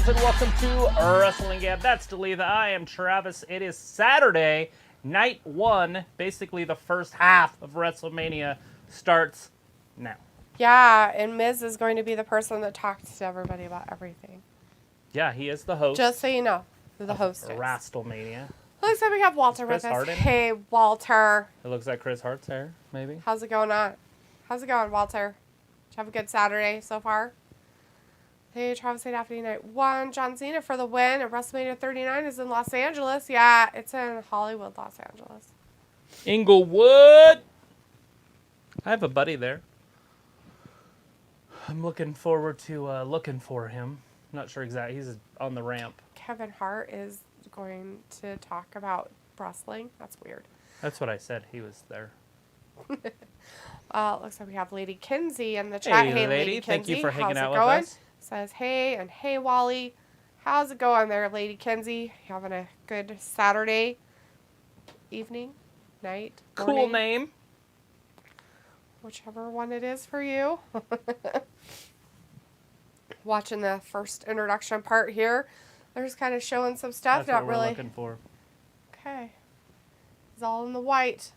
and welcome to Wrestling Gab. That's Delita. I am Travis. It is Saturday, night one. Basically, the first half of WrestleMania starts now. Yeah, and Miz is going to be the person that talks to everybody about everything. Yeah, he is the host. Just so you know, who the host is. WrestleMania. Looks like we have Walter with us. Hart in it? Hey, Walter. It looks like Chris Hart's hair, maybe. How's it going on? How's it going, Walter? Did you have a good Saturday so far? Hey, Travis St. Afternoon Night 1. John Cena for the win. And WrestleMania 39 is in Los Angeles. Yeah, it's in Hollywood, Los Angeles. Inglewood. I have a buddy there. I'm looking forward to looking for him. Not sure exactly. He's on the ramp. Kevin Hart is going to talk about wrestling. That's weird. That's what I said. He was there. Looks like we have Lady Kinsey in the chat. Hey, Lady. Kinsey. Thank you for hanging How's out it with going? us. Says, hey, and hey, Wally. How's it going there, Lady Kinsey? You having a good Saturday evening, night, morning? Cool name. Whichever one it is for you. Watching the first introduction part here. They're just kind of showing some stuff. That's Not what we're really. looking for. Okay. It's all in the white.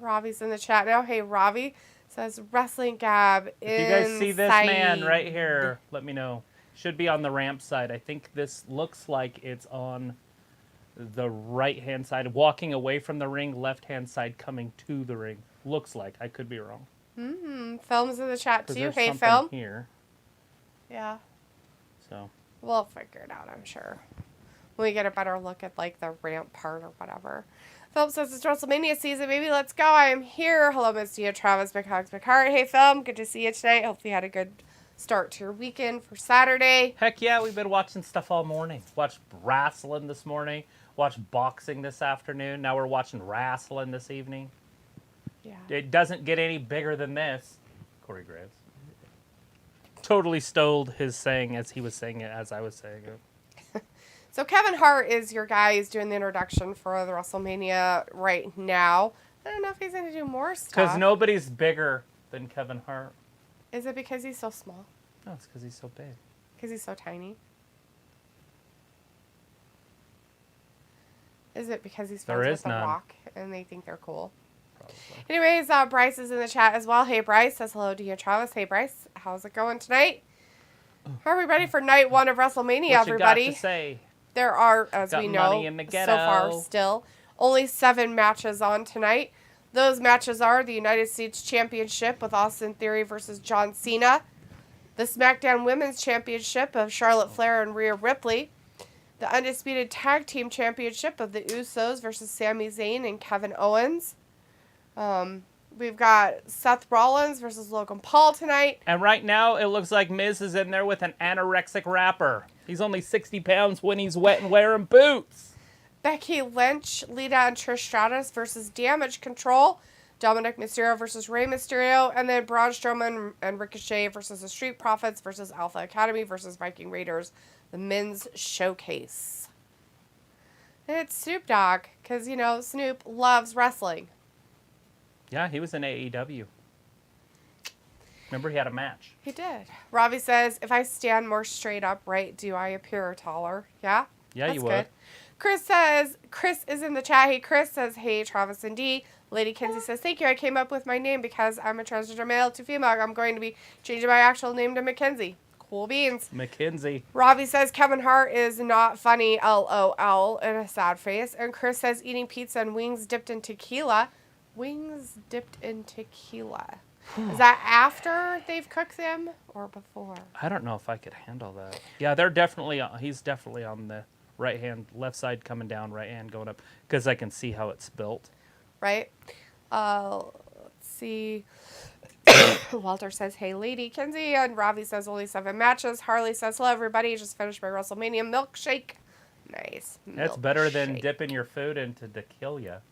Ravi's in the chat now. Hey, Ravi. Says Wrestling Gab If you guys see this man right here, let me know. Should be on the ramp side. I think this looks like it's on the right-hand side. Walking away from the ring, left-hand side coming to the ring. Looks like. I could be wrong. Film's in the chat too. There's Hey, something Film. here. Yeah. So. We'll figure it out, I'm sure. When we get a better look at, like, the ramp part or whatever. Philip says it's WrestleMania season. Baby, let's go. I am here. Hello, Miss Dia, Travis, Big Hogs, Big Heart. Hey, Phil. Good to see you tonight. Hopefully you had a good start to your weekend for Saturday. Heck yeah, we've been watching stuff all morning. Watched wrestling this morning. Watched boxing this afternoon. Now we're watching wrestling this evening. Yeah. It doesn't get any bigger than this. Corey Graves. Totally stole his saying as he was saying it as I was saying it. So Kevin Hart is your guy. He's doing the introduction for the WrestleMania right now. I don't know if he's going to do more stuff. Because nobody's bigger than Kevin Hart. Is it because he's so small? No, it's because he's so big. Because he's so tiny? Is it because he's friends with The Rock and they think they're cool? Probably. Anyways, Bryce is in the chat as well. Hey, Bryce. Says hello to you, Travis. Hey, Bryce. How's it going tonight? Are we ready for night one of WrestleMania, What everybody? you got to say? There are, as Got we money know, in the so ghetto. far still, only 7 matches on tonight. Those matches are the United States Championship with Austin Theory versus John Cena, the SmackDown Women's Championship of Charlotte Flair and Rhea Ripley, the Undisputed Tag Team Championship of the Usos versus Sami Zayn and Kevin Owens. We've got Seth Rollins versus Logan Paul tonight. And right now, it looks like Miz is in there with an anorexic rapper. He's only 60 pounds when he's wet and wearing boots. Becky Lynch, Lita and Trish Stratus versus Damage Control. Dominic Mysterio versus Rey Mysterio. And then Braun Strowman and Ricochet versus the Street Profits versus Alpha Academy versus Viking Raiders. The men's showcase. And it's Snoop Dogg. Because, you know, Snoop loves wrestling. Yeah, he was in AEW. Remember, he had a match. He did. Robbie says, if I stand more straight upright, do I appear taller? Yeah? Yeah, That's you would. good. Chris says, Chris is in the chat. Hey, Chris says, hey, Travis and D. Lady Kinsey says, thank you. I came up with my name because I'm a transgender male to female. I'm going to be changing my actual name to Mackenzie. Cool beans. Mackenzie. Robbie says, Kevin Hart is not funny, LOL, and a sad face. And Chris says, eating pizza and wings dipped in tequila. Wings dipped in tequila. Is that after they've cooked them or before? I don't know if I could handle that. Yeah, they're definitely. He's definitely on the right hand, left side coming down, right hand going up, because I can see how it's built. Right. Let's see. Walter says, hey, Lady Kinsey. And Ravi says, only 7 matches. Harley says, hello, everybody. Just finished my WrestleMania milkshake. Nice. That's better than dipping your food into tequila.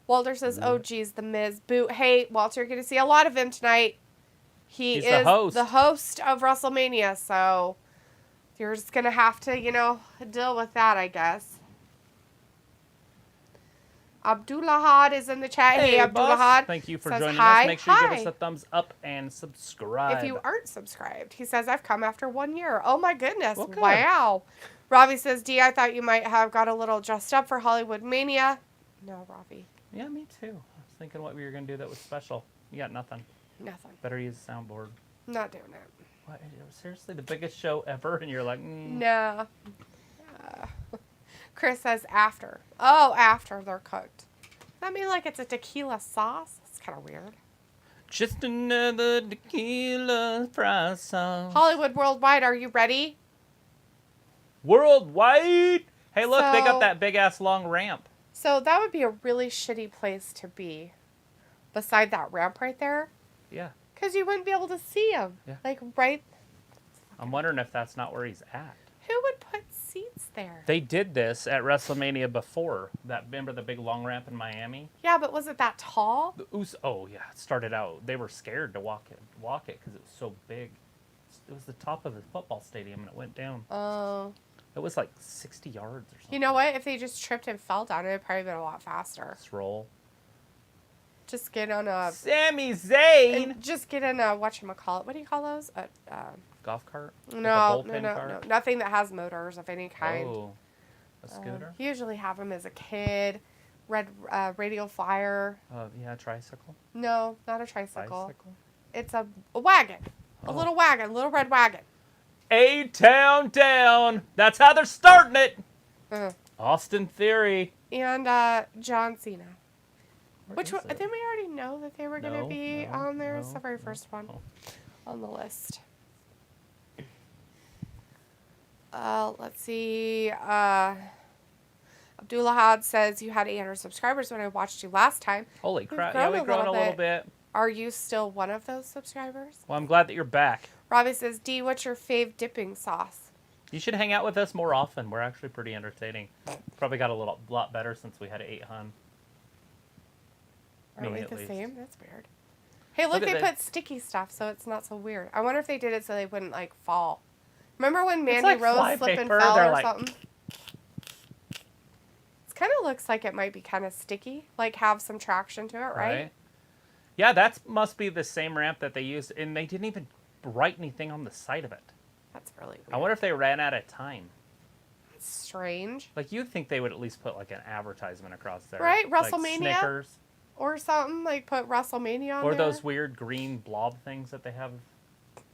Walter says, oh, geez, the Miz. Boo. Hey, Walter, you're going to see a lot of him tonight. He's the host. The host of WrestleMania, so you're just going to have to, you know, deal with that, I guess. Abdullahad is in the chat. Hey, Abdullahad. Thank you for says, joining hi. us. Make sure you give Hi. us a thumbs up and subscribe. If you aren't subscribed, he says, I've come after 1 year. Oh my goodness. Well, good. Wow. Ravi says, D, I thought you might have got a little dressed up for Hollywood Mania. No, Ravi. Yeah, me too. I was thinking what we were going to do that was special. You got nothing. Nothing. Better use a soundboard. Not doing it. What? It was seriously the biggest show ever, and you're like, No. Chris says after. Oh, after they're cooked. Does that mean like it's a tequila sauce? That's kind of weird. Just another tequila fry sauce. Hollywood Worldwide, are you ready? Worldwide! Hey, look, they So- got that big-ass long ramp. So that would be a really shitty place to be beside that ramp right there. Yeah. Because you wouldn't be able to see him. Yeah. Like, right? I'm wondering if that's not where he's at. Who would put seats there? They did this at WrestleMania before. Remember the big long ramp in Miami? Yeah, but was it that tall? Oh, yeah. It started out. They were scared to walk it because it was so big. It was the top of the football stadium, and it went down. Oh. It was like 60 yards or something. You know what? If they just tripped and fell down, it would probably been a lot faster. Let's roll. Just get on a... Sami Zayn! And just get in a, whatchamacallit. What do you call those? Golf cart? No, Like a bullpen cart? no. Nothing that has motors of any kind. Oh. A scooter? You usually have them as a kid. Red radial flyer. Yeah, tricycle? No, not a tricycle. Bicycle? It's a wagon. A little wagon. A little red wagon. A-Town down! That's how they're starting it! Uh-huh. Austin Theory. And John Cena. Where Which is one? it? Didn't we already know that they were going to be on there? It's the very first one no. on the list. Let's see. Abdullahad says you had 800 subscribers when I watched you last time. Holy We've crap. grown Yeah, we've grown a little bit. Are you still one of those subscribers? Well, I'm glad that you're back. Robbie says, D, what's your fave dipping sauce? You should hang out with us more often. We're actually pretty entertaining. Probably got a lot better since we had 800. Are we at the least. same? That's weird. Hey, look, Look at they that. put sticky stuff, so it's not so weird. I wonder if they did it so they wouldn't, like, fall. Remember when Mandy like Rose slipped and flypaper. fell They're or like- something? It kind of looks like it might be kind of sticky, like have some traction to it, right? Yeah, that must be the same ramp that they used, and they didn't even write anything on the side of it. That's really weird. I wonder if they ran out of time. That's strange. Like, you'd think they would at least put, like, an advertisement across there. Right, Like WrestleMania? Snickers. Or something, like put WrestleMania on Or there. those weird green blob things that they have,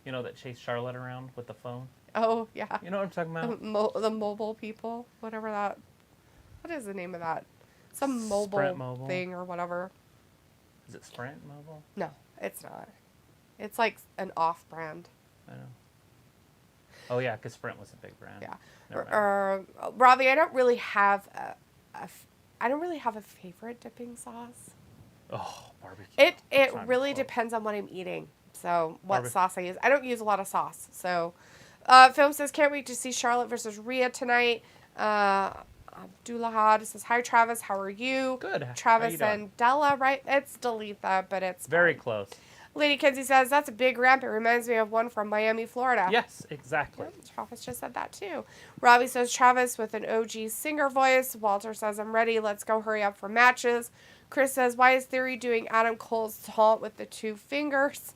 you know, that chase Charlotte around with the phone. Oh, yeah. You know what I'm talking about? The mobile people, whatever that. What is the name of that? Some mobile, Sprint Mobile. thing or whatever. Is it Sprint Mobile? No, it's not. It's like an off-brand. I know. Oh, yeah, because Sprint was a big brand. Yeah. Never mind. Ravi, I don't really have a favorite dipping sauce. Oh, barbecue. It Time really to depends on what I'm eating. So what Barbe- sauce I use. I don't use a lot of sauce. So Film says, can't wait to see Charlotte versus Rhea tonight. Abdullahad says, hi Travis, how are you? Good. How Travis you doing? and Della, right? It's Delita, but it's Very fine. close. Lady Kinsey says, that's a big ramp. It reminds me of one from Miami, Florida. Yes, exactly. Yep, Travis just said that too. Robbie says, Travis with an OG singer voice. Walter says, I'm ready. Let's go hurry up for matches. Chris says, why is Theory doing Adam Cole's taunt with the 2 fingers?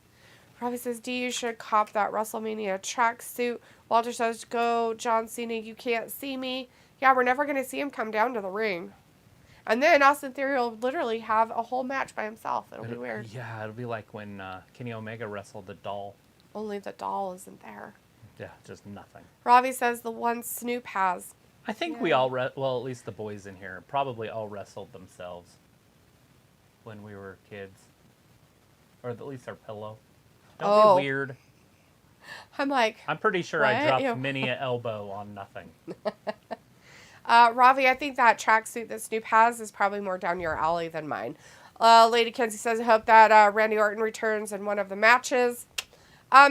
Robbie says, D, you should cop that WrestleMania tracksuit. Walter says, go John Cena, you can't see me. Yeah, we're never going to see him come down to the ring. And then Austin Theory will literally have a whole match by himself. It'll be weird. Yeah, it'll be like when Kenny Omega wrestled the doll. Only the doll isn't there. Yeah, just nothing. Robbie says the one Snoop has. I think we all, well, at least the boys in here, probably all wrestled themselves when we were kids. Or at least our pillow. Don't be weird. I'm like, I'm pretty sure I what? dropped Ew. many an elbow on nothing. Ravi, I think that tracksuit that Snoop has is probably more down your alley than mine. Lady Kenzie says, I hope that Randy Orton returns in one of the matches.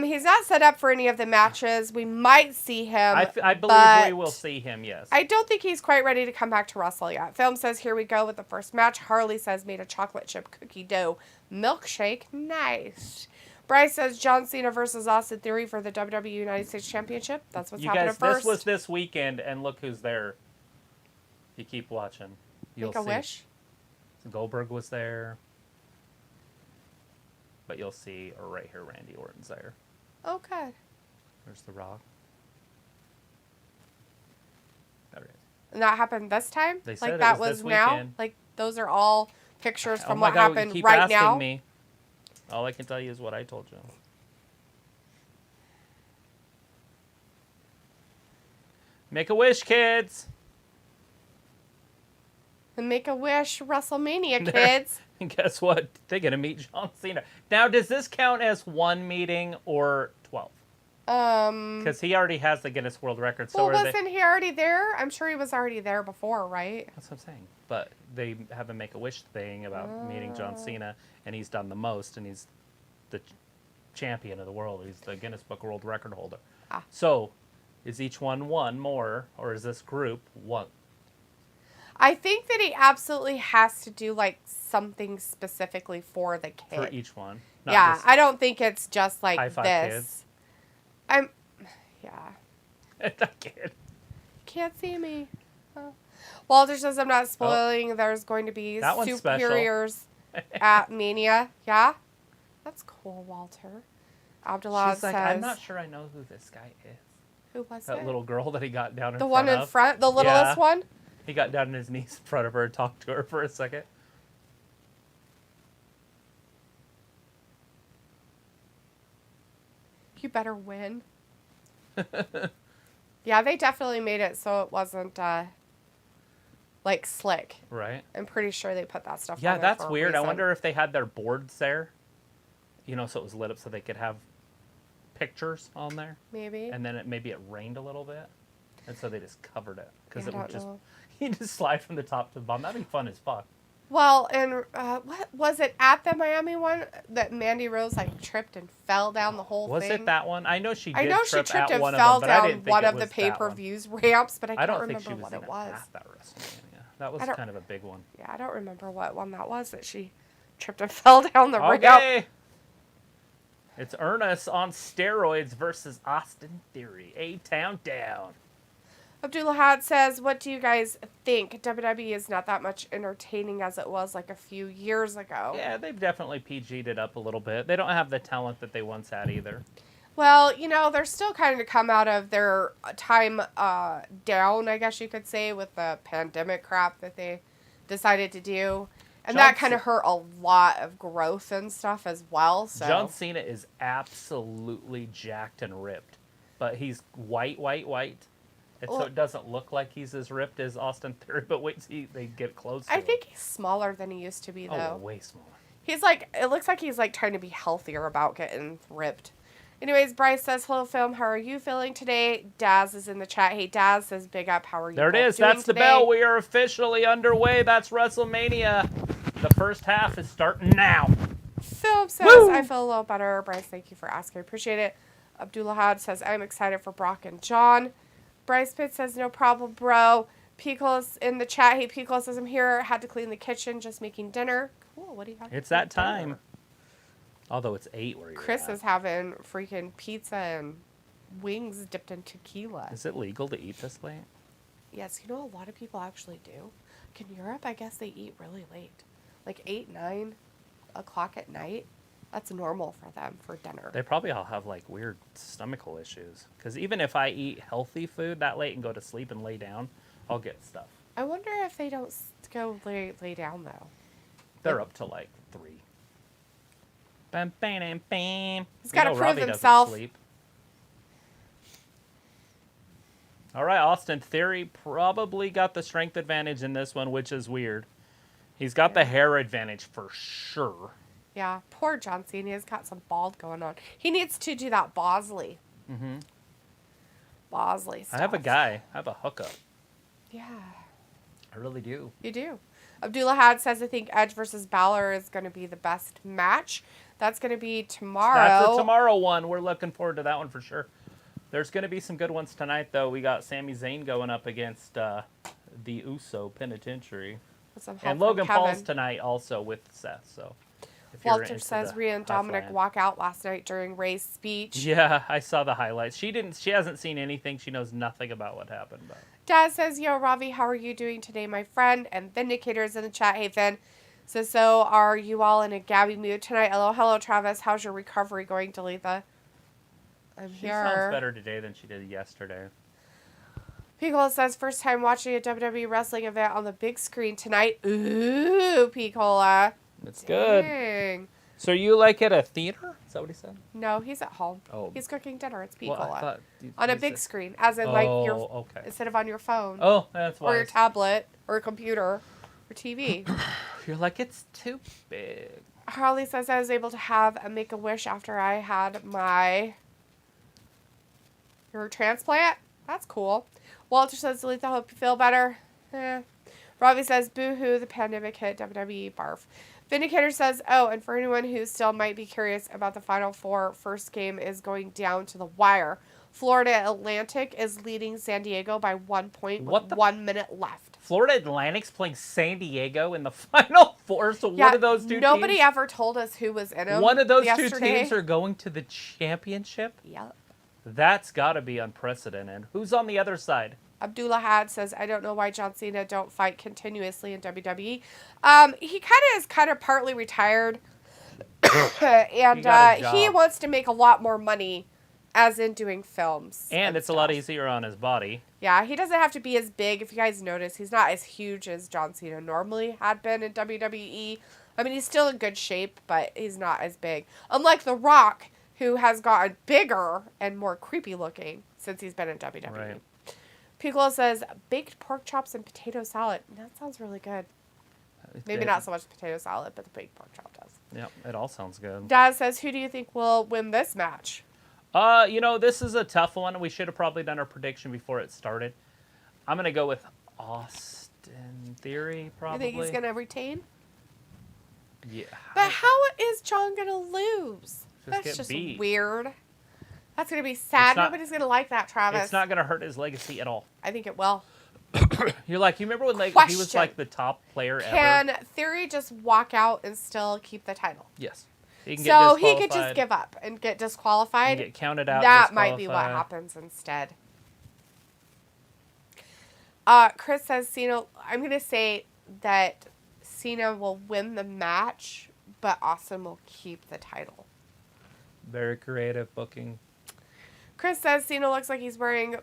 He's not set up for any of the matches. We might see him. I believe but we will see him, yes. I don't think he's quite ready to come back to wrestle yet. Film says, here we go with the first match. Harley says, made a chocolate chip cookie dough milkshake. Nice. Bryce says, John Cena versus Austin Theory for the WWE United States Championship. That's what's happening guys, first. this was this weekend, and look who's there. You keep watching. You'll Make a see. wish? Goldberg was there. But you'll see right here, Randy Orton's there. Oh, good. There's The Rock. There it is. And that happened this time? They said like it that was was this now? weekend. Like those are all pictures from my what God, you happened keep right asking now? Me. All I can tell you is what I told you. Make a wish, kids. And make a wish, WrestleMania, kids. And guess what? They're going to meet John Cena. Now, does this count as one meeting or 12? Because he already has the Guinness World Record. So well, wasn't he already there? I'm sure he was already there before, right? That's what I'm saying. But they have a Make-A-Wish thing about meeting John Cena, and he's done the most, and he's the champion of the world. He's the Guinness Book World Record holder. So, is each one more, or is this group one? I think that he absolutely has to do, like, something specifically for the kid. For each one. Yeah, I don't think it's just like high five this. Kids. That kid. Can't see me. Oh. Walter says I'm not spoiling. There's going to be superiors at Mania. Yeah? That's cool, Walter. Abdullah says... I'm not sure I know who this guy is. Who was that little girl that he got down in the front of. The one in front? The littlest one? He got down on his knees in front of her and talked to her for a second. You better win. Yeah, they definitely made it so it wasn't, like, slick. Right. I'm pretty sure they put that stuff on Yeah, there that's for a weird. reason. I wonder if they had their boards there. You know, so it was lit up so they could have pictures on there. Maybe. And then maybe it rained a little bit. And so they just covered it. Because it would just... know. You just slide from the top to the bottom. That'd be fun as fuck. Well, and what was it at the Miami one that Mandy Rose like tripped and fell down the whole thing? Was it that one? I know she did. I know she tripped and one fell of them, but I down didn't think one it of the was that pay-per-views ramps, but I don't can't think she remember was what it was. At that WrestleMania. That was kind of a big one. Yeah, I don't remember what one that was that she tripped and fell down the ramp. Okay. It's Ernest on steroids versus Austin Theory. A-Town down. Abdullah Had says, what do you guys think? WWE is not that much entertaining as it was like a few years ago. Yeah, they've definitely PG'd it up a little bit. They don't have the talent that they once had either. Well, you know, they're still kind of come out of their time down, I guess you could say, with the pandemic crap that they decided to do. And that kind of hurt a lot of growth and stuff as well. So John Cena is absolutely jacked and ripped. But he's white. And so it doesn't look like he's as ripped as Austin Theory, but wait till they get close to him. I think he's smaller than he used to be, though. Oh, way smaller. He's like, it looks like he's like trying to be healthier about getting ripped. Anyways, Bryce says, hello, film. How are you feeling today? Daz is in the chat. Hey, Daz says, big up. How are you There it is. That's the bell. We are officially underway. That's WrestleMania. The first half is starting now. Philip says, Woo! I feel a little better. Bryce, thank you for asking. I appreciate it. Abdullah Had says, I'm excited for Brock and John. Bryce Pitt says, no problem, bro. Pickles in the chat. Hey, Pickles says, I'm here. Had to clean the kitchen, just making dinner. Cool. What do you have? It's that time. Although it's 8 where you're Chris at. is having freaking pizza and wings dipped in tequila. Is it legal to eat this late? Yes, you know a lot of people actually do. Like in Europe, I guess they eat really late. Like 8, 9 o'clock at night. That's normal for them for dinner. They probably all have like weird stomachal issues. Because even if I eat healthy food that late and go to sleep and lay down, I'll get stuff. I wonder if they don't go lay down though. They're up to like 3. Bam, bam, bam. He's got to prove himself. Sleep. All right, Austin Theory probably got the strength advantage in this one, which is weird. He's got the hair advantage for sure. Yeah, poor John Cena. He's got some bald going on. He needs to do that Bosley. Mm-hmm. Bosley stuff. I have a guy. I have a hookup. Yeah. I really do. You do. Abdullah Had says, I think Edge versus Balor is going to be the best match. That's going to be tomorrow. That's a tomorrow one. We're looking forward to that one for sure. There's going to be some good ones tonight, though. We got Sami Zayn going up against the Uso Penitentiary. And Logan Paul's tonight also with Seth, so... Walter says Rhea and Dominic walk out last night during Ray's speech. Yeah, I saw the highlights. She hasn't seen anything. She knows nothing about what happened. But Dad says, yo, Ravi, how are you doing today, my friend? And Vindicator's in the chat. Hey, Vin. So are you all in a gabby mood tonight? Hello, Travis. How's your recovery going, Delitha? She sounds better today than she did yesterday. Piccolo says, first time watching a WWE wrestling event on the big screen tonight. Ooh, Piccolo. It's good. So you like at a theater? Is that what he said? No, he's at home. Oh. He's cooking dinner. It's Piccolo. Well, on a big screen, as in instead of on your phone. Oh, that's why. Or your tablet, or a computer, or TV. You're like, it's too big. Harley says I was able to make a wish after I had my transplant. That's cool. Walter says, Letha, hope you feel better. Robbie says, boo-hoo, the pandemic hit WWE, barf. Vindicator says, oh, and for anyone who still might be curious about the Final Four, first game is going down to the wire. Florida Atlantic is leading San Diego by 1 point with 1 minute left. Florida Atlantic's playing San Diego in the Final Four, so one of those two nobody ever told us who was in them. One of those two teams are going to the championship? Yep. That's got to be unprecedented. Who's on the other side? Abdullah Had says, I don't know why John Cena don't fight continuously in WWE. He is partly retired. And he wants to make a lot more money as in doing films. And it's a lot easier on his body. Yeah, he doesn't have to be as big. If you guys notice, he's not as huge as John Cena normally had been in WWE. I mean, he's still in good shape, but he's not as big. Unlike The Rock, who has gotten bigger and more creepy looking since he's been in WWE. Right. Piccolo says, baked pork chops and potato salad. That sounds really good. Maybe not so much potato salad, but the baked pork chop does. Yeah, it all sounds good. Daz says, who do you think will win this match? This is a tough one. We should have probably done our prediction before it started. I'm going to go with Austin Theory, probably. You think he's going to retain? Yeah. But how is John going to lose? That's just weird. That's going to be sad. Nobody's going to like that, Travis. It's not going to hurt his legacy at all. I think it will. You remember when he was like the top player ever? Can Theory just walk out and still keep the title? Yes. He could just give up and get disqualified. And get counted out. That might be what happens instead. Chris says Cena. I'm going to say that Cena will win the match, but Austin will keep the title. Very creative booking. Chris says Cena looks like he's wearing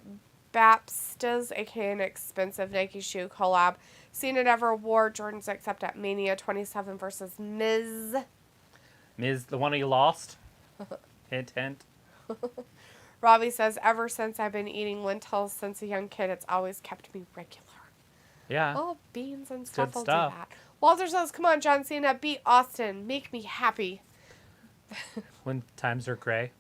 Bapstas, aka an expensive Nike shoe collab. Cena never wore Jordans except at Mania 27 versus Miz. Miz, the one he lost? Hint, hint. Robbie says, ever since I've been eating lentils since a young kid, it's always kept me regular. Yeah. Oh, beans and stuff will do that. Walter says, come on, John Cena, beat Austin. Make me happy. When times are gray.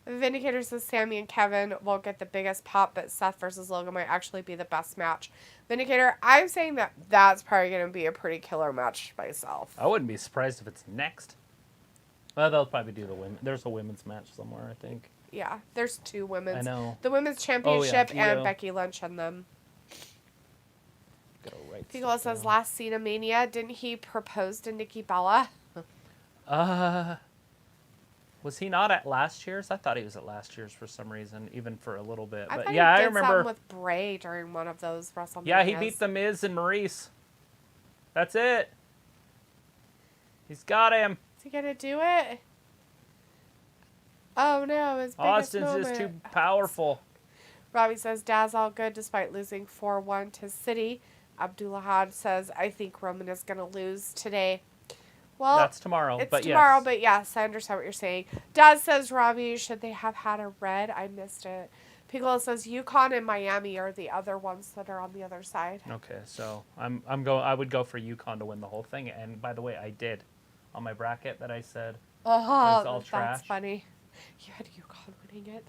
Vindicator says Sammy and Kevin will get the biggest pop, but Seth versus Logan might actually be the best match. Vindicator, I'm saying that's probably going to be a pretty killer match myself. I wouldn't be surprised if it's next. Well, they'll probably do the women. There's a women's match somewhere, I think. Yeah, there's two women's. I know. The women's championship and Becky Lynch and them. Piccolo says last Cena Mania, didn't he propose to Nikki Bella? Was he not at last year's? I thought he was at last year's for some reason, even for a little bit. But I remember with Bray during one of those WrestleManias. Yeah, he beat The Miz and Maurice. That's it. He's got him. Is he gonna do it? Oh no, his biggest Austin's moment. just too powerful. Robbie says Daz all good despite losing 4-1 to City. Abdullah Had says I think Roman is gonna lose today. Well, that's tomorrow. It's tomorrow, but yes, I understand what you're saying. Daz says, Robbie, should they have had a red? I missed it. Piccolo says Yukon and Miami are the other ones that are on the other side. Okay, so I would go for Yukon to win the whole thing. And by the way, I did on my bracket that I said. Oh, all trash. That's funny. You had Yukon winning it.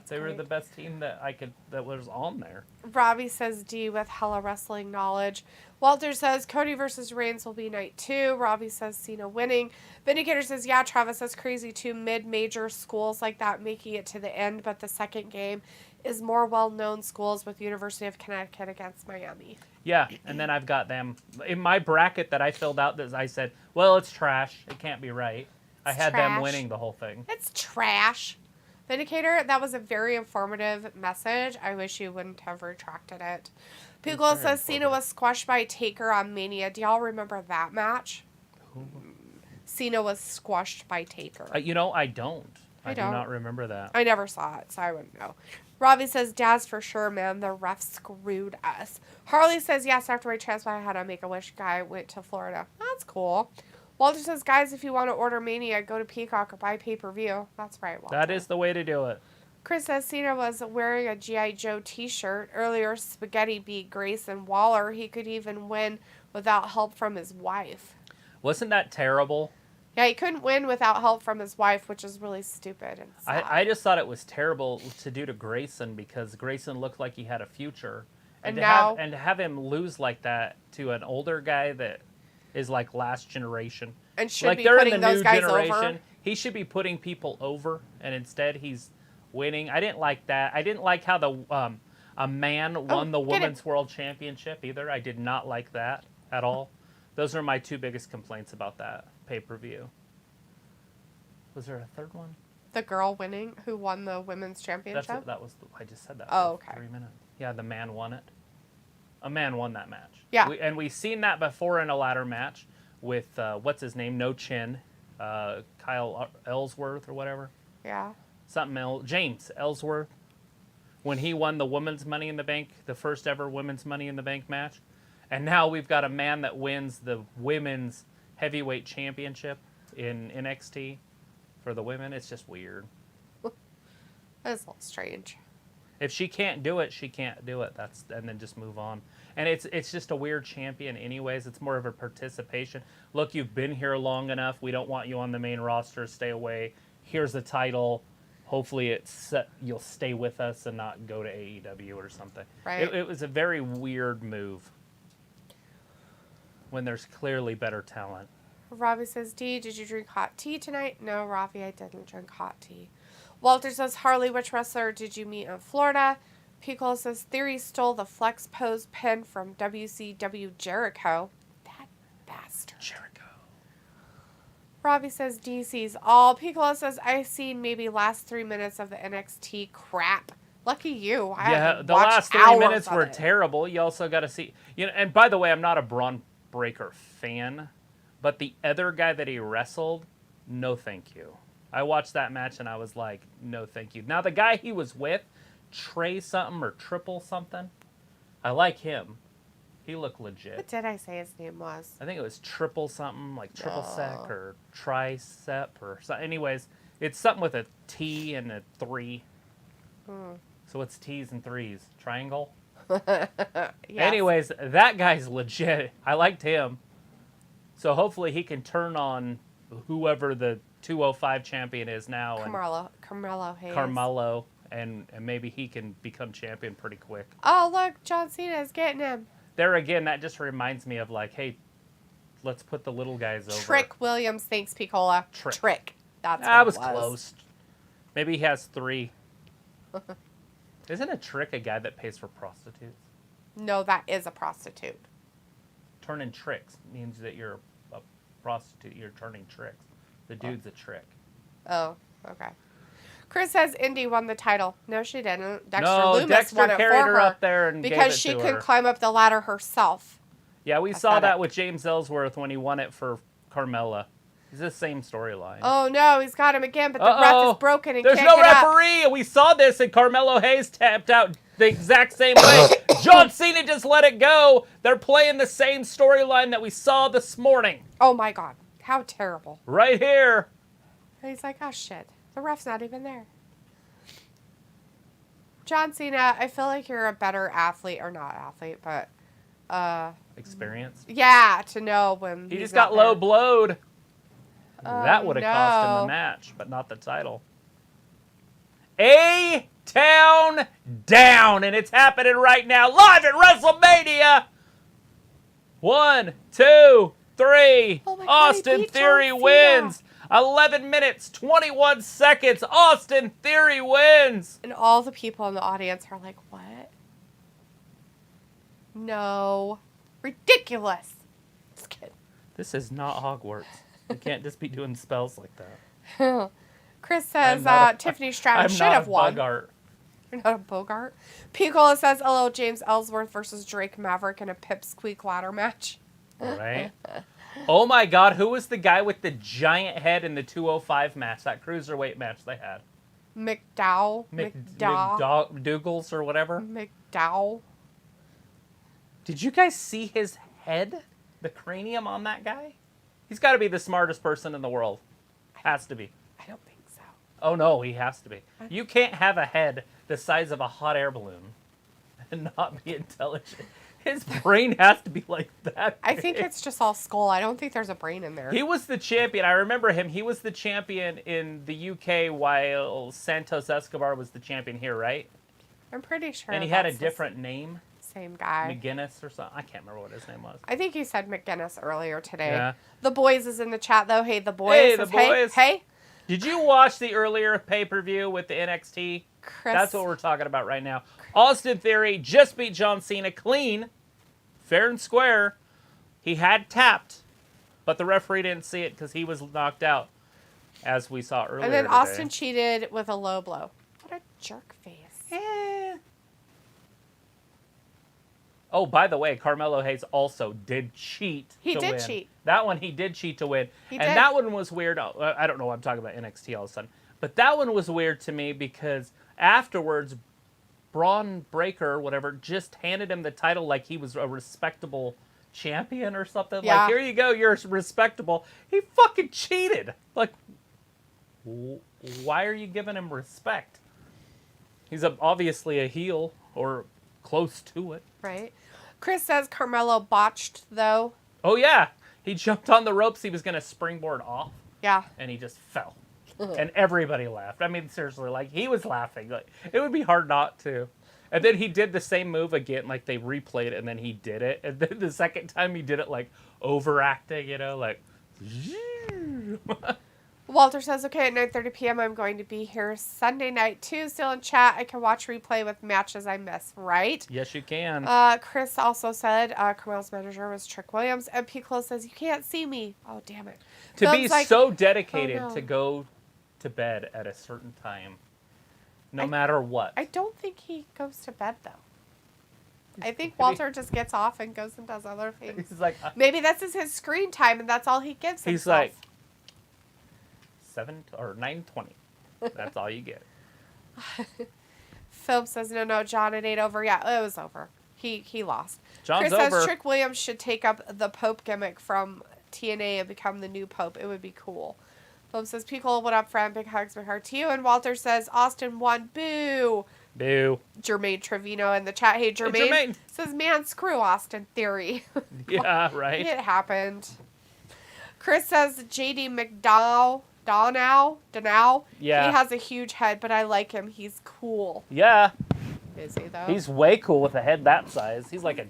They were the best team that was on there. Robbie says D with hella wrestling knowledge. Walter says Cody versus Reigns will be night 2. Robbie says Cena winning. Vindicator says, yeah, Travis, that's crazy too. Mid-major schools like that making it to the end, but the second game is more well-known schools with University of Connecticut against Miami. Yeah, and then I've got them. In my bracket that I filled out, I said, well, it's trash. It can't be right. I had them winning the whole thing. It's trash. Vindicator, that was a very informative message. I wish you wouldn't have retracted it. Piccolo says Cena was squashed by Taker on Mania. Do y'all remember that match? Cena was squashed by Taker. I don't. I do not remember that. I never saw it, so I wouldn't know. Robbie says, Daz for sure, man. The refs screwed us. Harley says, yes, after my transplant, I had a Make-A-Wish guy. Went to Florida. That's cool. Walter says, guys, if you want to order Mania, go to Peacock or buy pay-per-view. That's right, Walter. That is the way to do it. Chris says, Cena was wearing a G.I. Joe t-shirt. Earlier, Spaghetti beat Grayson Waller. He could even win without help from his wife. Wasn't that terrible? Yeah, he couldn't win without help from his wife, which is really stupid and sad. I just thought it was terrible to do to Grayson because Grayson looked like he had a future. And to have him lose like that to an older guy that is like last generation. And should be putting those guys over. He should be putting people over, and instead he's winning. I didn't like that. I didn't like how a man won the Women's World Championship either. I did not like that at all. Those are my two biggest complaints about that pay-per-view. Was there a third one? The girl winning who won the Women's Championship? I just said that. Oh, okay. 3 minutes. Yeah, the man won it. A man won that match. Yeah. And we've seen that before in a ladder match with, what's his name? No Chin. Kyle Ellsworth or whatever. Yeah. James Ellsworth. When he won the Women's Money in the Bank, the first ever Women's Money in the Bank match. And now we've got a man that wins the Women's Heavyweight Championship in NXT for the women. It's just weird. That's a little strange. If she can't do it, she can't do it. And then just move on. And it's just a weird champion anyways. It's more of a participation. Look, you've been here long enough. We don't want you on the main roster. Stay away. Here's the title. Hopefully you'll stay with us and not go to AEW or something. Right. It was a very weird move when there's clearly better talent. Robbie says, D, did you drink hot tea tonight? No, Robbie, I didn't drink hot tea. Walter says, Harley, which wrestler did you meet in Florida? Piccolo says, Theory stole the flex pose pin from WCW Jericho. That bastard. Jericho. Robbie says, DC's all. Piccolo says, I've seen maybe last 3 minutes of the NXT crap. Lucky you. The last 3 minutes were terrible. You also got to see, and by the way, I'm not a Braun Breaker fan, but the other guy that he wrestled, no thank you. I watched that match and I was like, no thank you. Now the guy he was with, Trey something or Triple something, I like him. He looked legit. What did I say his name was? I think it was Triple something, like Triple Sec or Tricep or something. Anyways, it's something with a T and a 3. So it's T's and 3s. Triangle? Yes. Anyways, that guy's legit. I liked him. So hopefully he can turn on whoever the 205 champion is now. Carmelo Hayes. Carmelo. And maybe he can become champion pretty quick. Oh, look. John Cena's getting him. There again, that just reminds me of like, hey, let's put the little guys over. Trick Williams thinks Piccola. Trick. That's what that was close. Maybe he has 3. Isn't a trick a guy that pays for prostitutes? No, that is a prostitute. Turning tricks means that you're a prostitute. You're turning tricks. The dude's a trick. Oh, okay. Chris says Indy won the title. No, she didn't. Dexter won it carried for her up there and because gave it she to could her. climb up the ladder herself. Yeah, we saw that with James Ellsworth when he won it for Carmella. It's the same storyline. Oh no, he's got him again, but the ref is broken and there's can't no get referee. We saw this, and Carmelo Hayes tapped out the exact same way. John Cena just let it go. They're playing the same storyline that we saw this morning. Oh my God, how terrible! Right here. And he's like, oh shit, the ref's not even there. John Cena, I feel like you're a better athlete, or not athlete, but experience. Yeah, to know when he just got low blowed. That would have cost him the match, but not the title. A-Town down, and it's happening right now, live at WrestleMania. 1, 2, 3. Oh my God, Austin Theory wins. 11 minutes, 21 seconds. Austin Theory wins. And all the people in the audience are like, what? No. Ridiculous. Just kidding. This is not Hogwarts. You can't just be doing spells like that. Chris says Tiffany Stratton should have won. Bogart. You're not a Bogart. Piccolo says, hello, James Ellsworth versus Drake Maverick in a pipsqueak ladder match. All right. Oh my God, who was the guy with the giant head in the 205 match, that cruiserweight match they had? McDougals or whatever? McDowell. Did you guys see his head? The cranium on that guy? He's got to be the smartest person in the world. Has to be. I don't think so. Oh no, he has to be. You can't have a head the size of a hot air balloon and not be intelligent. His brain has to be like that. I think it's just all skull. I don't think there's a brain in there. He was the champion. I remember him. He was the champion in the UK while Santos Escobar was the champion here, right? I'm pretty sure. And he had a different name. Same guy. McGinnis or something. I can't remember what his name was. I think you said McGinnis earlier today. Yeah. The Boys is in the chat, though. Hey, the Boys. Hey, the Boys. Hey. Did you watch the earlier pay-per-view with the NXT? Chris. That's what we're talking about right now. Austin Theory just beat John Cena clean. Fair and square. He had tapped, but the referee didn't see it because he was knocked out, as we saw earlier. And then today. Austin cheated with a low blow. What a jerk face. Oh, by the way, Carmelo Hayes also did cheat. He to did win. cheat. That one he did cheat to win. He and did. that one was weird. I don't know why I'm talking about NXT all of a sudden. But that one was weird to me because afterwards, Braun Breaker, whatever, just handed him the title like he was a respectable champion or something. Yeah. Like, here you go, you're respectable. He fucking cheated. Like, why are you giving him respect? He's obviously a heel or close to it. Right. Chris says Carmelo botched, though. Oh, yeah. He jumped on the ropes. He was going to springboard off. Yeah. And he just fell. And everybody laughed. I mean, seriously, like, he was laughing. Like, it would be hard not to. And then he did the same move again. Like, they replayed it, and then he did it. And then the second time he did it, like, overacting, you know, like... Walter says, okay, at 9:30 p.m. I'm going to be here Sunday night, too. Still in chat. I can watch replay with matches I miss, right? Yes, you can. Chris also said Carmelo's manager was Trick Williams. And Piccolo says, you can't see me. Oh, damn it. To Phil's be like, so dedicated oh, no. to go to bed at a certain time, no matter what. I don't think he goes to bed, though. I think Walter just gets off and goes and does other things. He's like... Maybe this is his screen time, and that's all he gives himself. He's like... 9:20. That's all you get. Philip says, no, John, it ain't over. Yeah, it was over. He lost. John's Chris over. says Trick Williams should take up the Pope gimmick from TNA and become the new Pope. It would be cool. Philip says, Piccolo, what up, friend? Big hugs, big heart to you. And Walter says, Austin won. Boo. Boo. Jermaine Trevino in the chat. Hey, Jermaine. Says, man, screw Austin Theory. Yeah, right. It happened. Chris says, JD McDowell. Donau? Yeah. He has a huge head, but I like him. He's cool. Yeah. Is he, though? He's way cool with a head that size. He's like a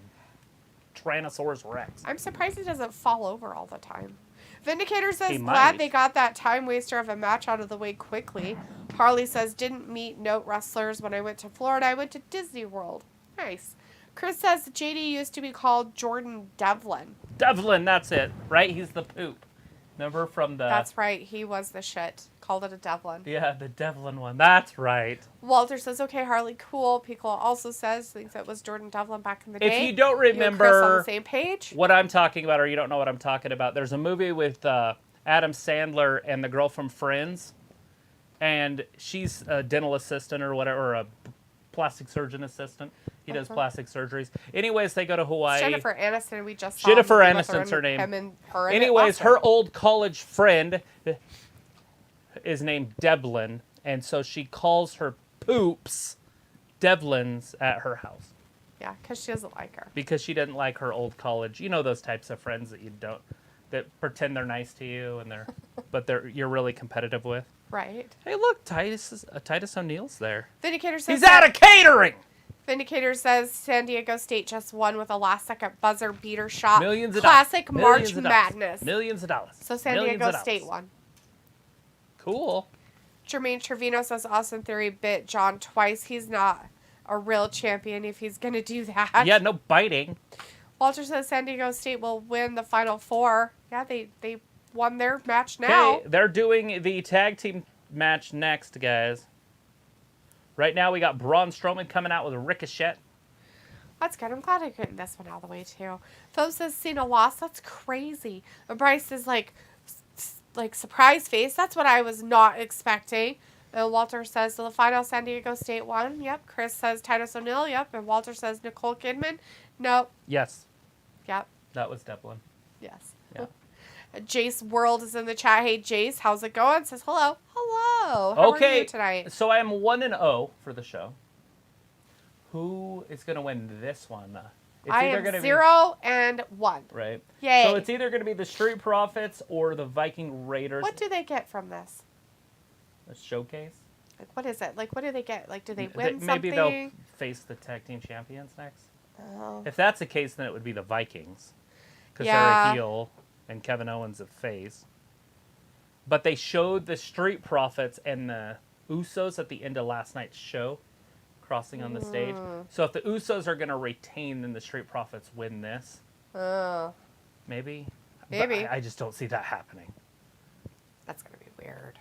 Tyrannosaurus Rex. I'm surprised he doesn't fall over all the time. Vindicator says, He glad might. they got that time waster of a match out of the way quickly. Harley says, didn't meet note wrestlers when I went to Florida. I went to Disney World. Nice. Chris says, JD used to be called Jordan Devlin. Devlin, that's it. Right? He's the poop. Remember from the... That's right. He was the shit. Called it a Devlin. Yeah, the Devlin one. That's right. Walter says, okay, Harley, cool. Piccolo also says, thinks it was Jordan Devlin back in the day. If you don't You and Chris on remember the same page. what I'm talking about, or you don't know what I'm talking about, there's a movie with Adam Sandler and the girl from Friends, and she's a dental assistant or whatever, or a plastic surgeon assistant. He does plastic surgeries. Anyways, they go to Hawaii. Jennifer Aniston, we just saw. Jennifer a movie with Aniston's her name. Him and her. Anyways, her old college friend is named Devlin, and so she calls her poops Devlins at her house. Yeah, because she doesn't like her. Because she didn't like her old college. You know those types of friends that that pretend they're nice to you and you're really competitive with. Right. Hey, look, Titus O'Neil's there. Vindicator says He's out of catering. Vindicator says San Diego State just won with a last-second buzzer beater shot. Millions of Classic dollars. March Millions of dollars. Madness. Millions of dollars. So San Millions Diego of State dollars. won. Cool. Jermaine Trevino says Austin Theory bit John twice. He's not a real champion if he's going to do that. Yeah, no biting. Walter says San Diego State will win the Final Four. Yeah, they won their match now. Okay, they're doing the tag team match next, guys. Right now we got Braun Strowman coming out with a Ricochet. That's good. I'm glad I getting this one out of the way, too. Phil says Cena lost. That's crazy. And Bryce is like surprise face. That's what I was not expecting. And Walter says, so the final San Diego State won. Yep. Chris says Titus O'Neil. Yep. And Walter says Nicole Kidman. Nope. Yes. Yep. That was Devlin. Yes. Yeah. Jace World is in the chat. Hey, Jace, how's it going? Says hello. Hello. How are you tonight? So I am 1-0 for the show. Who is going to win this one? I am 0-1. Right. Yay. So it's either going to be the Street Profits or the Viking Raiders. What do they get from this? A showcase? Like, what is it? Like, what do they get? Like, do they win something? Maybe they'll face the tag team champions next. Oh. If that's the case, then it would be the Vikings. Because they're a heel and Kevin Owens a face. But they showed the Street Profits and the Usos at the end of last night's show crossing on the stage. So if the Usos are going to retain, then the Street Profits win this. Maybe. Maybe. But I just don't see that happening. That's going to be weird.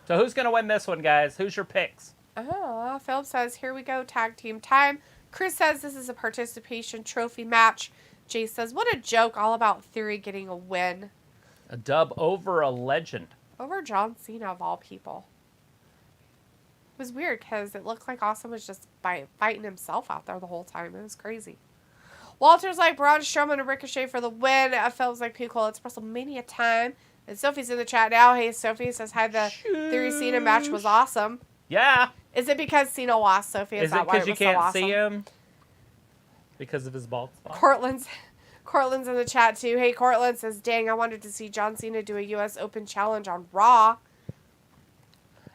So who's going to win this one, guys? Who's your picks? Oh, Philip says, here we go, tag team time. Chris says this is a participation trophy match. Jay says, what a joke, all about Theory getting a win. A dub over a legend. Over John Cena, of all people. It was weird because it looked like Austin was just fighting himself out there the whole time. It was crazy. Walter's like Braun Strowman and Ricochet for the win. Phil's like, cool, it's WrestleMania time. And Sophie's in the chat now. Hey, Sophie says, hi, the Theory Cena match was awesome. Yeah. Is it because Cena lost, Sophie? Is it because you can't see him? Because of his bald spot? Cortland's in the chat too. Hey, Cortland says, dang, I wanted to see John Cena do a U.S. Open challenge on Raw.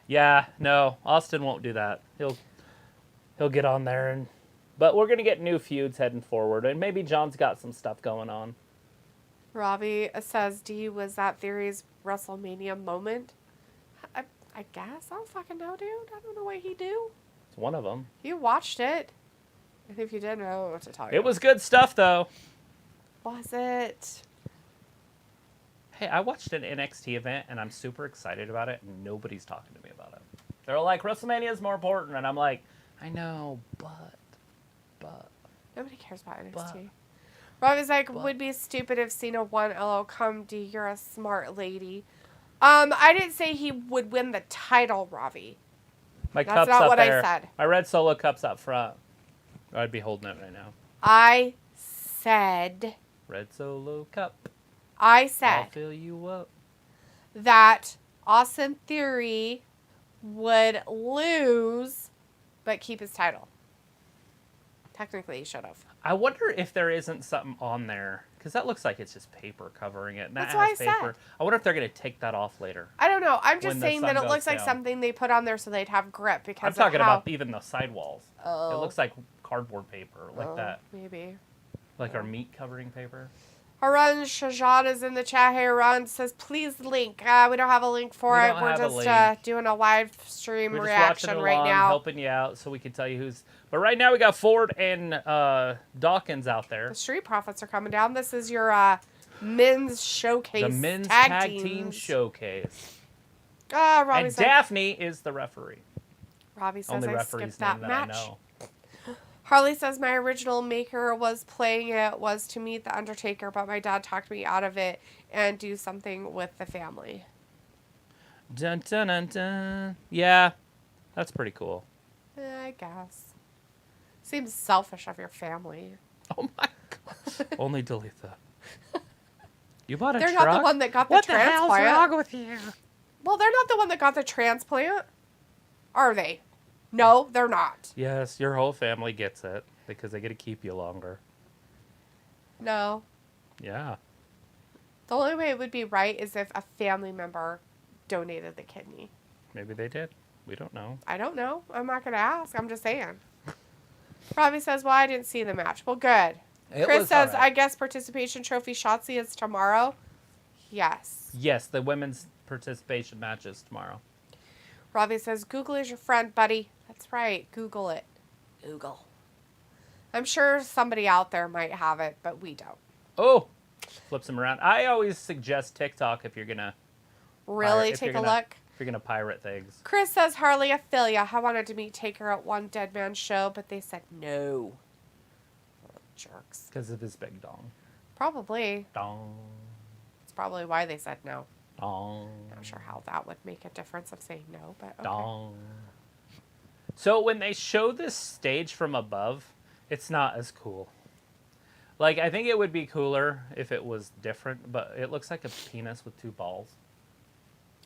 Yeah, no, Austin won't do that. He'll get on there, but we're gonna get new feuds heading forward, and maybe John's got some stuff going on. Robbie says, D, was that Theory's WrestleMania moment? I guess. I don't fucking know, dude. I don't know what he do. It's one of them. You watched it. And if you didn't, I don't know what to tell you. It was good stuff, though. Was it? Hey, I watched an NXT event, and I'm super excited about it, and nobody's talking to me about it. They're like, WrestleMania is more important, and I'm like, I know, but. Nobody cares about NXT. Robbie's like, would be stupid if Cena won. LO, come D, you're a smart lady. I didn't say he would win the title, Robbie. My That's cup's not up what there. I said. My red Solo cup's up front. I'd be holding it right now. I said. Red Solo cup. I said. I'll fill you up. That Austin Theory would lose, but keep his title. Technically, he should have. I wonder if there isn't something on there. Because that looks like it's just paper covering it. And That's that what has I paper. said. I wonder if they're going to take that off later. I don't know. I'm just when the saying that sun it looks goes like down. something they put on there so they'd have grip. Because I'm talking about even the sidewalls. Oh. It looks like cardboard paper, like that. Maybe. Like our meat covering paper. Arun Shajad is in the chat. Hey, Arun says, please link. We don't have a link for We it. don't We're have a just link. doing a live stream We're just reaction watching right along, now. helping you out so we can tell you who's... But right now we got Ford and Dawkins out there. The Street Profits are coming down. This is your men's showcase. The men's tag team showcase. Robbie And said, Daphne is the referee. Robbie says Only I referee's skipped that name match. that I know. Harley says my original maker was playing it was to meet the Undertaker, but my dad talked me out of it and do something with the family. Dun, dun, dun, dun. Yeah, that's pretty cool. I guess. Seems selfish of your family. Oh my god. Only delete that. You bought a They're truck? not the one that got the what transplant. What the hell's wrong with you? Well, they're not the one that got the transplant. Are they? No, they're not. Yes, your whole family gets it because they get to keep you longer. No. Yeah. The only way it would be right is if a family member donated the kidney. Maybe they did. We don't know. I don't know. I'm not going to ask. I'm just saying. Robbie says, well, I didn't see the match. Well, good. Chris says, right. I guess participation trophy Shotzi is tomorrow. Yes. Yes, the women's participation match is tomorrow. Robbie says, Google is your friend, buddy. That's right. Google it. Google. I'm sure somebody out there might have it, but we don't. Oh, flips them around. I always suggest TikTok if you're going to... Really? Take a look? If you're going to pirate things. Chris says, Harley, I feel ya. I wanted to meet Taker at one Dead Man show, but they said no. Oh, jerks. Because of his big dong. Probably. Dong. That's probably why they said no. Dong. Not sure how that would make a difference of saying no, but okay. Dong. So when they show this stage from above, it's not as cool. Like, I think it would be cooler if it was different, but it looks like a penis with two balls.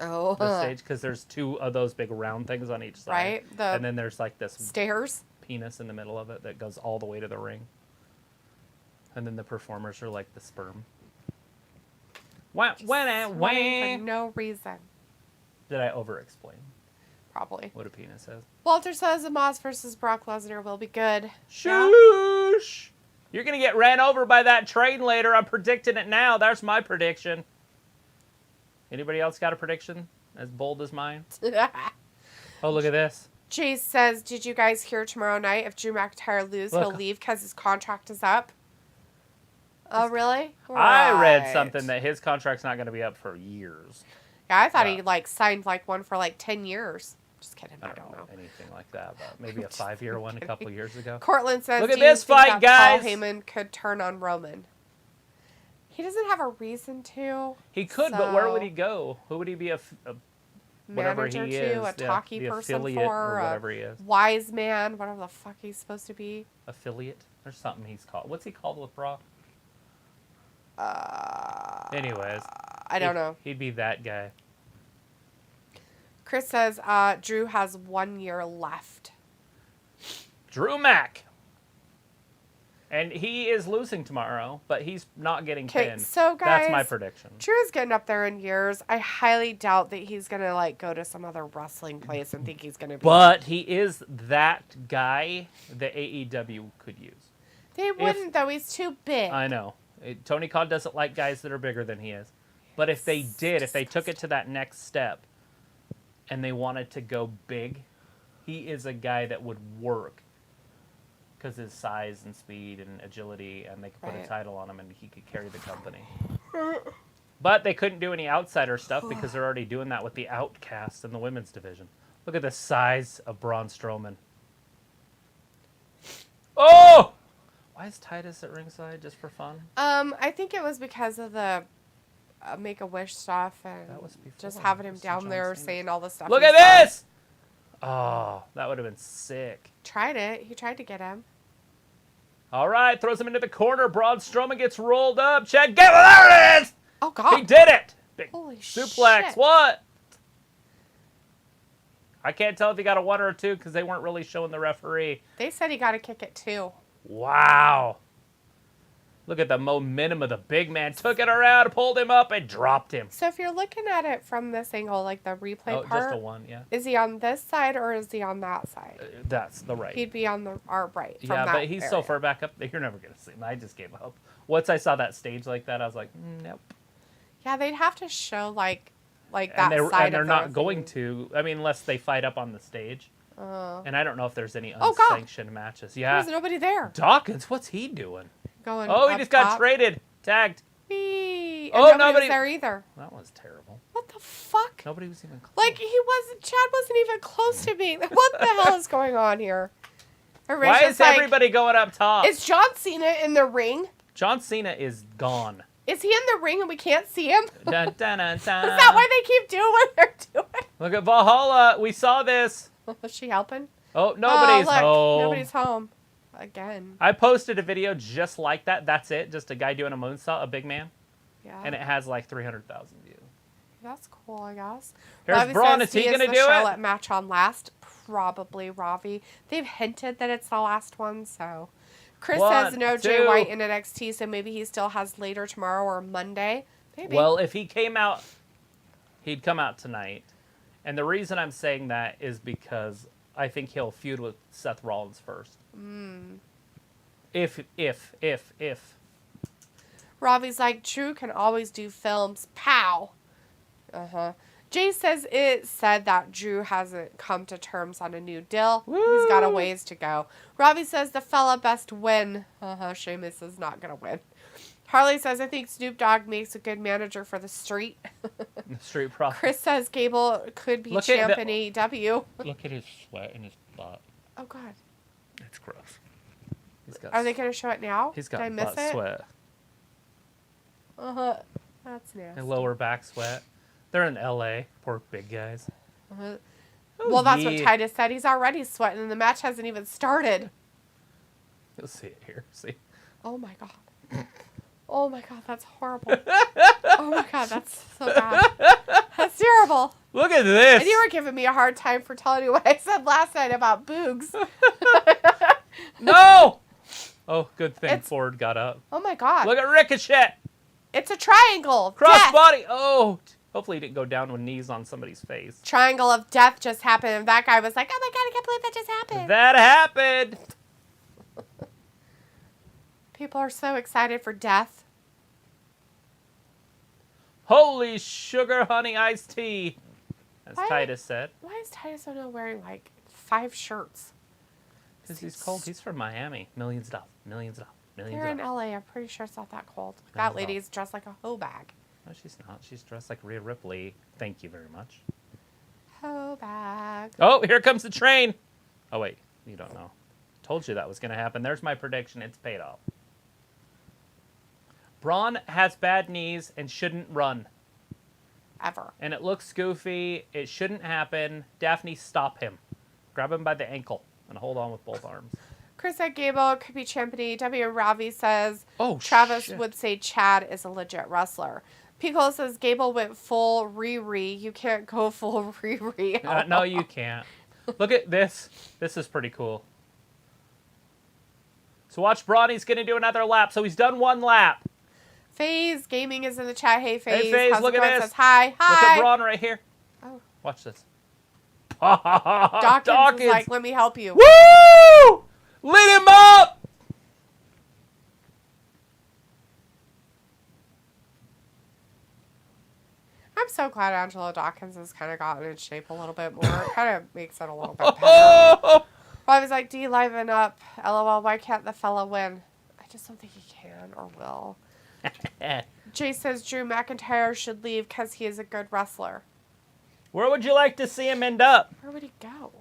Oh. The stage, because there's two of those big round things on each side. Right. And then there's like this stairs penis in the middle of it that goes all the way to the ring. And then the performers are like the sperm. For no reason. Did I over-explain Probably. what a penis is? Walter says Omos versus Brock Lesnar will be good. Shoosh! You're going to get ran over by that train later. I'm predicting it now. That's my prediction. Anybody else got a prediction as bold as mine? Oh, look at this. Chase says, did you guys hear tomorrow night if Drew McIntyre loses, he'll leave because his contract is up? Oh, really? I read something that his contract's not going to be up for years. Yeah, I thought he signed one for 10 years. Just kidding. I don't know anything like that, but maybe a 5-year one a couple years ago. Cortland says, look at this fight, guys. Paul Heyman could turn on Roman. He doesn't have a reason to. He could, but where would he go? Who would he be whatever he is? A talkie person for, or whatever he is. Wise man, whatever the fuck he's supposed to be. Affiliate? There's something he's called. What's he called with Brock? Anyways. I don't know. He'd be that guy. Chris says Drew has 1 year left. Drew Mac. And he is losing tomorrow, but he's not getting pinned. So guys, that's my prediction. Drew is getting up there in years. I highly doubt that he's going to go to some other wrestling place and think he's going to be. But he is that guy that AEW could use. They wouldn't, though. He's too big. I know. Tony Khan doesn't like guys that are bigger than he is. But if they did, if they took it to that next step and they wanted to go big, he is a guy that would work because his size and speed and agility, and they could put a title on him and he could carry the company. But they couldn't do any outsider stuff because they're already doing that with the Outcasts in the women's division. Look at the size of Braun Strowman. Oh! Why is Titus at ringside? Just for fun? I think it was because of the Make-A-Wish stuff and just having him down there saying all the stuff. Look at this! Oh, that would have been sick. Tried it. He tried to get him. All right, throws him into the corner. Braun Strowman gets rolled up. Check. Get there it is! Oh, God. He did it! Big Holy suplex. Shit. What? I can't tell if he got a 1 or a 2 because they weren't really showing the referee. They said he got to kick it, too. Wow. Look at the momentum of the big man. Took it around, pulled him up, and dropped him. So if you're looking at it from this angle, the replay part. Just a 1, yeah. Is he on this side or is he on that side? That's the right. He'd be on our right. From yeah, that but he's area. so far back up that you're never going to see him. I just gave up. Once I saw that stage like that, I was like, nope. Yeah, they'd have to show like that and side. And they're of not going to. I mean, unless they fight up on the stage. And I don't know if there's any unsanctioned matches. Yeah. There's nobody there. Dawkins, what's he doing? Going. Oh, he just got traded. Tagged. Whee. Oh, nobody was there either. That was terrible. What the fuck? Nobody was even close. Chad wasn't even close to me. What the hell is going on here? Why is everybody going up top? Is John Cena in the ring? John Cena is gone. Is he in the ring and we can't see him? Dun, dun, dun, dun. Is that why they keep doing what they're doing? Look at Valhalla. We saw this. Was she helping? Oh, nobody's home. Nobody's home. Again. I posted a video just like that. That's it. Just a guy doing a moonsault, a big man. Yeah. And it has 300,000 views. That's cool, I guess. Here's Braun. Is he going to do Charlotte match on last? Probably Ravi. They've hinted that it's the last one, so. Chris says no Jay White in NXT, so maybe he still has later tomorrow or Monday. Maybe. Well, if he came out, he'd come out tonight. And the reason I'm saying that is because I think he'll feud with Seth Rollins first. If. Ravi's like, Drew can always do films. Pow. Jay says it said that Drew hasn't come to terms on a new deal. Woo! He's got a ways to go. Ravi says the fella best win. Sheamus is not going to win. Harley says, I think Snoop Dogg makes a good manager for the street. The Street Profits. Chris says Gable could be champ in AEW. Look at his sweat in his butt. Oh, God. It's gross. Are they going to show it now? He's got Did I miss butt it? sweat. Uh-huh. That's nasty. And lower back sweat. They're in L.A. Poor big guys. Uh-huh. Oh, Well, that's what Titus said. He's already sweating, and the match hasn't even started. You'll see it here. See? Oh, my God. Oh, my God. That's horrible. Oh, my God. That's so bad. That's terrible. Look at this. And you were giving me a hard time for telling you what I said last night about boogs. No! Oh, good thing Ford got up. Oh, my God. Look at Ricochet. It's a triangle. Cross Death. body. Oh. Hopefully he didn't go down with knees on somebody's face. Triangle of death just happened, and that guy was like, oh, my God, I can't believe that just happened. That happened. People are so excited for death. Holy sugar honey iced tea, as Why? Titus said. Why is Titus O'Neil wearing, like, 5 shirts? Because he's cold. He's from Miami. Millions of dollars. Millions of dollars. Millions They're of in dollars. LA. I'm pretty sure it's not that cold. Not That at lady's dressed like a hoe bag. No, she's not. She's dressed like Rhea Ripley. Thank you very much. Hoe bag. Oh, here comes the train. Oh, wait. You don't know. Told you that was going to happen. There's my prediction. It's paid off. Braun has bad knees and shouldn't run. Ever. And it looks goofy. It shouldn't happen. Daphne, stop him. Grab him by the ankle and hold on with both arms. Chris said Gable could be champ in AEW. Ravi says Travis would say Chad is a legit wrestler. Pico says Gable went full Riri. You can't go full Riri. No, you can't. Look at this. This is pretty cool. So watch Braun. He's going to do another lap. So he's done one lap. FaZe Gaming is in the chat. Hey, FaZe. Hey, FaZe, How's look it at going? this. Says hi. Look at Hi. Braun right here. Oh. Watch this. Dawkins is like, let me help you. Woo! Lit him up! I'm so glad Angelo Dawkins has kind of gotten in shape a little bit more. It kind of makes it a little bit better. Oh! I was like, D, liven up. LOL, why can't the fella win? I just don't think he can or will. Jay says Drew McIntyre should leave because he is a good wrestler. Where would you like to see him end up? Where would he go?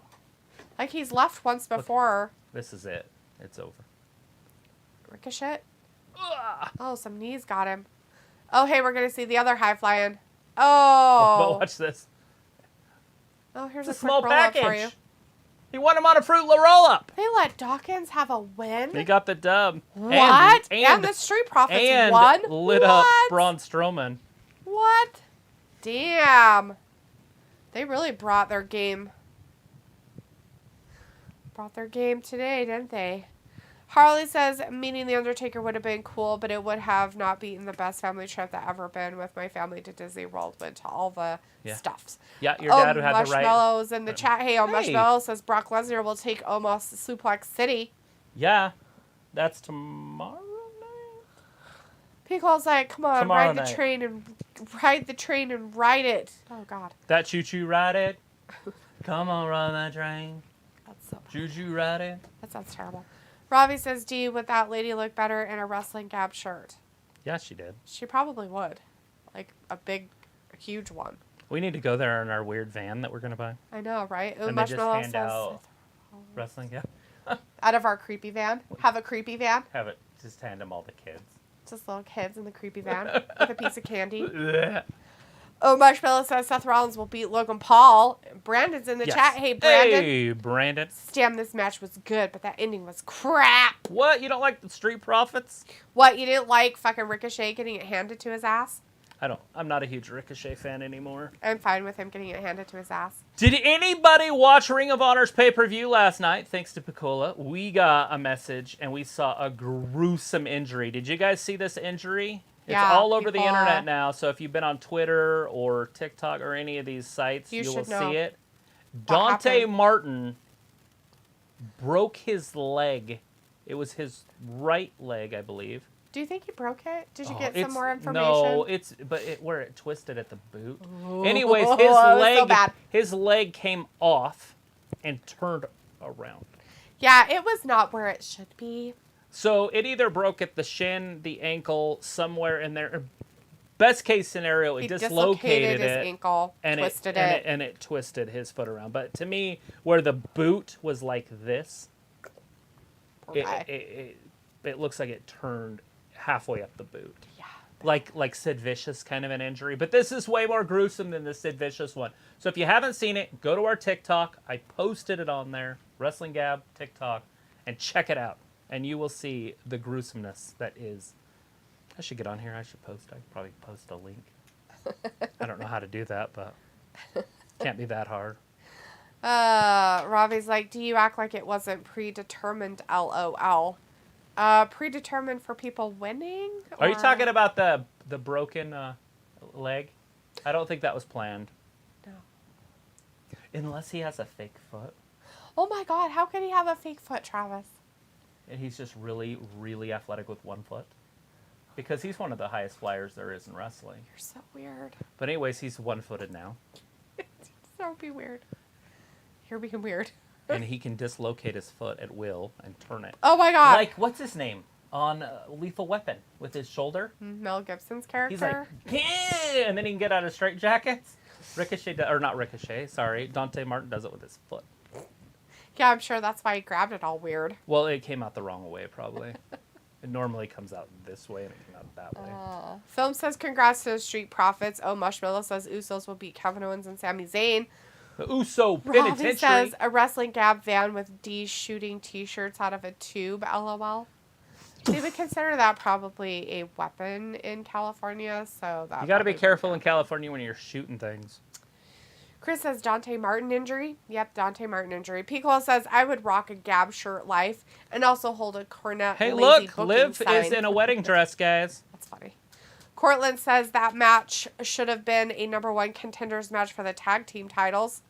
Like, he's left once before. This is it. It's over. Ricochet? Ugh. Oh, some knees got him. Oh, hey, we're going to see the other high flying. Oh. But watch this. Oh, here's It's a a small quick roll-up for you. package. He won him on a Fruit La roll-up. They let Dawkins have a win? He got the dub. What? And the Street Profits won? Lit up Braun Strowman. What? Damn. They really brought their game. Brought their game today, didn't they? Harley says, meeting The Undertaker would have been cool, but it would have not beaten the best family trip that ever been with my family to Disney World. Went to all the stuffs. Yeah, your dad had the right. Marshmallows in the chat. Hey, Marshmallow says Brock Lesnar will take Omos to Suplex City. Yeah, that's tomorrow night. Pico's like, come on, Tomorrow ride night. the train and ride it. Oh, God. That choo-choo ride it. Come on, run that train. That's so bad. Choo-choo ride it. That sounds terrible. Ravi says, D, would that lady look better in a wrestling Gab shirt? Yeah, she did. She probably would. Like a big, huge one. We need to go there in our weird van that we're going to buy. I know, right? Ooh, And they just Marshmallow hand says, out wrestling, yeah. out of our creepy van. Have a creepy van. Have it. Just hand them all the kids. Just little kids in the creepy van with a piece of candy. Blech. Oh, Marshmallow says Seth Rollins will beat Logan Paul. Brandon's in the Yes. chat. Hey, Brandon. Hey, Brandon. Damn, this match was good, but that ending was crap. What? You don't like the Street Profits? What, you didn't like fucking Ricochet getting it handed to his ass? I'm not a huge Ricochet fan anymore. I'm fine with him getting it handed to his ass. Did anybody watch Ring of Honor's pay-per-view last night? Thanks to Piccola. We got a message, and we saw a gruesome injury. Did you guys see this injury? It's all over the internet now, so if you've been on Twitter or TikTok or any of these sites, you will see it. Dante Martin broke his leg. It was his right leg, I believe. Do you think he broke it? Did you get some more information? No, where it twisted at the boot. Ooh. Anyways, his leg came off and turned around. Yeah, it was not where it should be. So it either broke at the shin, the ankle, somewhere in there. Best case scenario, it dislocated his ankle, and twisted it. And it twisted his foot around. But to me, where the boot was like this, it looks like it turned halfway up the boot. Yeah. Like Sid Vicious kind of an injury. But this is way more gruesome than the Sid Vicious one. So if you haven't seen it, go to our TikTok. I posted it on there, Wrestling Gab TikTok, and check it out. And you will see the gruesomeness that is. I should get on here. I should post. I could probably post a link. I don't know how to do that, but can't be that hard. Robbie's like, do you act like it wasn't predetermined? LOL. Predetermined for people winning? Are you talking about the broken leg? I don't think that was planned. No. Unless he has a fake foot. Oh my God, how could he have a fake foot, Travis? And he's just really, really athletic with one foot. Because he's one of the highest flyers there is in wrestling. You're so weird. But anyways, he's one-footed now. So be weird. You're being weird. And he can dislocate his foot at will and turn it. Oh my God. Like, what's his name? On Lethal Weapon with his shoulder. Mel Gibson's character. He's like, yeah! And then he can get out of straitjackets. Dante Martin does it with his foot. Yeah, I'm sure that's why he grabbed it all weird. Well, it came out the wrong way, probably. It normally comes out this way, and it came out that way. Film says, congrats to the Street Profits. Oh, Mushmallow says Usos will beat Kevin Owens and Sami Zayn. The Uso Robbie penitentiary. says, a Wrestling Gab van with D shooting T-shirts out of a tube, LOL. They would consider that probably a weapon in California, so that. You got to be careful in California when you're shooting things. Chris says Dante Martin injury. Yep, Dante Martin injury. Piccolo says I would rock a Gab shirt life and also hold a cornet. Hey, lazy look, booking Liv sign. is in a wedding dress, guys. That's funny. Cortland says that match should have been a #1 contenders match for the tag team titles.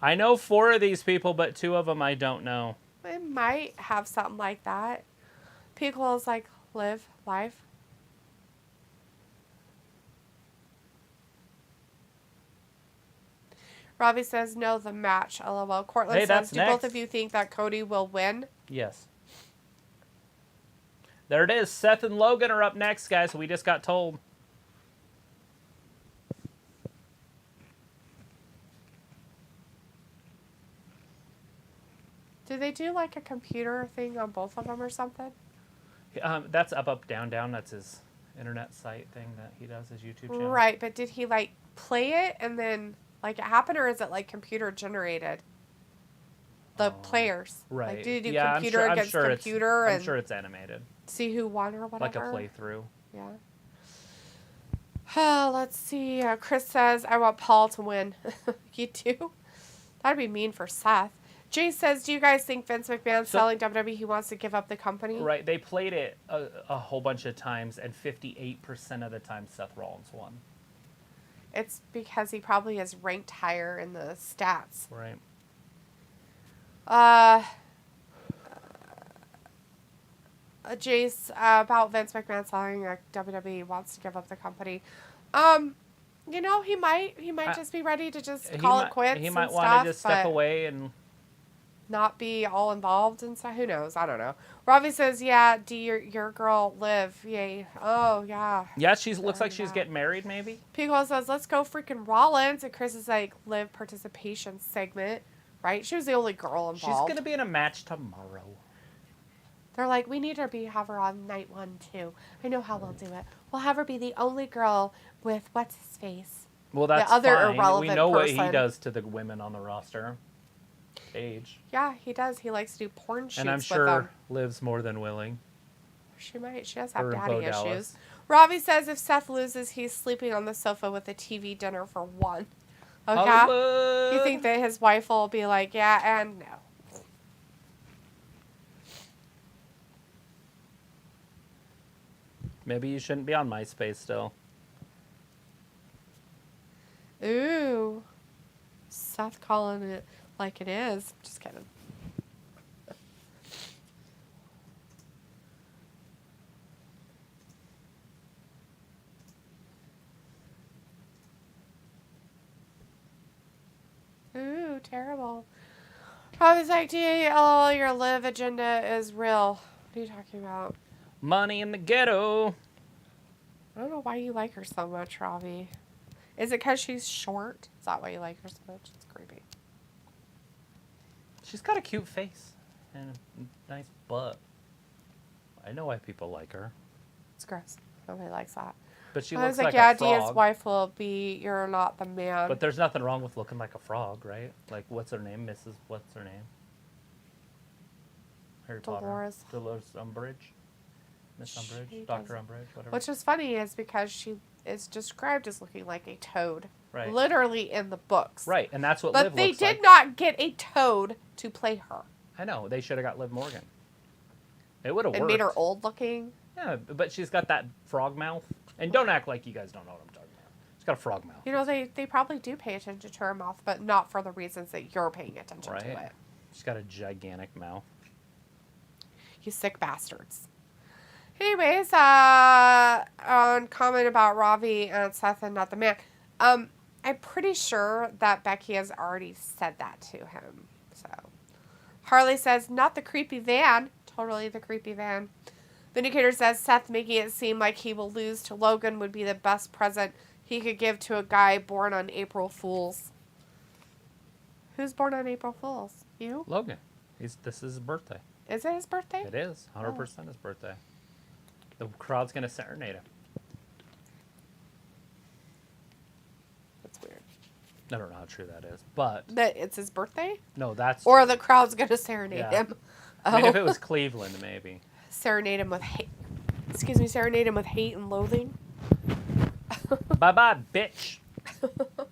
I know 4 of these people, but 2 of them I don't know. It might have something like that. Piccolo's like, live life. Robbie says, no, the match. LOL. Cortland says, do both of you think that Cody will win? Yes. There it is. Seth and Logan are up next, guys. We just got told. Do they do like a computer thing on both of them or something? That's up, down, down. That's his internet site thing that he does, his YouTube channel. Right, but did he like play it and then like it happened, or is it like computer generated? The players. Right. Like, do you do computer against computer? I'm sure it's animated. See who won or whatever? Like a playthrough. Yeah. Let's see. Chris says, I want Paul to win. You do? That'd be mean for Seth. Jay says, do you guys think Vince McMahon's selling WWE? He wants to give up the company? Right. They played it a whole bunch of times, and 58% of the time Seth Rollins won. It's because he probably is ranked higher in the stats. Right. Jace, about Vince McMahon selling WWE, wants to give up the company. You know, he might just be ready to just call it quits. He might want to just step away and not be all involved and stuff. Who knows? I don't know. Robbie says, "Yeah, your girl Liv, yay! Oh yeah." Yeah, looks like she's getting married, maybe. Pico says, "Let's go freaking Rollins," and Chris is like, "Liv participation segment." Right? She was the only girl involved. She's gonna be in a match tomorrow. They're like, we need to have her on night 1 too. I know how we'll do it. We'll have her be the only girl with what's his face. Well, that's the other fine. irrelevant We know person. what he does to the women on the roster. Age. Yeah, he does. He likes to do porn shoots and I'm with sure them. Liv's more than willing. She might. She does have Or daddy Bo issues. Dallas. Robbie says if Seth loses, he's sleeping on the sofa with a TV dinner for 1. Okay? Hollywood. You think that his wife will be like, yeah and no? Maybe you shouldn't be on MySpace still. Ooh. Seth calling it like it is. Just kidding. Ooh, terrible. Probably like, LOL, your live agenda is real. What are you talking about? Money in the Ghetto. I don't know why you like her so much, Robbie. Is it because she's short? Is that why you like her so much? It's creepy. She's got a cute face and a nice butt. I know why people like her. It's gross. Nobody likes that. But she I looks was like yeah, a frog. Dia's wife will be, you're not the man. But there's nothing wrong with looking like a frog, right? Like, what's her name? What's her name? Harry Dolores. Potter. Dolores Umbridge? Miss Umbridge? Dr. Umbridge? Whatever. Which is funny is because she is described as looking like a toad. Right. Literally in the books. Right, and that's what But Liv they looks did like. not get a toad to play her. I know. They should have got Liv Morgan. It would have worked. And made her old looking. Yeah, but she's got that frog mouth. And don't act like you guys don't know what I'm talking about. She's got a frog mouth. You know, they probably do pay attention to her mouth, but not for the reasons that you're paying attention to it. She's got a gigantic mouth. You sick bastards. Anyways, on comment about Ravi and Seth and not the man. I'm pretty sure that Becky has already said that to him. So Harley says, not the creepy van. Totally the creepy van. Vindicator says Seth making it seem like he will lose to Logan would be the best present he could give to a guy born on April Fools. Who's born on April Fools? You? Logan. This is his birthday. Is it his birthday? It is. 100% his birthday. The crowd's going to serenade him. That's weird. I don't know how true that is, but... That it's his birthday? No, that's... Or true. the crowd's going to serenade him. I mean, if it was Cleveland, maybe. Serenade him with hate. Excuse me, serenade him with hate and loathing. Bye-bye, bitch. But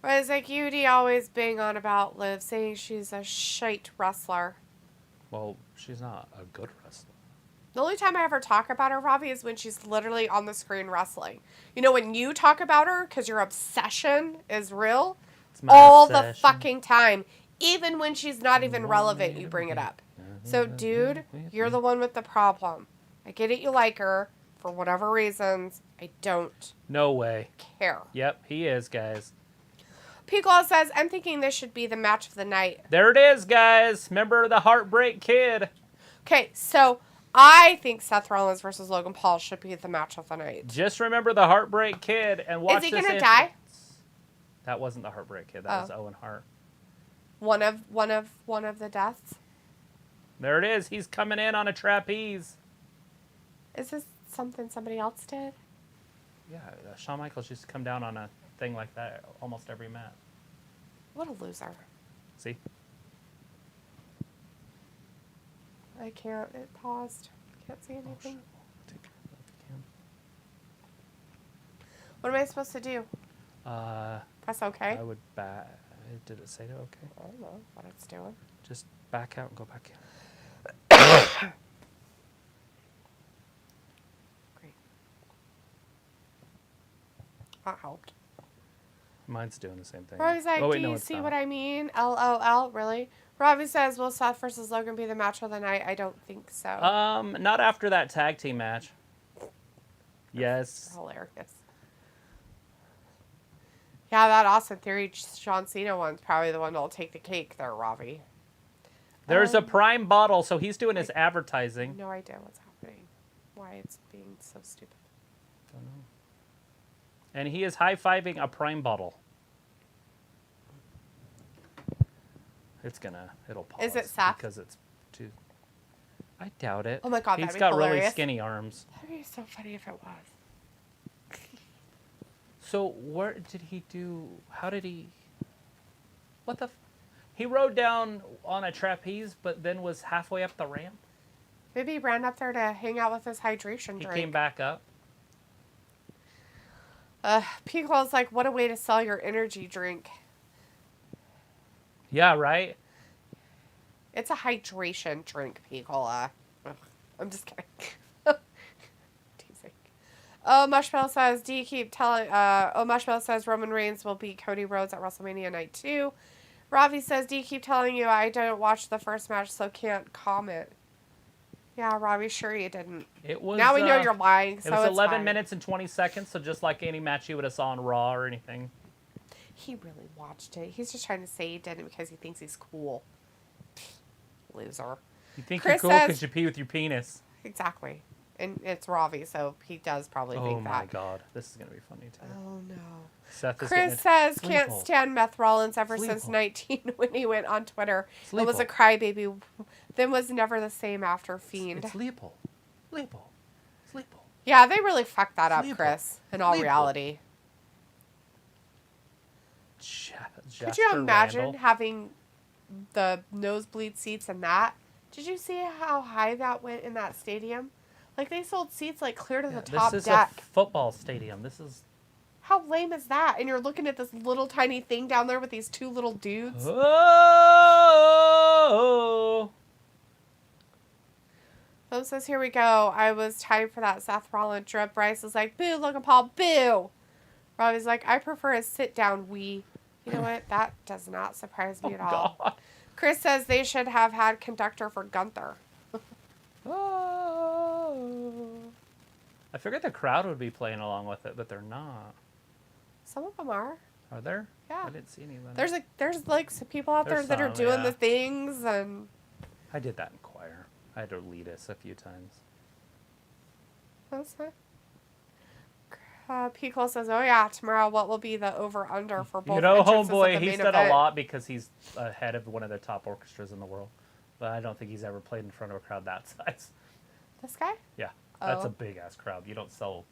it's like UD always being on about Liv, saying she's a shite wrestler. Well, she's not a good wrestler. The only time I ever talk about her, Ravi, is when she's literally on the screen wrestling. You know, when you talk about her, because your obsession is real, all the fucking time. Even when she's not even relevant, you bring it up. So, dude, you're the one with the problem. I get it, you like her, for whatever reasons. I don't No way. care. Yep, he is, guys. Piccolo says, I'm thinking this should be the match of the night. There it is, guys. Remember the Heartbreak Kid. Okay, so I think Seth Rollins versus Logan Paul should be the match of the night. Just remember the Heartbreak Kid and watch Is he this gonna die? That wasn't the Heartbreak Kid. That was Owen Hart. One of the deaths. There it is. He's coming in on a trapeze. Is this something somebody else did? Yeah, Shawn Michaels used to come down on a thing like that almost every match. What a loser. See? I can't. It paused. Can't see anything. What am I supposed to do? Press OK? I would back. Did it say to OK? I don't know what it's doing. Just back out and go back in. Great. That helped. Mine's doing the same thing. Robbie's like, oh, wait, do no, you it's see not. what I mean? LOL, really? Robbie says, will Seth versus Logan be the match of the night? I don't think so. Not after that tag team match. Yes. Hilarious. Yeah, that Austin Theory John Cena one's probably the one that'll take the cake there, Robbie. There's a prime bottle, so he's doing his advertising. No idea what's happening. Why it's being so stupid. Don't know. And he is high-fiving a prime bottle. It'll pause. Is it Seth? Because it's too... I doubt it. Oh my God, he's that'd be got really hilarious. skinny arms. That'd be so funny if it was. So where did he do... How did he... What the... He rode down on a trapeze, but then was halfway up the ramp? Maybe he ran up there to hang out with his hydration He drink. came back up? Pico's like, what a way to sell your energy drink. Yeah, right? It's a hydration drink, Picola. I'm just kidding. Teasing. Oh, Mushbell says, do you keep telling... Mushbell says Roman Reigns will beat Cody Rhodes at WrestleMania Night 2. Ravi says, do you keep telling you I didn't watch the first match, so can't comment? Yeah, Ravi, sure you didn't. It was... Now we know you're lying, so it was it's 11 fine. minutes and 20 seconds, so just like any match you would have saw on Raw or anything. He really watched it. He's just trying to say he didn't because he thinks he's cool. Loser. You think Chris you're cool says- because you pee with your penis. Exactly. And it's Ravi, so he does probably think that. Oh my god. This is going to be funny too. Oh no. Seth is Chris says Sleep can't hole. stand Meth Rollins ever Sleep since hole. 19 when he went on Twitter. Sleep It was a hole. crybaby. Then was never the same after Fiend. It's Leopold. Leopold. Leopold. Yeah, they really fucked that up, Sleep Chris, in all Sleep hole. reality. Could you imagine having the nosebleed seats and that? Did you see how high that went in that stadium? Like, they sold seats, like, clear to the top This is deck. a football stadium. This is... How lame is that? And you're looking at this little tiny thing down there with these two little dudes. Oh! Boom says, here we go. I was timed for that Seth Rollins drip. Bryce is like, boo, Logan Paul, boo. Robbie's like, I prefer a sit-down wee. You know what? That does not surprise me at all. God. Chris says they should have had conductor for Gunther. Oh. I figured the crowd would be playing along with it, but they're not. Some of them are. Are there? Yeah. I didn't see any of them. There's like some people out there There's that are some, doing yeah. the things and. I did that in choir. I had to lead us a few times. That's fine. Pico says, "Oh yeah, tomorrow what will be the over/under for both?" You know, entrances of homeboy, the he's main done event?" a lot because he's head of one of the top orchestras in the world. But I don't think he's ever played in front of a crowd that size. This guy? Yeah, that's Oh. a big ass crowd. You don't sell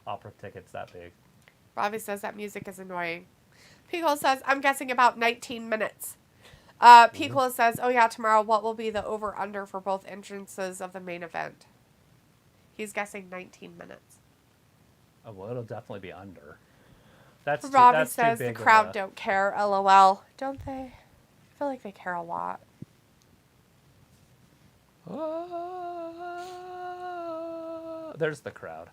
opera tickets that big. Robbie says that music is annoying. Pico says, "I'm guessing about 19 minutes." Pico says, "Oh yeah, tomorrow what will be the over/under for both entrances of the main event?" He's guessing 19 minutes. Oh, well, it'll definitely be under. That's too, Robbie that's says too the big crowd of a... don't care. LOL. Don't they? I feel like they care a lot. Oh, there's the crowd.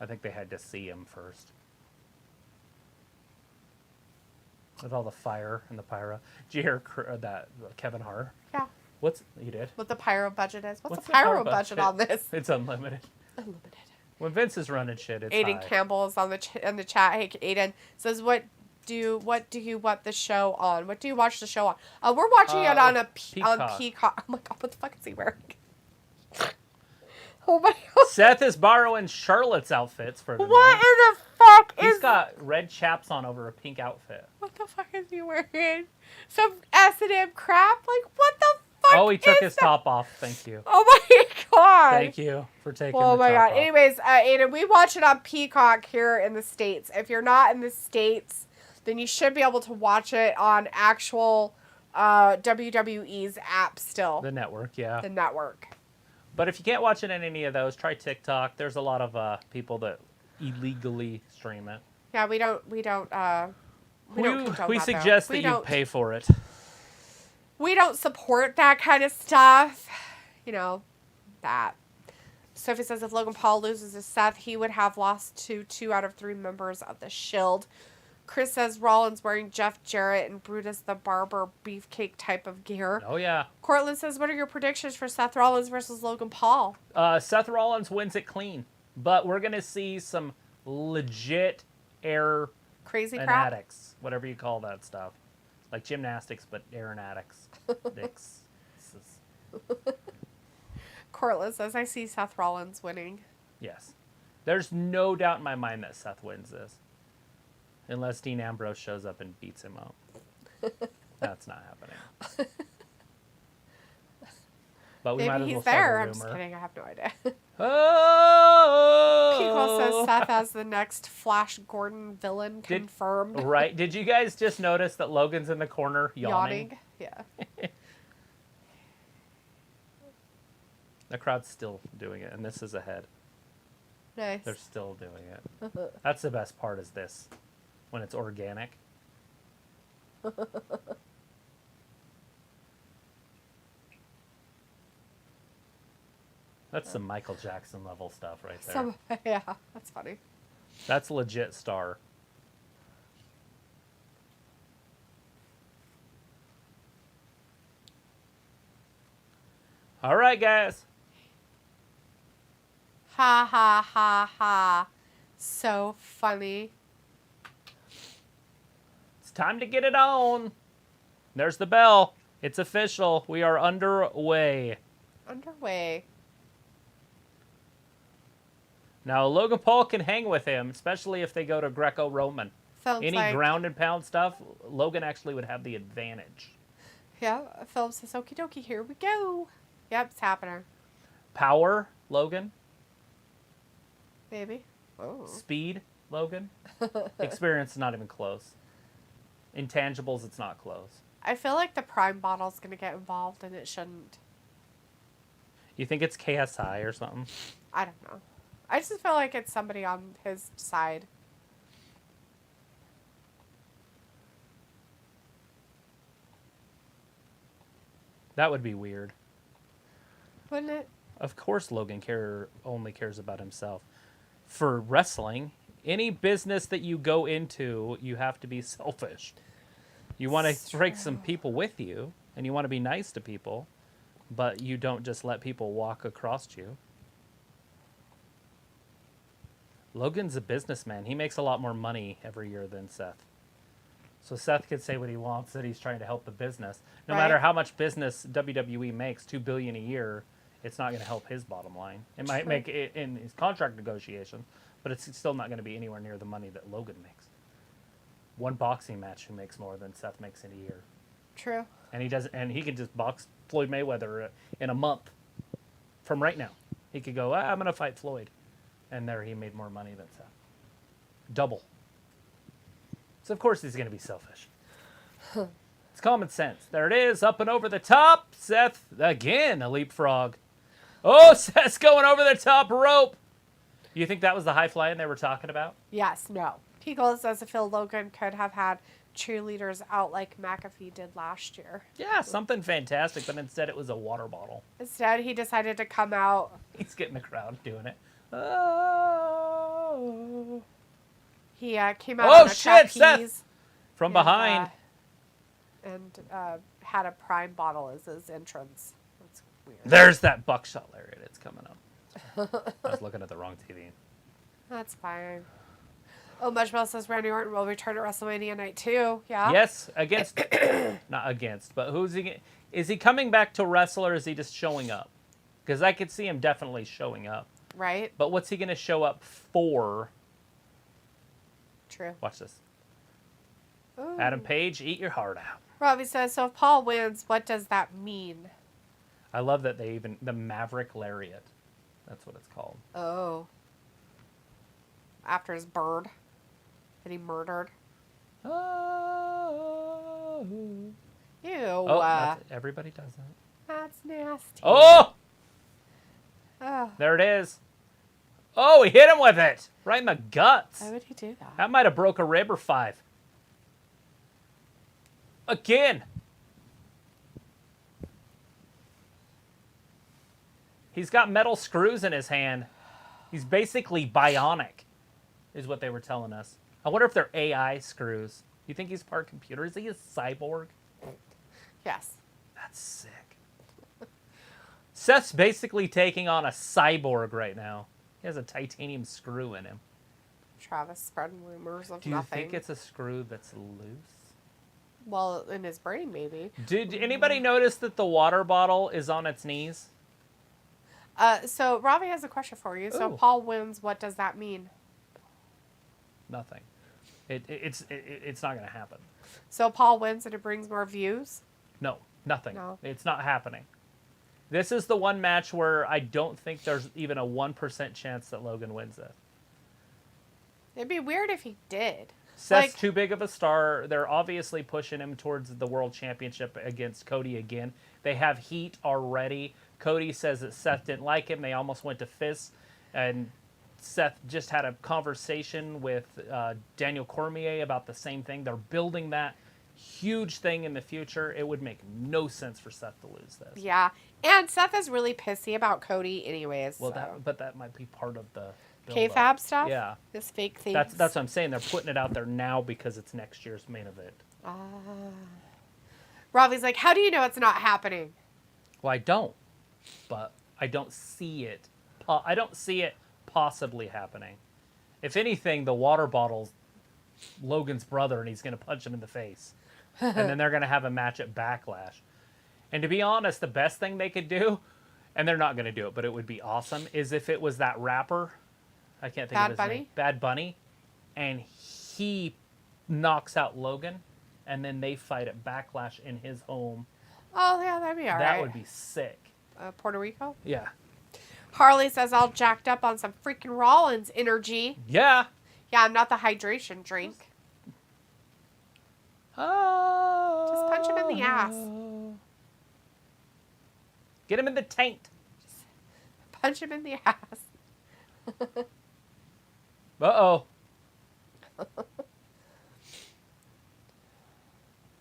I think they had to see him first. With all the fire and the pyro. Did you hear that Kevin Hart? Yeah. You did? What the pyro budget is? What's What's the the pyro pyro budget budget? on this? It's unlimited. Unlimited. When Vince is running shit, it's Aiden high. Campbell is on the in the chat. Hey, Aiden says, "What do you want the show on? What do you watch the show on? We're watching it on on Peacock. Oh my god, what the fuck is he wearing? Oh my god. Seth is borrowing Charlotte's outfits for the What night. in the fuck He's is? got red chaps on over a pink outfit. What the fuck is he wearing? Some S&M crap? Like what the fuck? Oh, he took is his that? top off. Thank you. Oh my god. Thank you for taking Oh the my top god. off. Anyways, Aiden, we watch it on Peacock here in the States. If you're not in the States, then you should be able to watch it on actual WWE's app still. The network, yeah. The network. But if you can't watch it in any of those, try TikTok. There's a lot of people that illegally stream it. Yeah, we don't condone We that, suggest though. that you pay for it. We don't support that kind of stuff. You know, that. Sophie says if Logan Paul loses to Seth, he would have lost to 2 out of 3 members of the Shield. Chris says Rollins wearing Jeff Jarrett and Brutus the Barber beefcake type of gear. Oh, yeah. Cortland says, what are your predictions for Seth Rollins versus Logan Paul? Seth Rollins wins it clean. But we're going to see some legit Crazy crap? aeronatics. Whatever you call that stuff. Like gymnastics, but aeronatics. Cortland says, I see Seth Rollins winning. Yes. There's no doubt in my mind that Seth wins this. Unless Dean Ambrose shows up and beats him up. That's not happening. But we might Maybe as well he's there. start a I'm just rumor. kidding. I have no idea. Oh! People says Seth as the next Flash Gordon villain confirmed. Right. Did you guys just notice that Logan's in the corner yawning? Yeah. The crowd's still doing it, and this is ahead. Nice. They're still doing it. That's the best part is this. When it's organic. That's some Michael Jackson level stuff right there. Yeah, that's funny. That's legit star. All right, guys. Ha ha ha ha. So funny. It's time to get it on. There's the bell. It's official. We are underway. Now, Logan Paul can hang with him, especially if they go to Greco-Roman. Any ground and pound stuff, Logan actually would have the advantage. Yeah, Philip says, okie dokie, here we go. Yep, it's happening. Power, Logan. Maybe. Oh. Speed, Logan. Experience is not even close. Intangibles, it's not close. I feel like the Prime bottle's going to get involved, and it shouldn't. You think it's KSI or something? I don't know. I just feel like it's somebody on his side. That would be weird. Wouldn't it? Of course Logan only cares about himself. For wrestling, any business that you go into, you have to be selfish. You want to break some people with you, and you want to be nice to people, but you don't just let people walk across you. Logan's a businessman. He makes a lot more money every year than Seth. So Seth could say what he wants, that he's trying to help the business. No matter how much business WWE makes, $2 billion a year, it's not going to help his bottom line. It might make it in his contract negotiation, but it's still not going to be anywhere near the money that Logan makes. One boxing match who makes more than Seth makes in a year. True. And he can just box Floyd Mayweather in a month from right now. He could go, I'm going to fight Floyd. And there he made more money than Seth. Double. So of course he's going to be selfish. It's common sense. There it is, up and over the top. Seth, again, a leapfrog. Oh, Seth's going over the top rope. You think that was the high flying they were talking about? Yes, no. Pico says if Phil Logan could have had cheerleaders out like McAfee did last year. Yeah, something fantastic, but instead it was a water bottle. Instead, he decided to come out. He's getting the crowd doing it. Oh. He came out on a trapeze. Seth! From behind. And had a Prime bottle as his entrance. That's weird. There's that buckshot lariat. It's coming up. I was looking at the wrong TV. That's fine. Oh, Mushmouth says Randy Orton will return at WrestleMania Night 2. Yeah? Yes, against... not against, but who's he... Is he coming back to wrestle, or is he just showing up? Because I could see him definitely showing up. Right. But what's he going to show up for? True. Watch this. Ooh. Adam Page, eat your heart out. Robbie says, so if Paul wins, what does that mean? I love that they even... The Maverick Lariat. That's what it's called. Oh. After his bird that he murdered. Oh. Ew. Oh, everybody does that. That's nasty. Oh! Oh. There it is. Oh, he hit him with it. Right in the guts. Why would he do that? That might have broke a rib or 5. Again. He's got metal screws in his hand. He's basically bionic, is what they were telling us. I wonder if they're AI screws. You think he's part computer? Is he a cyborg? Yes. That's sick. Seth's basically taking on a cyborg right now. He has a titanium screw in him. Travis spreading rumors of Do you nothing. think it's a screw that's loose? Well, in his brain, maybe. Did anybody notice that the water bottle is on its knees? So Ravi has a question for you. So Ooh. Paul wins. What does that mean? Nothing. It's not going to happen. So Paul wins and it brings more views? No, nothing. No. It's not happening. This is the one match where I don't think there's even a 1% chance that Logan wins it. It'd be weird if he did. Seth's too big of a star. They're obviously pushing him towards the World Championship against Cody again. They have heat already. Cody says that Seth didn't like him. They almost went to fists. And Seth just had a conversation with Daniel Cormier about the same thing. They're building that huge thing in the future. It would make no sense for Seth to lose this. Yeah. And Seth is really pissy about Cody anyways. Well, so. that might be part of the K-Fab stuff? Yeah. This fake thing. That's what I'm saying. They're putting it out there now because it's next year's main event. Ravi's like, how do you know it's not happening? Well, I don't. But I don't see it. I don't see it possibly happening. If anything, the water bottle's Logan's brother, and he's going to punch him in the face. And then they're going to have a match at Backlash. And to be honest, the best thing they could do, and they're not going to do it, but it would be awesome, is if it was that rapper. I can't think of his name. Bad Bunny. And he knocks out Logan, and then they fight at Backlash in his home. Oh, yeah, that'd be all right. That would be sick. Puerto Rico? Yeah. Harley says, all jacked up on some freaking Rollins energy. Yeah. Yeah, I'm not the hydration drink. Oh. Just punch him in the ass. Get him in the taint. Just punch him in the ass. Uh-oh.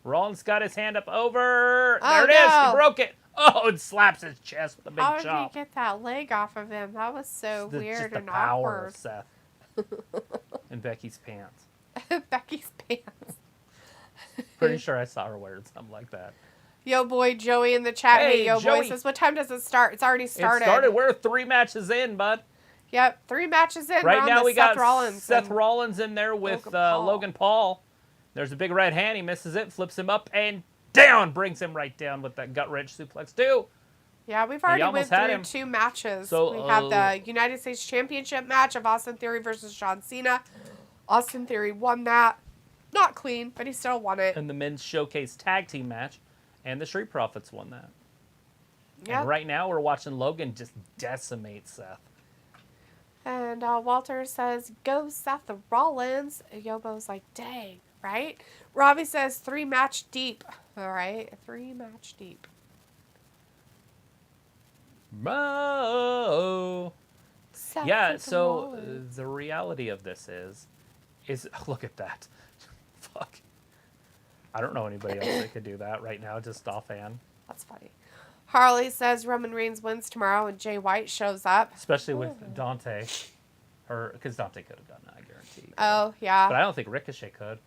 Rollins got his hand up over. There it is. He broke it. Oh, and slaps his chest with a big chop. How did you get that leg off of him? That was so weird and power awkward. Of Seth. And Becky's pants. Becky's pants. Pretty sure I saw her wearing something like that. Yo boy Joey in the chat. Hey, Yo Joey. Boy says, what time does it start? It's already started. It started. We're 3 matches in, bud. Yep, 3 matches in. Right now we got Seth Rollins in there with Logan Paul. There's a big right hand. He misses it, flips him up, and down. Brings him right down with that gut-wrench suplex, too. Yeah, we've already went through 2 matches. So, we have the United States Championship match of Austin Theory versus John Cena. Austin Theory won that. Not clean, but he still won it. And the Men's Showcase Tag Team match. And the Street Profits won that. Yep. And right now we're watching Logan just decimate Seth. And Walter says, go Seth Rollins. Yobo's like, dang, right? Robbie says, 3 match deep. All right, 3 match deep. Mo. Yeah, so the reality of this is look at that. Fuck. I don't know anybody else that could do that right now, just offhand. That's funny. Harley says Roman Reigns wins tomorrow and Jay White shows up. Especially with Dante. Because Dante could have done that, I guarantee. Oh, yeah. But I don't think Ricochet could.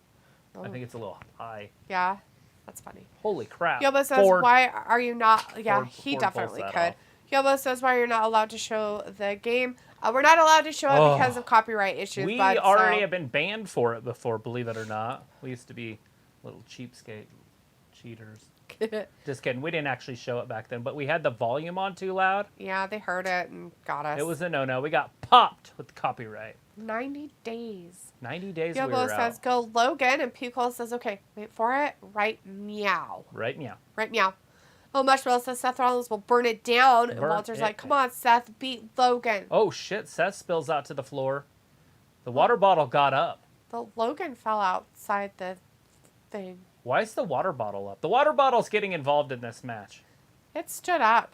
Oh. I think it's a little high. Yeah, that's funny. Holy crap. Yobo says, why are you not... Yeah, he definitely could. Yobo says, why you're not allowed to show the game. We're not allowed to show it because of copyright issues. We already have been banned for it before, believe it or not. We used to be little cheapskate cheaters. Just kidding. We didn't actually show it back then, but we had the volume on too loud. Yeah, they heard it and got us. It was a no-no. We got popped with copyright. 90 days. 90 days Yobo we were says, out. go Logan, and Piccolo says, okay, wait for it. Right meow. Right meow. Right meow. Oh, Mushwell says Seth Rollins will burn it down. And Walter's like, come on, Seth, beat Logan. Oh, shit. Seth spills out to the floor. The water bottle got up. The Logan fell outside the thing. Why is the water bottle up? The water bottle's getting involved in this match. It stood up.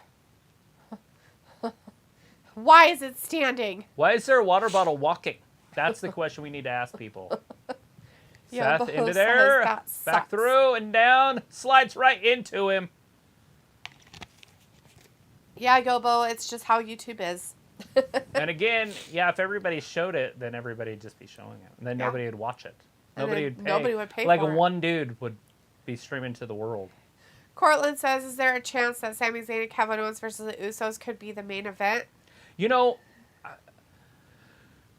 Why is it standing? Why is there a water bottle walking? That's the question we need to ask people. Seth into there, back through and down, slides right into him. Yeah, Gobo, it's just how YouTube is. And again, yeah, if everybody showed it, then everybody'd just be showing it. And then nobody would watch it. Nobody would pay like for it. One dude would be streaming to the world. Cortland says, is there a chance that Sami Zayn and Kevin Owens versus the Usos could be the main event? You know,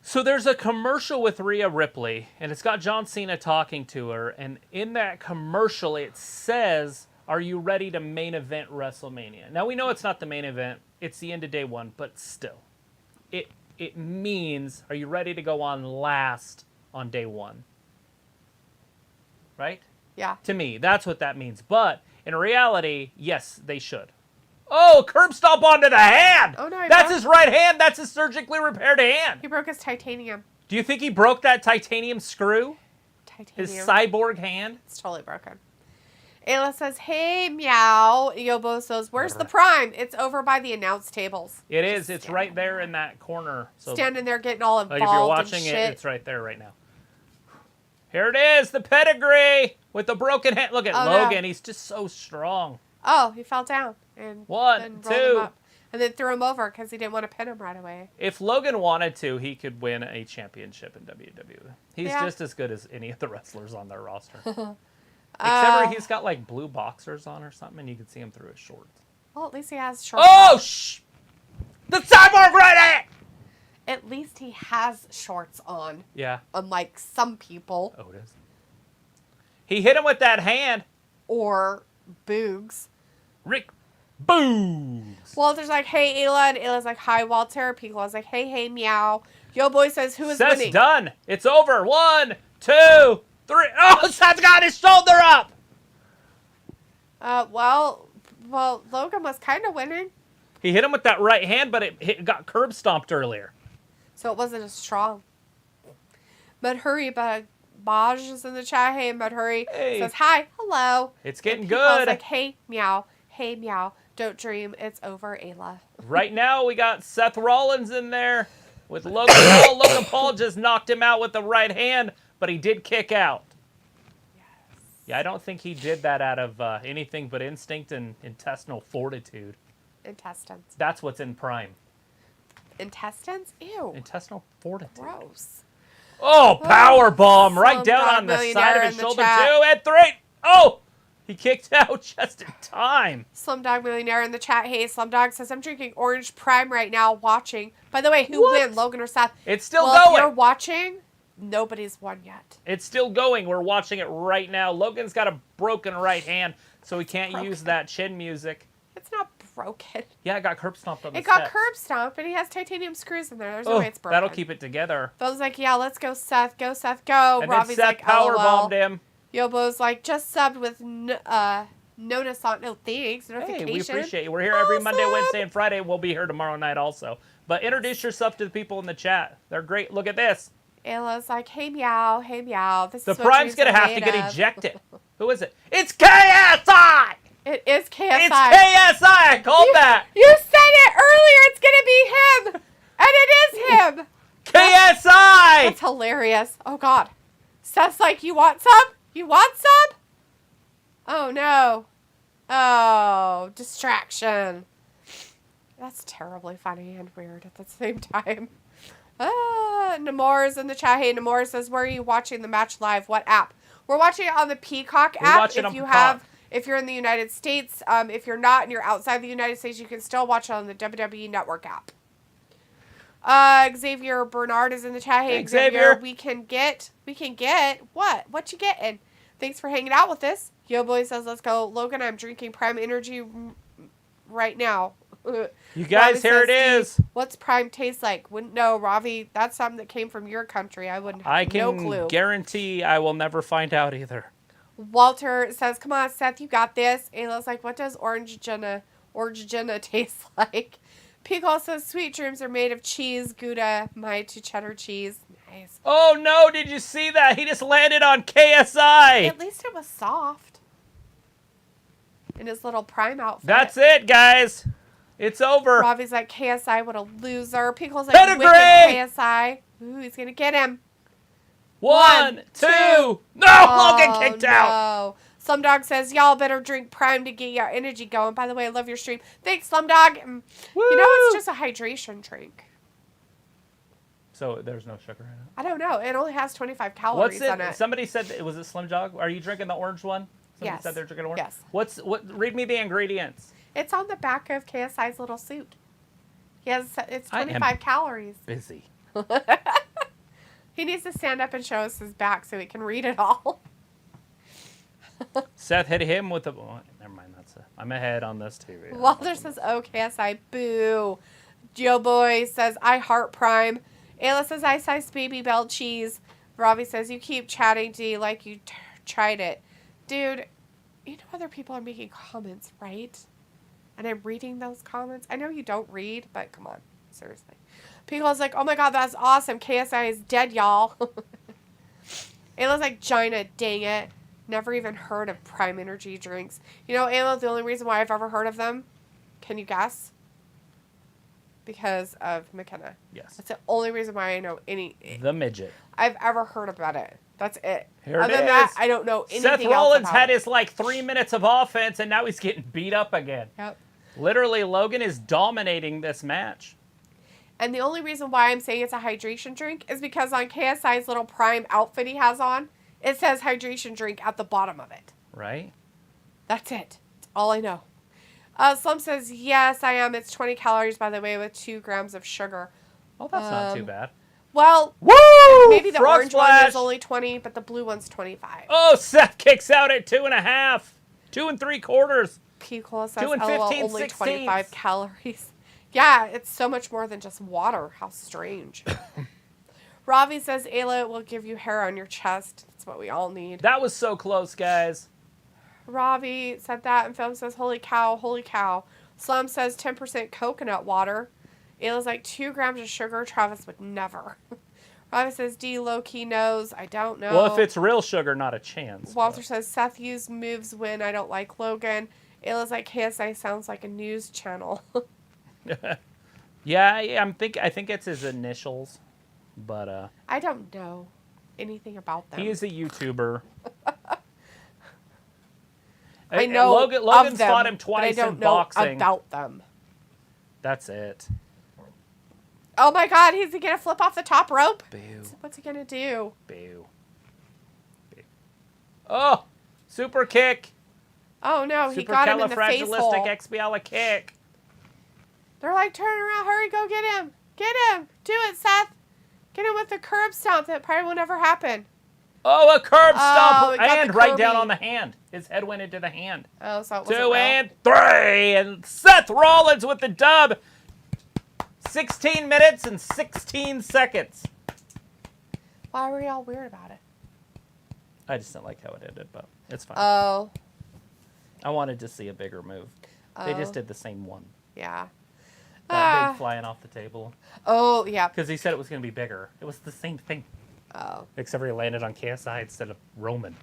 so there's a commercial with Rhea Ripley, and it's got John Cena talking to her, and in that commercial it says, are you ready to main event WrestleMania? Now, we know it's not the main event. It's the end of day 1, but still. It means, are you ready to go on last on day 1? Right? Yeah. To me, that's what that means. But in reality, yes, they should. Oh, curb stomp onto the hand! Oh, no, that's his right hand. That's his surgically repaired hand. He broke his titanium. Do you think he broke that titanium screw? Titanium. His cyborg hand? It's totally broken. Ayla says, hey, meow. Yobo says, where's the prime? It's over by the announce tables. It is. It's right there in that corner. So standing there getting all involved. Like if you're watching it, it's right there right now. Here it is, the pedigree with the broken hand. Look at Logan. No. He's just so strong. Oh, he fell down. And 1, 2. And then threw him over because he didn't want to pin him right away. If Logan wanted to, he could win a championship in WWE. He's just as good as any of the wrestlers on their roster. Except for he's got like blue boxers on or something, and you can see him through his shorts. Well, at least he has shorts. Oh, the cyborg right hand! At least he has shorts on. Yeah. Unlike some people. Oh, it is. He hit him with that hand. Or boogs. Rick Boogs. Walter's like, hey, Ayla. And Ayla's like, hi, Walter. Piccolo's like, hey, meow. Yo boy says, who is Seth's winning? done. It's over. 1, 2, 3. Oh, Seth's got his shoulder up. Well, Logan was kind of winning. He hit him with that right hand, but it got curb stomped earlier. So it wasn't as strong. Madhuri Baj is in the chat. Hey, Madhuri says, hi, hello. It's getting Piccolo's good. like, hey, meow. Hey, meow. Don't dream. It's over, Ayla. Right now, we got Seth Rollins in there with Logan Paul. Logan Paul just knocked him out with the right hand, but he did kick out. Yes. Yeah, I don't think he did that out of anything but instinct and intestinal fortitude. Intestines. That's what's in Prime. Intestines? Ew. Intestinal fortitude. Gross. Oh, power bomb right down Slumdog on the side Millionaire of his in the shoulder. chat. 2 and 3. Oh, he kicked out just in time. Slumdog Millionaire in the chat. Hey, Slumdog says, I'm drinking Orange Prime right now, watching. By the way, who win, Logan or Seth? It's still If you're going. watching, nobody's won yet. It's still going. We're watching it right now. Logan's got a broken right hand, so he can't use that chin music. It's not broken. Yeah, it got curb stomped on the It got steps. curb stomped, and he has titanium screws in there. There's no way it's broken. That'll keep it together. Phil's like, yeah, let's go, Seth. Go, Seth, go. And Robbie's then Seth like, power LOL. bombed him. Yobo's like, just subbed with notice on no thanks, notification. Hey, we appreciate you. We're here every Monday, Awesome. Wednesday, and Friday. We'll be here tomorrow night also. But introduce yourself to the people in the chat. They're great. Look at this. Ayla's like, hey, meow, hey, meow. This The is what Prime's dreams going to are have to made get of. ejected. Who is it? It's KSI! It is KSI. It's KSI! I called that! You said it earlier. It's going to be him. And it is him. KSI! That's hilarious. Oh, God. Seth's like, you want some? You want some? Oh, no. Oh, distraction. That's terribly funny and weird at the same time. Namor's in the chat. Hey, Namor says, where are you watching the match live? What app? We're watching it on the Peacock We're app. watching If on you Peacock. have, if you're in the United States, if you're not and you're outside the United States, you can still watch it on the WWE Network app. Xavier Bernard is in the chat. Hey, Xavier, we can get what? What you getting? Thanks for hanging out with us. Yo boy says, let's go. Logan, I'm drinking Prime Energy right now. You guys, Ravi here it says, is. Steve, what's Prime taste like? Wouldn't know, Ravi. That's something that came from your country. I wouldn't have no clue. I can guarantee I will never find out either. Walter says, come on, Seth, you got this. Ayla's like, what does orange Jenna taste like? Pickle says, sweet dreams are made of cheese, Gouda, my to cheddar cheese. Nice. Oh, no, did you see that? He just landed on KSI. At least it was soft. In his little Prime outfit. That's it, guys. It's over. Ravi's like, KSI, what a loser. Pickle's like, Pedigree! wicked KSI. Ooh, he's going to get him. 1, 2. No, Logan kicked out. No. Slumdog says, y'all better drink Prime to get your energy going. By the way, I love your stream. Thanks, Slumdog. You know, it's just a hydration drink. So there's no sugar in it? I don't know. It only has 25 calories What's on it. Somebody said, was it Slim Jog? Are you drinking the orange one? Somebody Yes. said they're drinking orange? Yes. Read me the ingredients. It's on the back of KSI's little suit. It's 25 calories. Busy. He needs to stand up and show us his back so he can read it all. Seth hit him with a... Oh, never mind. I'm ahead on this too. Yeah. Walter says, oh, KSI, boo. Joe Boy says, I heart Prime. Ayla says, I size baby bell cheese. Robbie says, you keep chatting, D, like you tried it. Dude, you know other people are making comments, right? And I'm reading those comments. I know you don't read, but come on. Seriously. Pickle's like, oh my god, that's awesome. KSI is dead, y'all. Ayla's like, Gina, dang it. Never even heard of Prime Energy drinks. You know, Ayla, the only reason why I've ever heard of them, can you guess? Because of McKenna. Yes. That's the only reason why I know any. The midget. I've ever heard about it. That's it. Here Other it than is. that, I don't know anything Seth else Rollins about had it. his 3 minutes of offense, and now he's getting beat up again. Yep. Literally, Logan is dominating this match. And the only reason why I'm saying it's a hydration drink is because on KSI's little Prime outfit he has on, it says hydration drink at the bottom of it. Right? That's it. That's all I know. Slum says, yes, I am. It's 20 calories, by the way, with 2 grams of sugar. Oh, that's not too bad. Well, Woo! maybe the Frog orange one splash! is only 20, but the blue one's 25. Oh, Seth kicks out at 2.5. 2 3/4. Picola says, 2 and LOL, 15 only 16ths. 25 calories. Yeah, it's so much more than just water. How strange. Ravi says, Ayla will give you hair on your chest. That's what we all need. That was so close, guys. Ravi said that, and Film says, holy cow, holy cow. Slum says 10% coconut water. Ayla's like 2 grams of sugar. Travis would never. Ravi says, D low-key knows. I don't know. Well, if it's real sugar, not a chance. Walter says, Seth used moves when I don't like Logan. Ayla's like, KSI sounds like a news channel. Yeah, I think it's his initials, but I don't know anything about them. he is a YouTuber. I know Logan's of them, fought him twice but I don't in know boxing. about them. That's it. Oh my God, he's gonna flip off the top rope? Boo. What's he gonna do? Boo. Boo. Oh, super kick. Oh no, he got him in the face hole. Supercalifragilisticexpialidocious kick. They're like, turn around, hurry, go get him. Get him. Do it, Seth. Get him with the curb stomp that probably will never happen. Oh, a curb stomp. we got And the right down Kirby. on the hand. His head went into the hand. Oh, so it wasn't 2 real. and 3. And Seth Rollins with the dub. 16 minutes and 16 seconds. Why were y'all weird about it? I just didn't like how it ended, but it's fine. Oh. I wanted to see a bigger move. They just Oh. did the same one. Yeah. That big flying off the table. Oh, yeah. Because he said it was going to be bigger. It was the same thing. Oh, Except for he landed on KSI instead of Roman.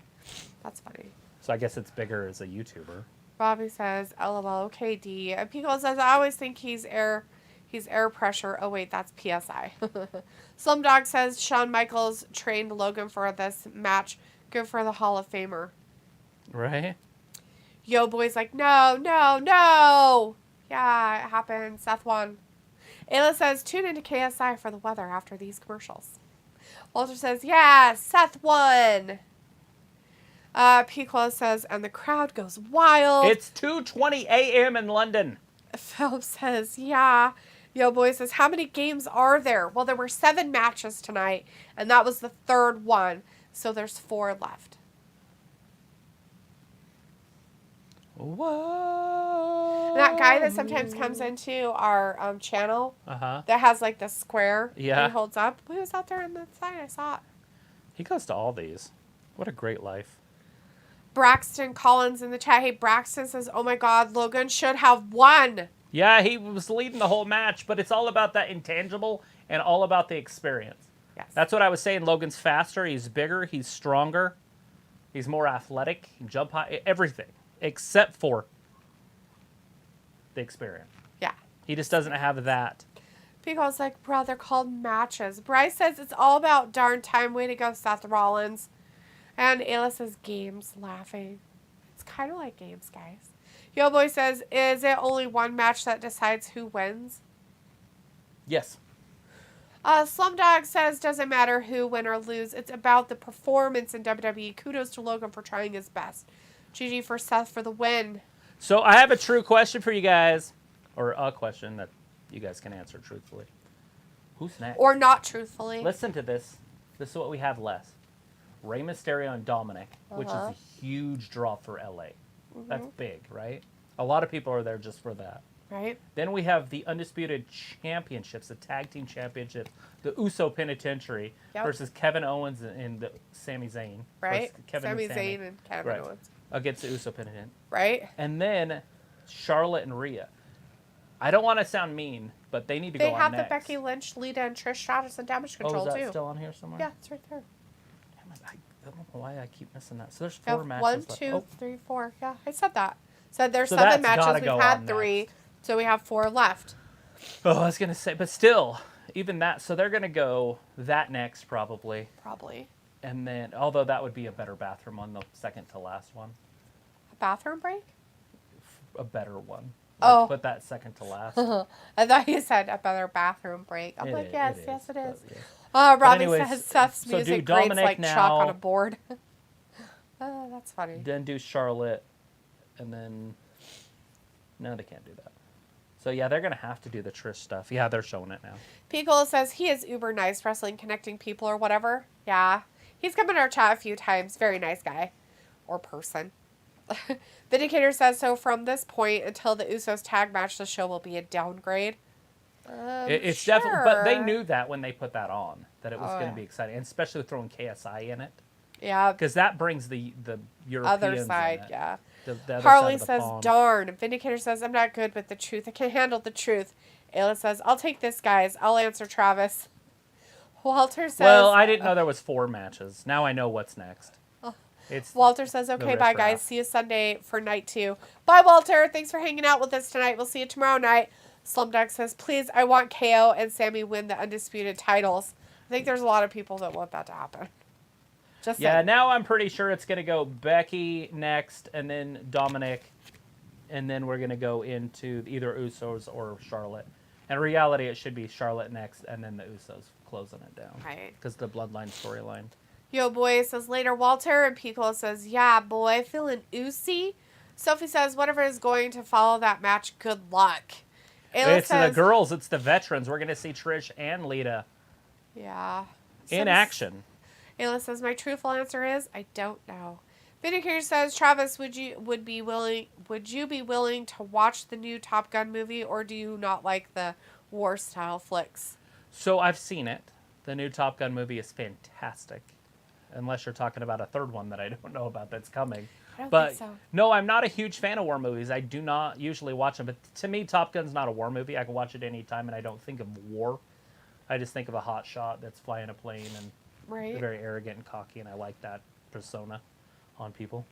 that's funny. So I guess it's bigger as a YouTuber. Robbie says, LOL, KD. And Pico says, I always think he's air pressure. Oh, wait, that's PSI. Slumdog says, Shawn Michaels trained Logan for this match. Good for the Hall of Famer. Right? Yo Boy's like, no, no, no. Yeah, it happened. Seth won. Ayla says, tune into KSI for the weather after these commercials. Walter says, yeah, Seth won. Pico says, and the crowd goes wild. It's 2:20 a.m. in London. Phil says, yeah. Yo Boy says, how many games are there? Well, there were 7 matches tonight, and that was the 3rd one. So there's 4 left. Whoa. And that guy that sometimes comes into our channel Uh-huh. that has like the square Yeah. he holds up. He was out there on the side. I saw it. He goes to all these. What a great life. Braxton Collins in the chat. Hey, Braxton says, oh my God, Logan should have won. Yeah, he was leading the whole match, but it's all about that intangible and all about the experience. Yes. That's what I was saying. Logan's faster. He's bigger. He's stronger. He's more athletic. He can jump high. Everything. Except for the experience. Yeah. He just doesn't have that. Pico's like, bro, they're called matches. Bryce says it's all about darn time. Way to go, Seth Rollins. And Ayla says games, laughing. It's kind of like games, guys. Yo Boy says, is it only one match that decides who wins? Yes. Slumdog says, doesn't matter who win or lose. It's about the performance in WWE. Kudos to Logan for trying his best. GG for Seth for the win. So I have a true question for you guys. Or a question that you guys can answer truthfully. Who's next? Or not truthfully. Listen to this. This is what we have left. Rey Mysterio and Dominic, which is a huge draw for LA. That's big, right? A lot of people are there just for that. Right. Then we have the Undisputed Championships, the Tag Team Championships, the Uso Penitentiary versus Kevin Owens and the Sami Zayn. Right. Sami Zayn and Kevin Owens. Against the Uso Penitent. Right. And then Charlotte and Rhea. I don't want to sound mean, but they need to go on next. They have the Becky Lynch, Lita, and Trish Stratus and Damage Control, is that too. still on here somewhere? Yeah, it's right there. Damn it, I don't know why I keep missing that. So there's 4 matches 1, left. 2, 3, 4. Yeah, I said that. Said there's So 7 that's gotta matches. go We've had on 3, next. so we have 4 left. Oh, I was going to say, but still, even that. So they're going to go that next probably. Probably. And then, although that would be a better bathroom one, the second to last one. A bathroom break? A better one. Oh. Put that second to last. I thought you said a better bathroom break. I'm It like, is, yes, it yes, is, it is. but yeah. Robbie anyways, says Seth's so do music grates Dominic like now. chalk on a board. Oh, that's funny. Then do Charlotte, and then... No, they can't do that. So, yeah, they're going to have to do the Trish stuff. Yeah, they're showing it now. Piccolo says he is uber nice, wrestling, connecting people or whatever. Yeah. He's come in our chat a few times. Very nice guy. Or person. Vindicator says, so from this point until the Usos tag match, the show will be a downgrade. It's sure. definitely, but they knew that when they put that on, that it was going to yeah. be exciting, and especially throwing KSI in it. Yeah. Because that brings the Europeans Other side, in it. yeah. The other Harley side of the says, pond. darn. Vindicator says, I'm not good with the truth. I can't handle the truth. Ayla says, I'll take this, guys. I'll answer Travis. Walter says... Well, I didn't know there was 4 matches. Now I know what's next. Walter says, okay, bye, guys. riff-raff. See you Sunday for night 2. Bye, Walter. Thanks for hanging out with us tonight. We'll see you tomorrow night. Slumdog says, please, I want KO and Sammy win the Undisputed titles. I think there's a lot of people that want that to happen. Just saying. Now I'm pretty sure it's going to go Becky next, and then Dominic, and then we're going to go into either Usos or Charlotte. In reality, it should be Charlotte next, and then the Usos closing it down. Right. Because the Bloodline storyline. Yo, boy says later, Walter. And Piccolo says, yeah, boy, feeling oozy. Sophie says, whatever is going to follow that match, good luck. Ayla It's says, the girls. It's the veterans. We're going to see Trish and Lita yeah. in action. Ayla says, my truthful answer is, I don't know. Vindicator says, Travis, would you be willing to watch the new Top Gun movie, or do you not like the war style flicks? So I've seen it. The new Top Gun movie is fantastic. Unless you're talking about a third one that I don't know about that's coming. I don't But think so. no, I'm not a huge fan of war movies. I do not usually watch them. But to me, Top Gun's not a war movie. I can watch it anytime, and I don't think of war. I just think of a hot shot that's flying a plane and Right. very arrogant and cocky, and I like that persona on people.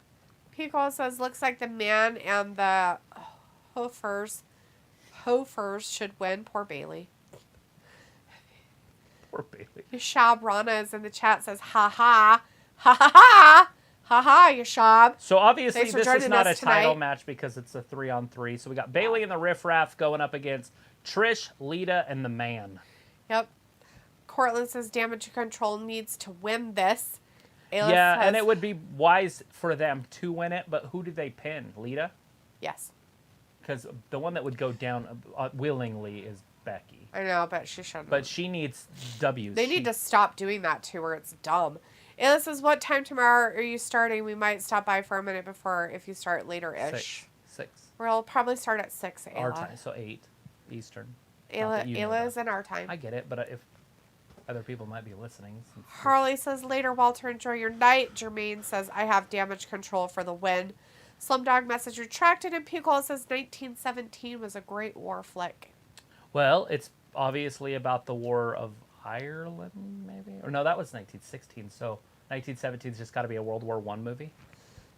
Piccolo says, looks like the man and the Hoofers should win. Poor Bailey. Poor Bailey. Yashab Rana is in the chat, says, ha ha, ha ha ha, ha ha, Yashab. So obviously Thanks for this is joining not a us title tonight. match because it's a 3-on-3. So we got Bailey and the Riff Raff going up against Trish, Lita, and the Man. Yep. Cortland says, Damage Control needs to win this. Ayla Yeah, says, and it would be wise for them to win it, but who did they pin? Lita? yes. Because the one that would go down willingly is Becky. I know, but she shouldn't. But she needs W's. They need to stop doing that to her. It's dumb. Ayla says, what time tomorrow are you starting? We might stop by for a minute before if you start later-ish. 6. We'll probably start at 6, Ayla. Our time, so 8 Eastern. Not that you know Ayla is that. in our time. I get it, but if other people might be listening. Harley says, later, Walter, enjoy your night. Jermaine says, I have Damage Control for the win. Slumdog message retracted, and Piccolo says 1917 was a great war flick. Well, it's obviously about the War of Ireland, maybe? Or no, that was 1916, so 1917's just got to be a World War I movie.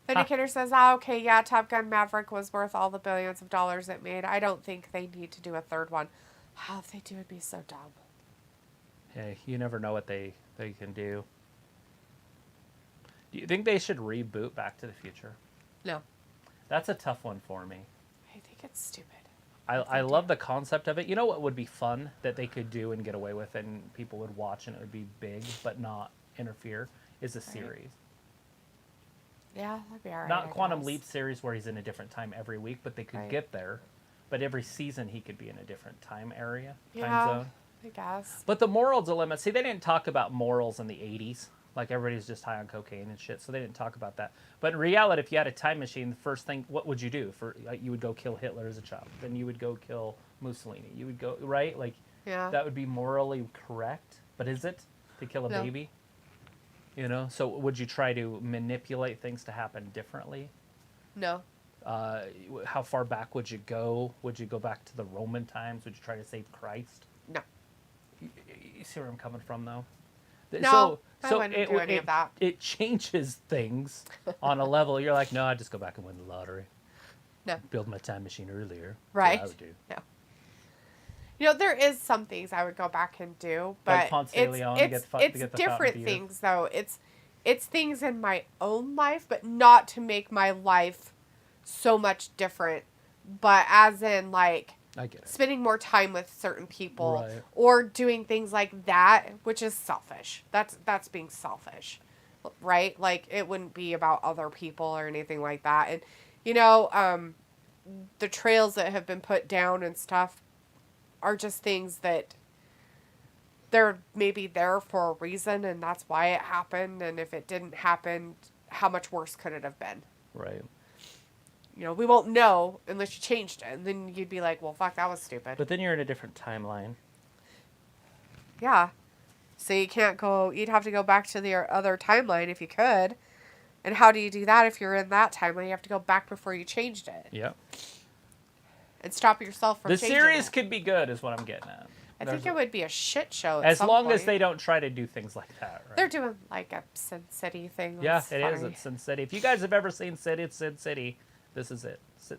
Vindicator says, okay, yeah, Top Gun Maverick was worth all the billions of dollars it made. I don't think they need to do a third one. Oh, if they do, it'd be so dumb. Hey, you never know what they can do. Do you think they should reboot Back to the Future? No. That's a tough one for me. I think it's stupid. I love the concept of it. You know what would be fun that they could do and get away with and people would watch and it would be big but not interfere is a series. Yeah, that'd be all right. Not I Quantum guess. Leap series where he's in a different time every week, but they could Right. get there. But every season he could be in a different time area, Yeah, time zone. I guess. But the moral dilemma, see, they didn't talk about morals in the 80s. Like, everybody's just high on cocaine and shit, so they didn't talk about that. But in reality, if you had a time machine, the first thing, what would you do? You would go kill Hitler as a child. Then you would go kill Mussolini. You would go, right? Like, Yeah. that would be morally correct. But is it to kill a No. baby? You know? So would you try to manipulate things to happen differently? No. How far back would you go? Would you go back to the Roman times? Would you try to save Christ? No. You see where I'm coming from, though? No, I wouldn't do any of that. It changes things on a level. You're like, no, I'd just go back and win the lottery. No. Build my time machine earlier. Right. That's what I would do. No. You know, there is some things I would go back and do, but Like Ponce de Leon to get the it's fountain different of youth. things, though. It's things in my own life, but not to make my life so much different. But as in, like, I get it. spending more time with certain people Right. or doing things like that, which is selfish. That's being selfish, right? Like, it wouldn't be about other people or anything like that. And, you know, the trails that have been put down and stuff are just things that they're maybe there for a reason, and that's why it happened. And if it didn't happen, how much worse could it have been? Right. we won't know unless you changed it. And then you'd be like, well, fuck, that was stupid. But then you're in a different timeline. Yeah. So you can't go, you'd have to go back to the other timeline if you could. And how do you do that if you're in that timeline? You have to go back before you changed it. Yep. And stop yourself from changing it. The series could be good is what I'm getting at. I think it would be a shit show as long as they don't try to do things like that. Right? They're doing like a Sin City thing. Yeah, it is. It's Sin City. If you guys have ever seen Sin City, this is it. Sin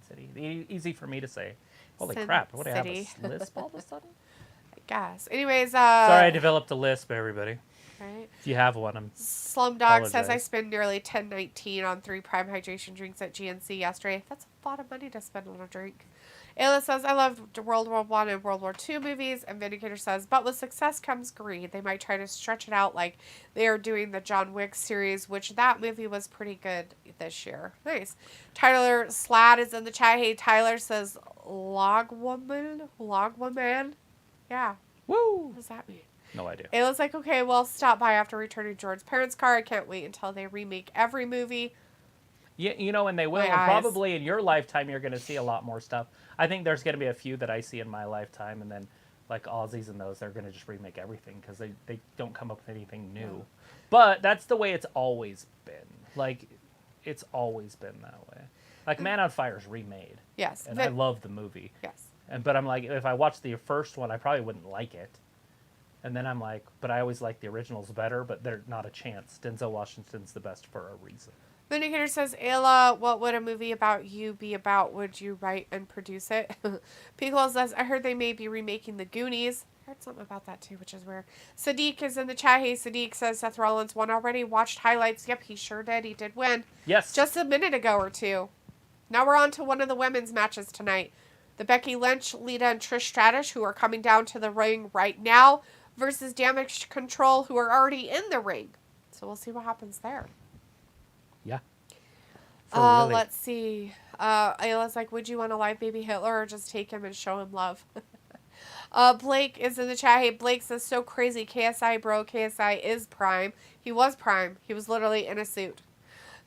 City. Easy for me to say. Holy crap. What do I have, a lisp all of a sudden? I guess. Anyways. Sorry I developed a lisp, everybody. Right. If you have one, Slumdog says I spent nearly $10.19 on 3 Prime hydration drinks at GNC yesterday. That's a lot of money to spend on a drink. Ayla says, I love World War I and World War II movies. And Vindicator says, but with success comes greed. They might try to stretch it out like they are doing the John Wick series, which that movie was pretty good this year. Nice. Tyler Slad is in the chat. Hey, Tyler says, Logwoman? Yeah. Woo! What does that mean? No idea. Ayla's like, okay, well, stop by after returning George's parents' car. I can't wait until they remake every movie. Yeah, and they will. And probably in your lifetime, you're going to see a lot more stuff. I think there's going to be a few that I see in my lifetime, and then like Aussies and those, they're going to just remake everything because they don't come up with anything new. No. But that's the way it's always been. Like, it's always been that way. Like, Man on Fire's remade. Yes. And I love the movie. Yes. But I'm like, if I watched the first one, I probably wouldn't like it. And then I'm like, but I always like the originals better, but they're not a chance. Denzel Washington's the best for a reason. Vindicator says, Ayla, what would a movie about you be about? Would you write and produce it? Piccolo says, I heard they may be remaking The Goonies. I heard something about that too, which is weird. Sadiq is in the chat. Hey, Sadiq says Seth Rollins won already. Watched highlights. Yep, he sure did. He did win. Yes. Just a minute ago or two. Now we're on to one of the women's matches tonight. The Becky Lynch, Lita, and Trish Stratus, who are coming down to the ring right now, versus Damage Control, who are already in the ring. So we'll see what happens there. Yeah. Really. Let's see. Ayla's like, would you want a live baby Hitler or just take him and show him love? Blake is in the chat. Hey, Blake says, so crazy. KSI, bro. KSI is Prime. He was Prime. He was literally in a suit.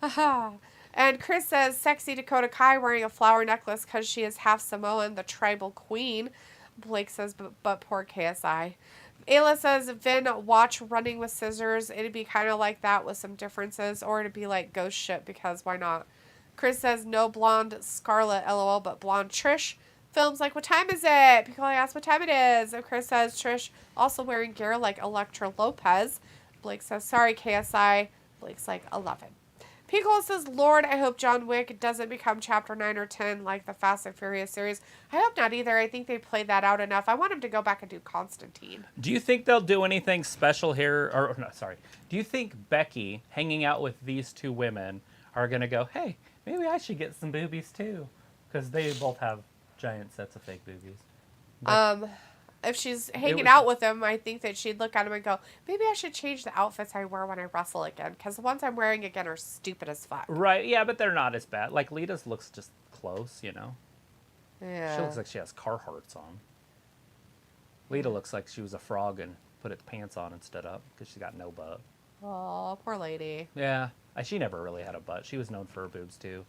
And Chris says, sexy Dakota Kai wearing a flower necklace because she is half Samoan, the tribal queen. Blake says, but poor KSI. Ayla says, Vin, watch Running with Scissors. It'd be kind of like that with some differences. Or it'd be like Ghost Ship, because why not? Chris says, no blonde Scarlet, LOL, but blonde Trish. Films like, what time is it? People ask what time it is. And Chris says, Trish also wearing gear like Elektra Lopez. Blake says, sorry, KSI. Blake's like, 11. Piccolo says, Lord, I hope John Wick doesn't become Chapter 9 or 10 like the Fast and Furious series. I hope not either. I think they played that out enough. I want him to go back and do Constantine. Do you think they'll do anything special here? Or no, sorry. Do you think Becky, hanging out with these two women, are going to go, hey, maybe I should get some boobies too? Because they both have giant sets of fake boobies. But if she's hanging out with him, I think that she'd look at him and go, maybe I should change the outfits I wear when I wrestle again, because the ones I'm wearing again are stupid as fuck. Right, yeah, but they're not as bad. Like, Lita's looks just close, you know? Yeah. She looks like she has Carhartts on. Lita looks like she was a frog and put its pants on instead of, because she got no butt. Oh, poor lady. Yeah, she never really had a butt. She was known for her boobs, too.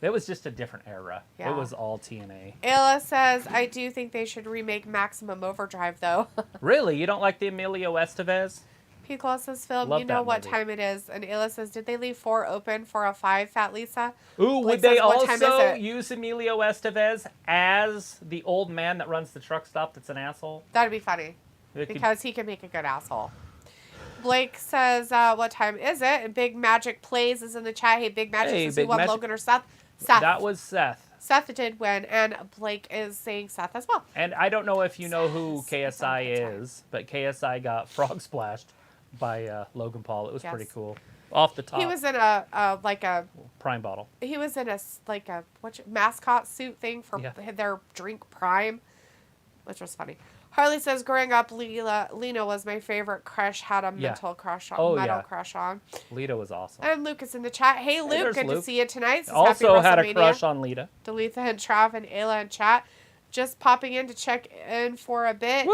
It was just a different era. Yeah. It was all TNA. Ayla says, I do think they should remake Maximum Overdrive, though. Really? You don't like the Emilio Estevez? P. says, Phil, you know what time it is. And Ayla says, did they leave 4 open for a 5, Fat Lisa? Ooh, would they also use Emilio Estevez as the old man that runs the truck stop that's an asshole? That'd be funny. Because he can make a good asshole. Blake says, what time is it? And Big Magic Plays is in the chat. Hey, Big Magic says, who won, Logan or Seth? Seth. That was Seth. Seth did win, and Blake is saying Seth as well. And I don't know if you know who KSI is, but KSI got frog splashed by Logan Paul. It was pretty cool. Off the top. He was in a Prime bottle. He was in a mascot suit thing for their drink Prime, which was funny. Harley says, growing up, Lena was my favorite crush, had a mental crush on, crush on. Lita was awesome. And Luke is in the chat. Hey, Luke, good to see you tonight. Also had a crush on Lita. Delitha and Trav and Ayla in chat. Just popping in to check in for a bit.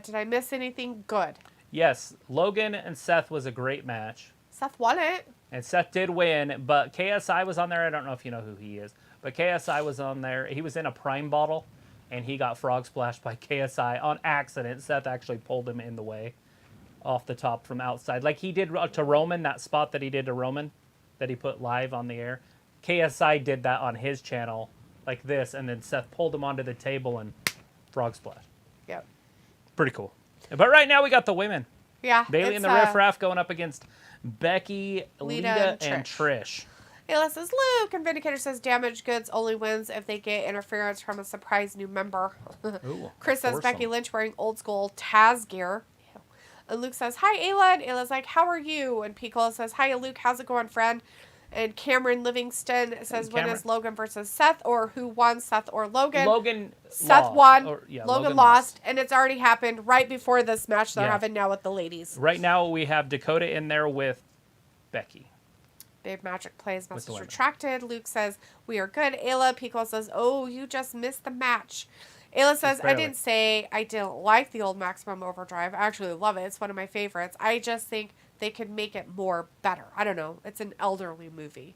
Did I miss anything good? Yes, Logan and Seth was a great match. Seth won it. And Seth did win, but KSI was on there. I don't know if you know who he is, but KSI was on there. He was in a Prime bottle, and he got frog splashed by KSI on accident. Seth actually pulled him in the way off the top from outside. Like he did to Roman, that spot that he did to Roman that he put live on the air. KSI did that on his channel like this, and then Seth pulled him onto the table and frog splash. Yep. Pretty cool. But right now we got the women. Yeah. Bailey and the Riff Raff going up against Becky, Lita, and Trish. Ayla says Luke, and Vindicator says Damaged Goods only wins if they get interference from a surprise new member. Ooh, Chris says Becky Lynch wearing old school Taz gear. And Luke says, hi, Ayla. And Ayla's like, how are you? And Piccolo says, hi, Luke. How's it going, friend? And Cameron Livingston says, when is Logan versus Seth? Or who won, Seth or Logan? Seth won. Logan lost. And it's already happened right before this match they're having now with the ladies. Right now we have Dakota in there with Becky. Babe Magic plays message retracted. Luke says, we are good. Ayla. Piccolo says, oh, you just missed the match. Ayla says, I didn't say I didn't like the old Maximum Overdrive. I actually love it. It's one of my favorites. I just think they could make it more better. I don't know. It's an elderly movie.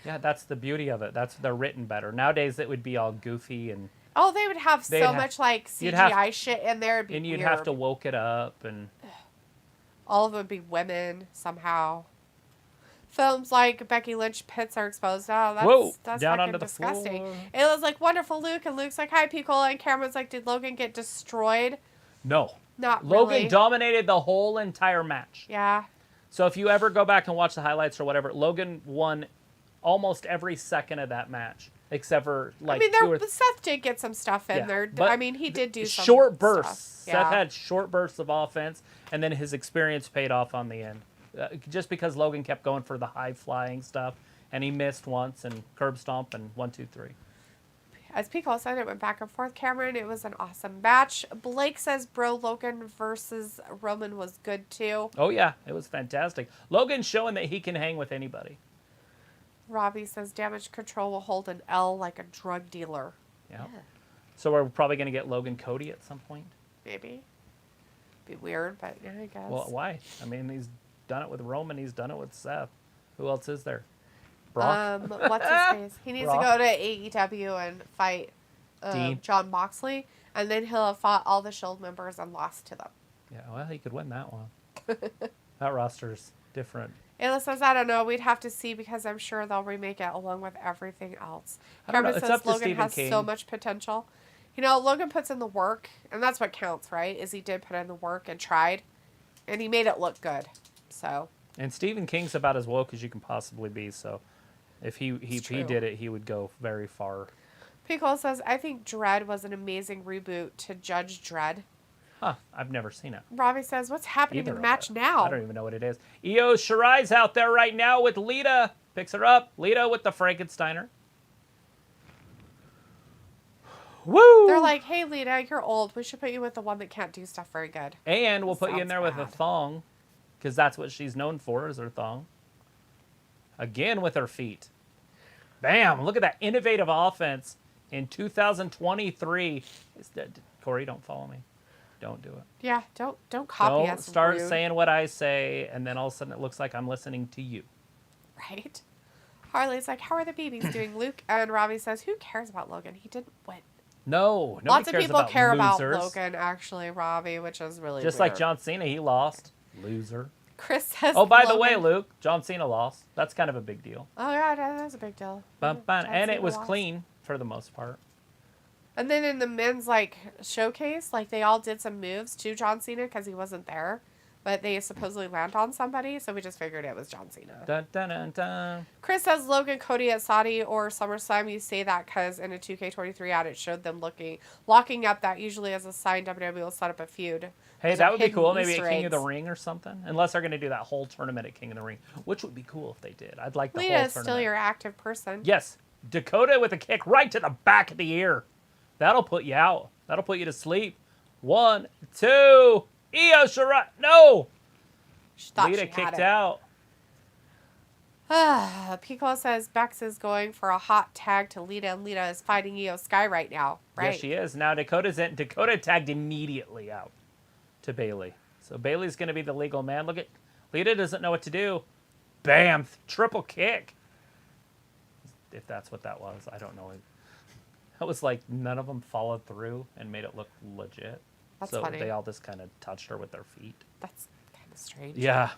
Yeah, that's the beauty of it. They're written better. Nowadays it would be all goofy and... Oh, they would have so much like CGI shit in there. It'd be and you'd weird. have to woke it up and... All of them would be women somehow. Films like Becky Lynch pits are exposed. Oh, that's down fucking onto the disgusting. floor. Ayla's like, wonderful, Luke. And Luke's like, hi, Piccolo. And Cameron's like, did Logan get destroyed? No. Not Logan really. dominated the whole entire match. Yeah. So if you ever go back and watch the highlights or whatever, Logan won almost every second of that match. Except for like Seth did get some stuff in there. I mean, he did do some short bursts. Stuff. Yeah. Seth had short bursts of offense, and then his experience paid off on the end. Just because Logan kept going for the high flying stuff, and he missed once and curb stomp and 1, 2, 3. As Piccolo said, it went back and forth. Cameron, it was an awesome match. Blake says Bro Logan versus Roman was good too. Oh yeah, it was fantastic. Logan's showing that he can hang with anybody. Robbie says Damage Control will hold an L like a drug dealer. Yeah. So we're probably going to get Logan Cody at some point. Maybe. Be weird, but yeah, I guess. Well, why? I mean, he's done it with Roman. He's done it with Seth. Who else is there? Brock? What's his face? He needs to go to AEW and fight John Moxley, and then he'll have fought all the Shield members and lost to them. Yeah, well, he could win that one. That roster's different. Ayla says, I don't know. We'd have to see because I'm sure they'll remake it along with everything else. I don't know. Cameron It's says up to Logan Stephen has King. so much potential. You know, Logan puts in the work, and that's what counts, right? Is he did put in the work and tried, and he made it look good. So. And Stephen King's about as woke as you can possibly be, so if he did it, he would go very far. Piccolo says, I think Dredd was an amazing reboot to Judge Dredd. Huh, I've never seen it. Robbie says, what's happening in the match now? I don't even know what it is. Io Shirai's out there right now with Lita. Picks her up. Lita with the Frankensteiner. Woo! They're like, hey, Lita, you're old. We should put you with the one that can't do stuff very good. And we'll put you in there with a thong, because that's what she's known for, is her thong. Again with her feet. Bam! Look at that innovative offense in 2023. Corey, don't follow me. Don't do it. Yeah, don't copy us. Don't start rude. saying what I say, and then all of a sudden it looks like I'm listening to you. Right? Harley's like, how are the babies doing, Luke? And Robbie says, who cares about Logan? He didn't win. No, nobody Lots of cares people about care losers. about Logan, actually, Robbie, which is really just weird. like John Cena, he lost. Loser. Chris says, oh, by the way, Luke, John Cena lost. That's kind of a big deal. Oh, yeah, that's a big deal. And it was clean for the most part. And then in the men's, showcase, they all did some moves to John Cena because he wasn't there. But they supposedly land on somebody, so we just figured it was John Cena. Dun, dun, dun, dun. Chris says Logan Cody at Saudi or SummerSlam. You say that because in a 2K23 ad, it showed them locking up. That usually as a sign WWE will set up a feud. Hey, that would be cool. Maybe Easter at King of the eggs. Ring or something. Unless they're going to do that whole tournament at King of the Ring, which would be cool if they did. I'd like the Lita whole is tournament. still your active person. Yes. Dakota with a kick right to the back of the ear. That'll put you out. That'll put you to sleep. 1, 2. Io Shirai. No. Lita kicked out. Piccolo says Bex is going for a hot tag to Lita, and Lita is fighting Io Sky right now. Right? Yes, she is. Now Dakota's in. Dakota tagged immediately out to Bailey. So Bailey's going to be the legal man. Look at Lita doesn't know what to do. Bam! Triple kick. If that's what that was, I don't know. That was like none of them followed through and made it look legit. That's so funny. They all just kind of touched her with their feet. That's kind of strange. Yeah.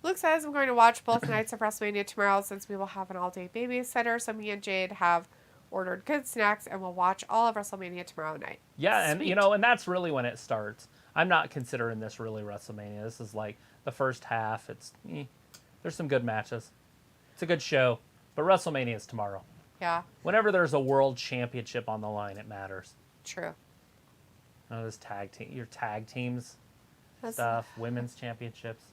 Luke says, I'm going to watch both nights of WrestleMania tomorrow since we will have an all-day babysitter. So me and Jade have ordered good snacks and we'll watch all of WrestleMania tomorrow night. Yeah, Sweet. and that's really when it starts. I'm not considering this really WrestleMania. This is like the first half. There's some good matches. It's a good show. But WrestleMania is tomorrow. Yeah. Whenever there's a world championship on the line, it matters. True. Oh, this your tag teams stuff, women's championships.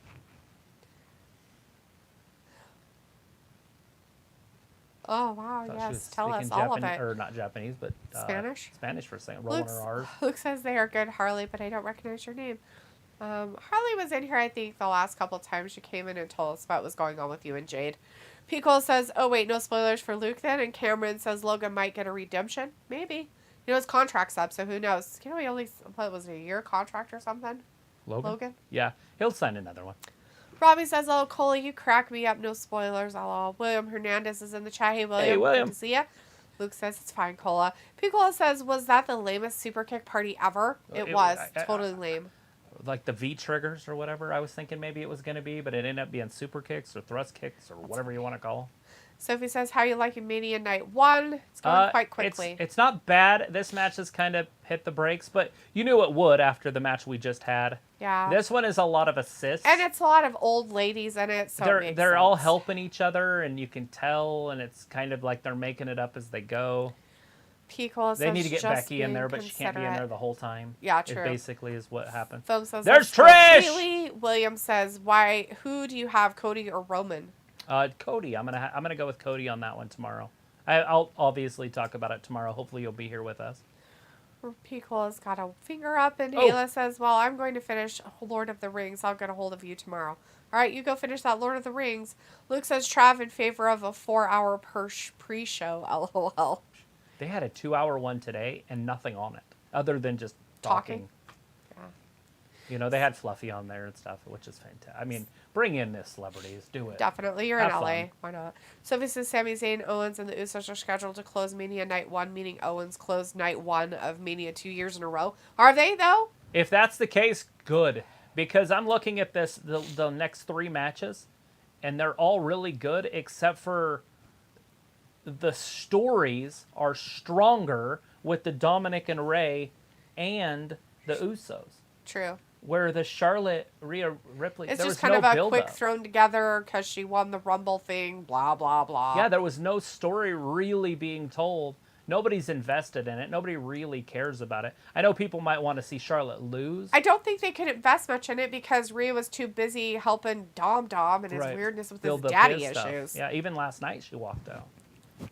Oh, wow, yes. Tell us all of it. Or not Japanese, but Spanish? Spanish for a second. Rolling her R's. Luke says they are good, Harley, but I don't recognize your name. Harley was in here, I think, the last couple times she came in and told us what was going on with you and Jade. Pico says, oh, wait, no spoilers for Luke then. And Cameron says Logan might get a redemption. Maybe. You know, his contract's up, so who knows? You know, he only, what was it, a year contract or something? Logan? Yeah, he'll sign another one. Robbie says, oh, Coley, you crack me up. No spoilers. LOL. William Hernandez is in the chat. Hey, William. Hey, William. Good to see ya. Luke says, it's fine, Cola. Picola says, was that the lamest super kick party ever? It was. Totally lame. Like the V triggers or whatever I was thinking maybe it was going to be, but it ended up being super kicks or thrust kicks or whatever you want to call them. Sophie says, how you liking Mania Night 1? It's going quite quickly. It's not bad. This match has kind of hit the brakes, but you knew it would after the match we just had. Yeah. This one is a lot of assists. And it's a lot of old ladies in it, so they're all helping each other, and you can tell, and it's kind of like they're making it up as they go. They need to get Becky in there, but she can't be in there the whole time. Yeah, true. It basically is what happened. Phil says, there's Trish! Really? William says, who do you have, Cody or Roman? Cody. I'm gonna go with Cody on that one tomorrow. I'll obviously talk about it tomorrow. Hopefully you'll be here with us. Pico's got a finger up, and Ayla says, well, I'm going to finish Lord of the Rings. I'll get a hold of you tomorrow. All right, you go finish that Lord of the Rings. Luke says, Trav in favor of a 4-hour pre-show. LOL. They had a 2-hour one today and nothing on it other than just talking. Yeah. You know, they had Fluffy on there and stuff, which is fantastic. I mean, bring in the celebrities. Do it. Definitely. You're in LA. Why not? Sophie says Sami Zayn, Owens, and the Usos are scheduled to close Mania Night 1, meaning Owens closed Night 1 of Mania 2 years in a row. Are they, though? If that's the case, good. Because I'm looking at the next 3 matches, and they're all really good, except for the stories are stronger with the Dominic and Rey and the Usos. True. Where the Charlotte, Rhea, Ripley, it's there just was kind no of a quick build-up. thrown together because she won the Rumble thing, blah, blah, blah. Yeah, there was no story really being told. Nobody's invested in it. Nobody really cares about it. I know people might want to see Charlotte lose. I don't think they could invest much in it because Rhea was too busy helping Dom and his weirdness with his daddy issues. Yeah, even last night she walked out.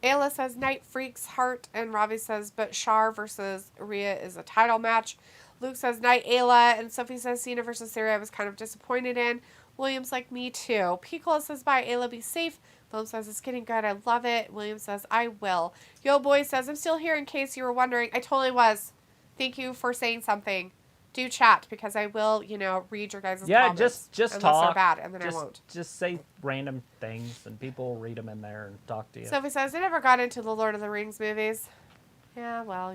Ayla says Night Freaks Heart, and Robbie says, but Char versus Rhea is a title match. Luke says Night Ayla, and Sophie says Cena versus Sarah I was kind of disappointed in. Williams like me too. Piccolo says bye Ayla, be safe. Philip says it's getting good, I love it. William says I will. Yo Boy says I'm still here in case you were wondering. I totally was. Thank you for saying something. Do chat because I will, read your guys' comments. Yeah, just unless talk. They're bad, and then I won't. Just say random things, and people will read them in there and talk to you. Sophie says I never got into the Lord of the Rings movies. Yeah, well,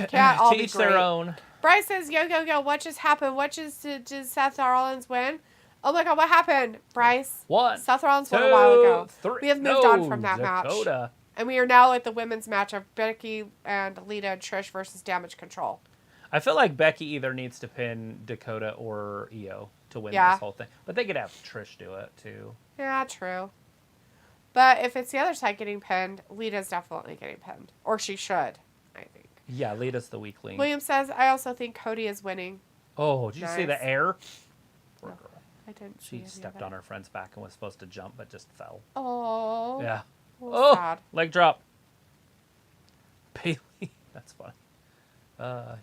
can't all be Teach great. their own. Bryce says, yo, what just happened? Did Seth Rollins win? Oh my God, what happened, Bryce? What? Seth Rollins won a while ago. 3. We have moved on from that Dakota. match. And we are now at the women's match of Becky and Lita and Trish versus Damage Control. I feel like Becky either needs to pin Dakota or Io to win this whole thing. But they could have Trish do it, too. Yeah, true. But if it's the other side getting pinned, Lita's definitely getting pinned. Or she should, I think. Yeah, Lita's the weak link. William says, I also think Cody is winning. Oh, did you see the air? Poor girl. I didn't She stepped on her friend's back and was supposed to jump, but just fell. Oh. Yeah. Sad. Leg drop. Bailey. That's funny.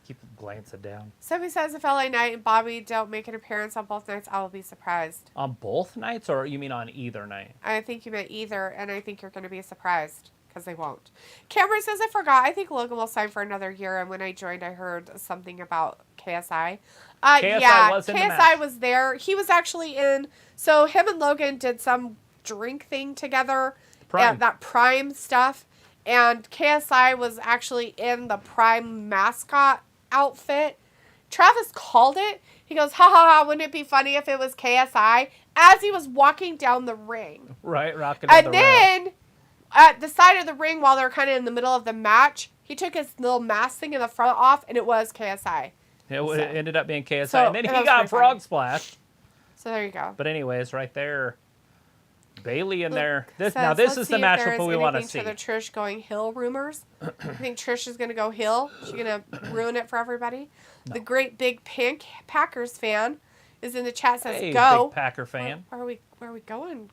Keep glancing down. Sophie says if LA Knight and Bobby don't make an appearance on both nights, I will be surprised. On both nights, or you mean on either night? I think you meant either, and I think you're going to be surprised because they won't. Cameron says, I forgot. I think Logan will sign for another year. And when I joined, I heard something about KSI. KSI was there. He was actually in. So him and Logan did some drink thing together. That Prime stuff. And KSI was actually in the Prime mascot outfit. Travis called it. He goes, ha ha ha, wouldn't it be funny if it was KSI? As he was walking down the ring. Right, rocking and then, at the side of the ring, while they're kind of in the middle of the match, he took his little mask thing in the front off, and it was KSI. It ended up being KSI, and then he got Frog Splash. So there you go. But anyways, right there, Bayley in there. This is the matchup we want to see. For the Trish going heel rumors. I think Trish is going to go heel. She's going to ruin it for everybody. No. The great big pink Packers fan is in the chat, says go. Big Packer fan. Where are we going?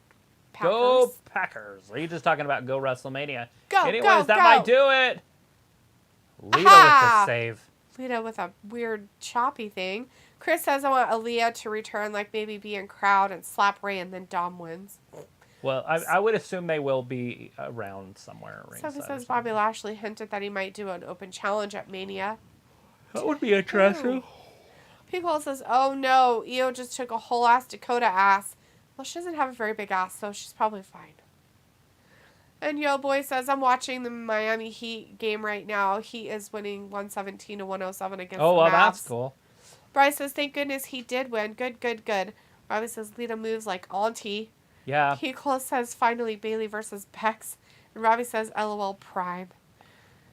Packers? Go Packers. Are you just talking about go WrestleMania? Anyways, that might do it. Lita with the save. Lita with a weird choppy thing. Chris says, I want Aaliyah to return, like maybe be in crowd and slap Ray, and then Dom wins. Well, I would assume they will be around somewhere. Sophie says Bobby Lashley hinted that he might do an open challenge at Mania. That would be interesting. Pickle says, oh no, Io just took a whole ass Dakota ass. Well, she doesn't have a very big ass, so she's probably fine. And Yo Boy says, I'm watching the Miami Heat game right now. He is winning 117 to 107 against the Mavs. Oh, well, that's cool. Bryce says, thank goodness he did win. Good, good, good. Robbie says, Lita moves like auntie. Yeah. Pickle says, finally, Bayley versus Bex. And Robbie says, LOL Prime.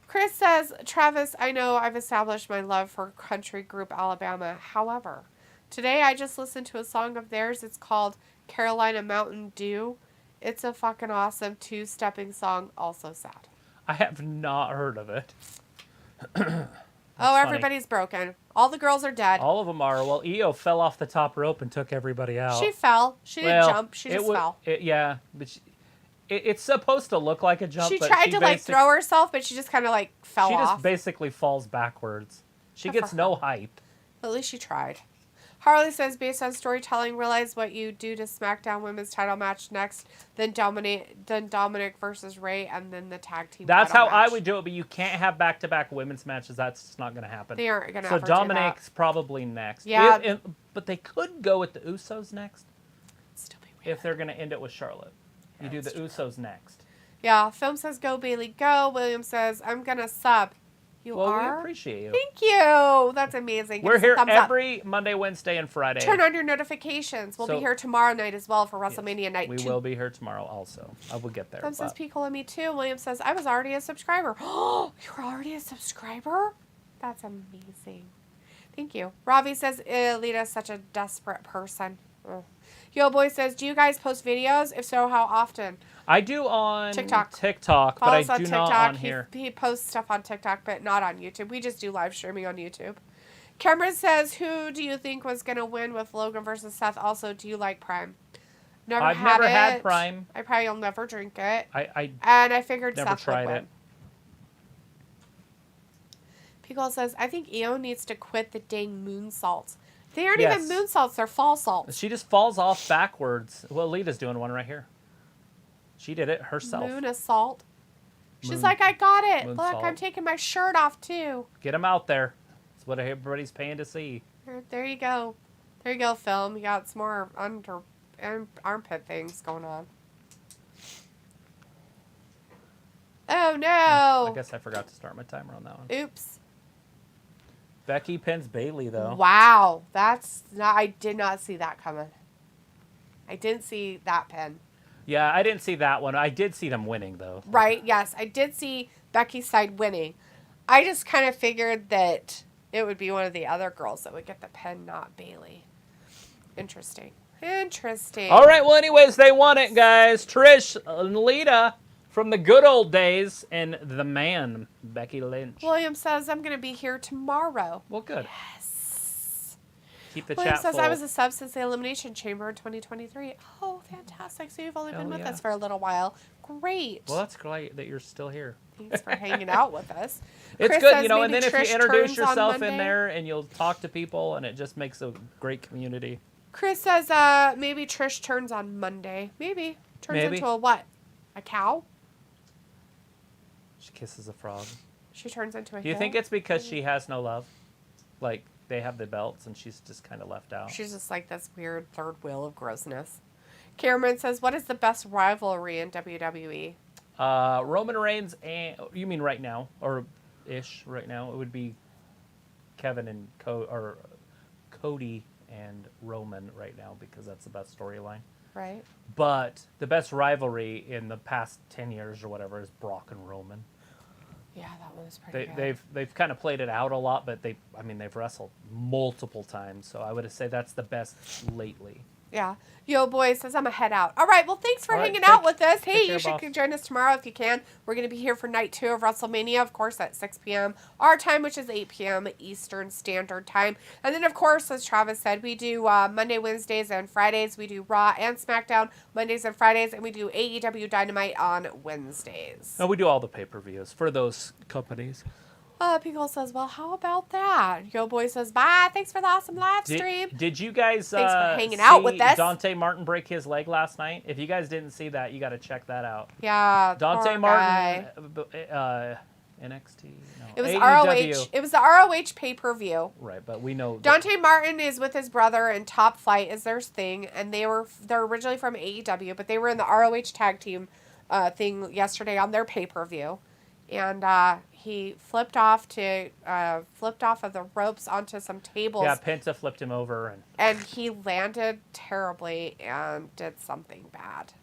Chris says, Travis, I know I've established my love for country group Alabama. However, today I just listened to a song of theirs. It's called Carolina Mountain Dew. It's a fucking awesome two-stepping song. Also sad. I have not heard of it. Everybody's broken. All the girls are dead. All of them are. Well, Io fell off the top rope and took everybody out. She fell. She didn't jump. She just fell. But it's supposed to look like a jump. She tried to throw herself, but she just kind of fell off. She just basically falls backwards. She gets no hype. At least she tried. Harley says, based on storytelling, realize what you do to SmackDown Women's title match next, then Dominic versus Ray, and then the tag team. That's how match. I would do it, but you can't have back-to-back women's matches. That's just not going to happen. They aren't going to. So Dominic's probably next. Yeah, but they could go with the Usos next. Still be weird. If they're going to end it with Charlotte, you do the Usos next. Yeah. Film says, go Bayley, go. William says, I'm gonna sub. You are? Well, we appreciate you. Thank you. That's amazing. We're here every Monday, Wednesday, and Friday. Turn on your notifications. We'll be here tomorrow night as well for WrestleMania Night 2. We will be here tomorrow also. I will get there. Tom says, Piccolo, me too. William says, I was already a subscriber. Oh, you were already a subscriber? That's amazing. Thank you. Robbie says, Lita's such a desperate person. Oh. Yo Boy says, do you guys post videos? If so, how often? I do on TikTok, but I do not on here. He posts stuff on TikTok, but not on YouTube. We just do live streaming on YouTube. Cameron says, who do you think was going to win with Logan versus Seth? Also, do you like Prime? I've never had Prime. I probably will never drink it. And I figured never Seth would win. it. Pickle says, I think Io needs to quit the dang moonsaults. They aren't even moonsaults, they're fall salts. She just falls off backwards. Well, Lita's doing one right here. She did it herself. Moon assault. She's like, I got it. Look, salt. I'm taking my shirt off too. Get them out there. That's what everybody's paying to see. There you go. There you go, film. You got some more armpit things going on. Oh, no. I guess I forgot to start my timer on that one. Oops. Becky pins Bayley, though. Wow. I did not see that coming. I didn't see that pin. Yeah, I didn't see that one. I did see them winning, though. Right, yes. I did see Becky's side winning. I just kind of figured that it would be one of the other girls that would get the pin, not Bayley. Interesting. All right, well, anyways, they won it, guys. Trish and Lita from the good old days and the man, Becky Lynch. William says, I'm going to be here tomorrow. Well, good. Yes. Keep the William chat says, full. I was a sub since the Elimination Chamber in 2023. Oh, fantastic. So you've only been with us for a little while. Great. Well, that's great that you're still here. Thanks for hanging out with us. It's Chris good, says, and then if Trish you introduce turns yourself on in Monday. there and you'll talk to people, and it just makes a great community. Chris says, maybe Trish turns on Monday. Maybe. Turns into a what? A cow? She kisses a frog. She turns into a Do you think it's because she has no love? Like, they have the belts and she's just kind of left out. She's just like this weird third wheel of grossness. Cameron says, what is the best rivalry in WWE? Roman Reigns and... You mean right now? Or ish right now? It would be Kevin and Cody and Roman right now because that's the best storyline. Right. But the best rivalry in the past 10 years or whatever is Brock and Roman. Yeah, that one was pretty good. They've kind of played it out a lot, but they've wrestled multiple times, so I would say that's the best lately. Yeah. Yo, boy says I'm a head out. All right. Well, thanks for hanging out with us. Hey, you should join us tomorrow if you can. We're going to be here for night 2 of WrestleMania, of course, at 6 p.m. our time, which is 8 p.m. Eastern Standard Time. And then, of course, as Travis said, we do Monday, Wednesdays, and Fridays. We do Raw and SmackDown Mondays and Fridays, and we do AEW Dynamite on Wednesdays. No, we do all the pay-per-views for those companies. Pickle says, well, how about that? Yo Boy says, bye. Thanks for the awesome live stream. Did you guys Thanks for hanging out with us. Dante Martin break his leg last night? If you guys didn't see that, you got to check that out. Yeah, Dante Martin, NXT. No, it was AEW. ROH. It was the ROH pay-per-view. Right, but we know Dante Martin is with his brother, and Top Flight is their thing, and they're originally from AEW, but they were in the ROH tag team thing yesterday on their pay-per-view, and he flipped off of the ropes onto some tables. Yeah, Penta flipped him over, and he landed terribly and did something bad.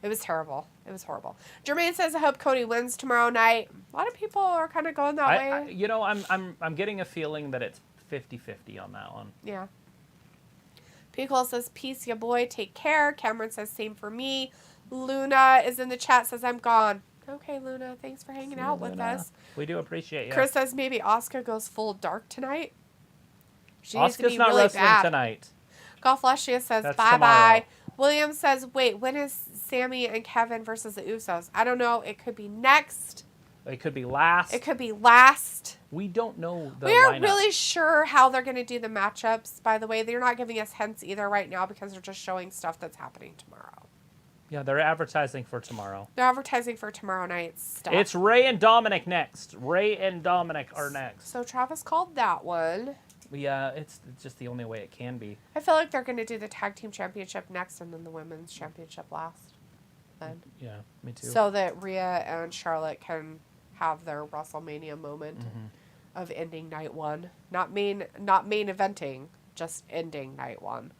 It was terrible. It was horrible. Jermaine says, I hope Cody wins tomorrow night. A lot of people are kind of going that way. I'm getting a feeling that it's 50-50 on that one. Yeah. Pickle says, peace, ya boy. Take care. Cameron says, same for me. Luna is in the chat, says, I'm gone. Okay, Luna. Thanks for hanging out with us. We do appreciate you. Chris says, maybe Asuka goes full dark tonight. She Asuka's needs to be not really wrestling bad. Tonight. Golfleshia says, That's bye-bye. tomorrow. William says, wait, when is Sammy and Kevin versus the Usos? I don't know. It could be next. It could be last. It could be last. We don't know the We aren't lineup. really sure how they're going to do the matchups, by the way. They're not giving us hints either right now because they're just showing stuff that's happening tomorrow. Yeah, they're advertising for tomorrow. They're advertising for tomorrow night's stuff. It's Ray and Dominic next. Ray and Dominic are next. So Travis called that one. Yeah, it's just the only way it can be. I feel like they're going to do the tag team championship next and then the women's championship last. Then. Yeah, me too. So that Rhea and Charlotte can have their WrestleMania moment of ending night 1. Not main eventing, just ending night 1.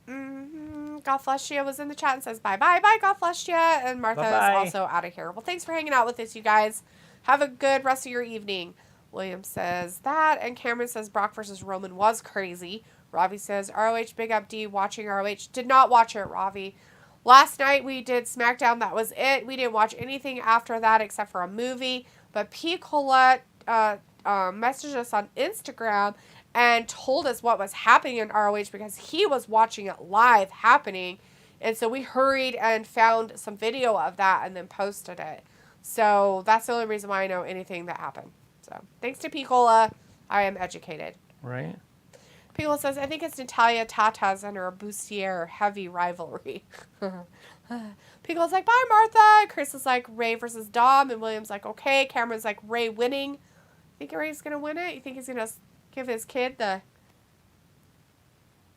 Golfleshia was in the chat and says bye-bye. Bye, Golfleshia. And Martha is also out of here. Well, thanks for hanging out with us, you guys. Have a good rest of your evening. William says that. And Cameron says Brock versus Roman was crazy. Ravi says, ROH, big up D, watching ROH. Did not watch it, Ravi. Last night we did SmackDown. That was it. We didn't watch anything after that except for a movie. But P. Colette messaged us on Instagram and told us what was happening in ROH because he was watching it live happening. And so we hurried and found some video of that and then posted it. So that's the only reason why I know anything that happened. So thanks to Piccola, I am educated. Right. Piccola says, I think it's Natalia Tata's and her Bustier heavy rivalry. Piccola's like, bye, Martha. Chris is like, Ray versus Dom. And William's like, okay. Cameron's like, Ray winning. You think Ray's going to win it? You think he's going to give his kid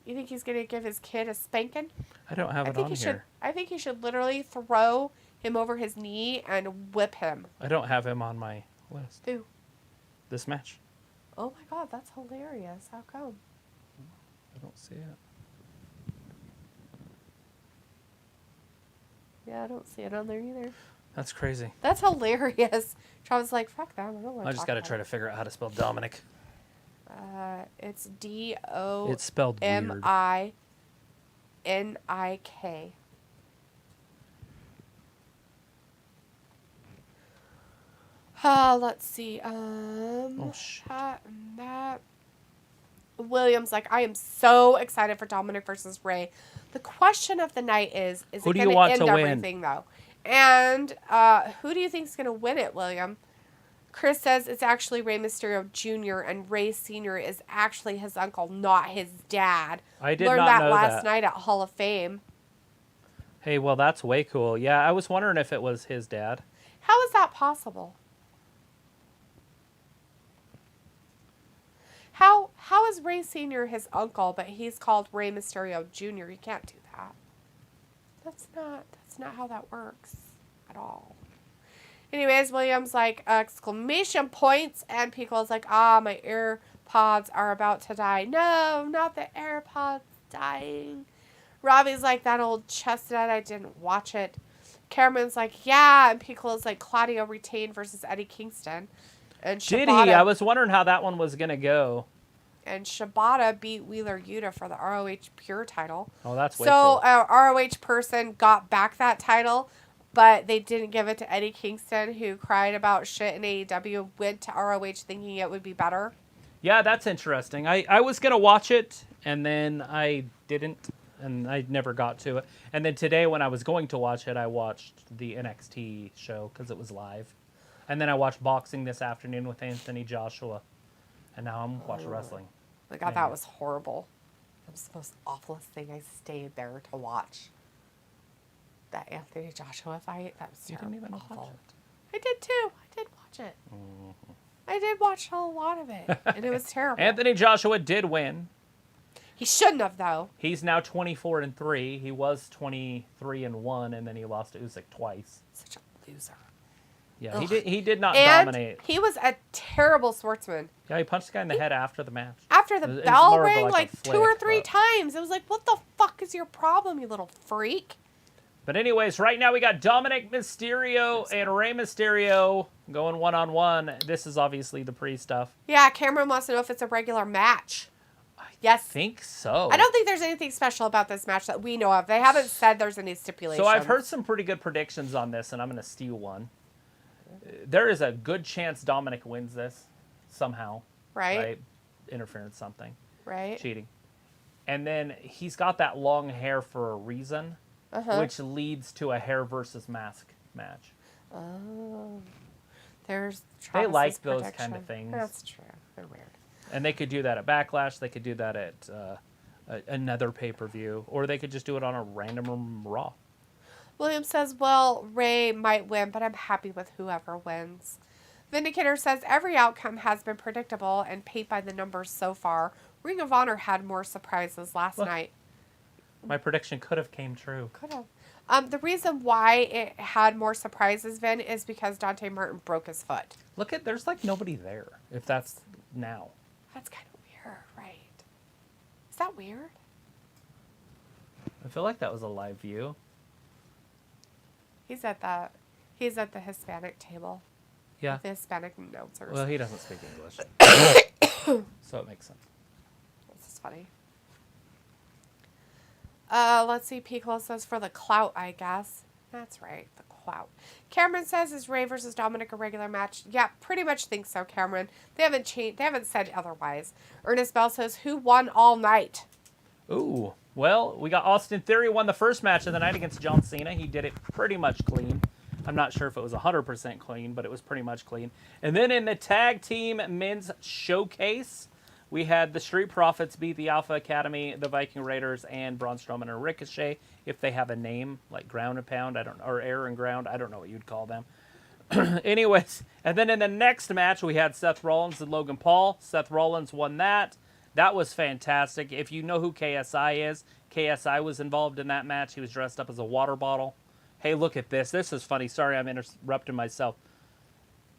You think he's going to give his kid a spanking? I don't have it on here. I think he should literally throw him over his knee and whip him. I don't have him on my list. Who? This match. Oh my God, that's hilarious. How come? I don't see it. Yeah, I don't see it on there either. That's crazy. That's hilarious. Travis like, fuck them. I don't want to I just got to try to figure out how to spell Dominic. It's D-O... It's spelled weird. M-I-N-I-K. Let's see. That. William's like, I am so excited for Dominic versus Ray. The question of the night is it going to end everything, though? And who do you think is going to win it, William? Chris says it's actually Rey Mysterio Jr. and Rey Sr. is actually his uncle, not his dad. I did Learned not that know last night at Hall of Fame. Hey, well, that's way cool. Yeah, I was wondering if it was his dad. How is that possible? How is Rey Sr. his uncle, but he's called Rey Mysterio Jr.? You can't do that. That's not how that works at all. Anyways, William's like, exclamation points, and Piccolo's like, my AirPods are about to die. No, not the AirPods dying. Robbie's like, that old chestnut, I didn't watch it. Cameron's like, yeah, and Piccolo's like, Claudio retained versus Eddie Kingston. And Shibata, did he? I was wondering how that one was going to go. And Shibata beat Wheeler Yuta for the ROH Pure title. Oh, that's way cool. So, ROH person got back that title, but they didn't give it to Eddie Kingston, who cried about shit in AEW, went to ROH thinking it would be better. Yeah, that's interesting. I was going to watch it, and then I didn't, and I never got to it. And then today, when I was going to watch it, I watched the NXT show because it was live. And then I watched boxing this afternoon with Anthony Joshua. And now I'm watching wrestling. My God, that was horrible. That was the most awfulest thing. I stayed there to watch that Anthony Joshua fight. That was terrible. You didn't even watch it. I did too. I did watch it. Mm-hmm. I did watch a lot of it. And it was terrible. Anthony Joshua did win. He shouldn't have, though. He's now 24-3. He was 23-1, and then he lost to Usyk twice. Such a loser. Yeah, he did not dominate. He was a terrible sportsman. Yeah, he punched the guy in the head after the match. After the bell rang like 2 or 3 times. It was like, what the fuck is your problem, you little freak? But anyways, right now we got Dominic Mysterio and Rey Mysterio going one-on-one. This is obviously the pre-stuff. Yeah, Cameron wants to know if it's a regular match. Yes. I think so. I don't think there's anything special about this match that we know of. They haven't said there's any stipulations. So I've heard some pretty good predictions on this, and I'm going to steal one. There is a good chance Dominic wins this somehow. Right? Interference, something. Right. Cheating. And then he's got that long hair for a reason, which leads to a hair versus mask match. Oh. There's Travis's They like those prediction. kind of things. That's true. They're weird. And they could do that at Backlash. They could do that at another pay-per-view. Or they could just do it on a random Raw. William says, well, Rey might win, but I'm happy with whoever wins. Vindicator says, every outcome has been predictable and paid by the numbers so far. Ring of Honor had more surprises last night. My prediction could have came true. Could have. The reason why it had more surprises, Vin, is because Dante Martin broke his foot. Look at, there's like nobody there, if that's now. That's kind of weird, right? Is that weird? I feel like that was a live view. He's at the Hispanic table. Yeah. With the Hispanic announcers. Well, he doesn't speak English. So it makes sense. This is funny. Let's see. Piccolo says for the clout, I guess. That's right. The clout. Cameron says, is Rey versus Dominic a regular match? Yeah, pretty much think so, Cameron. They haven't changed. They haven't said otherwise. Ernest Bell says, who won all night? Ooh. Well, we got Austin Theory won the first match of the night against John Cena. He did it pretty much clean. I'm not sure if it was 100% clean, but it was pretty much clean. And then in the tag team men's showcase, we had the Street Profits beat the Alpha Academy, the Viking Raiders, and Braun Strowman and Ricochet, if they have a name, like Ground and Pound, or Air and Ground, I don't know what you'd call them. Anyways, and then in the next match, we had Seth Rollins and Logan Paul. Seth Rollins won that. That was fantastic. If you know who KSI is, KSI was involved in that match. He was dressed up as a water bottle. Hey, look at this. This is funny. Sorry, I'm interrupting myself.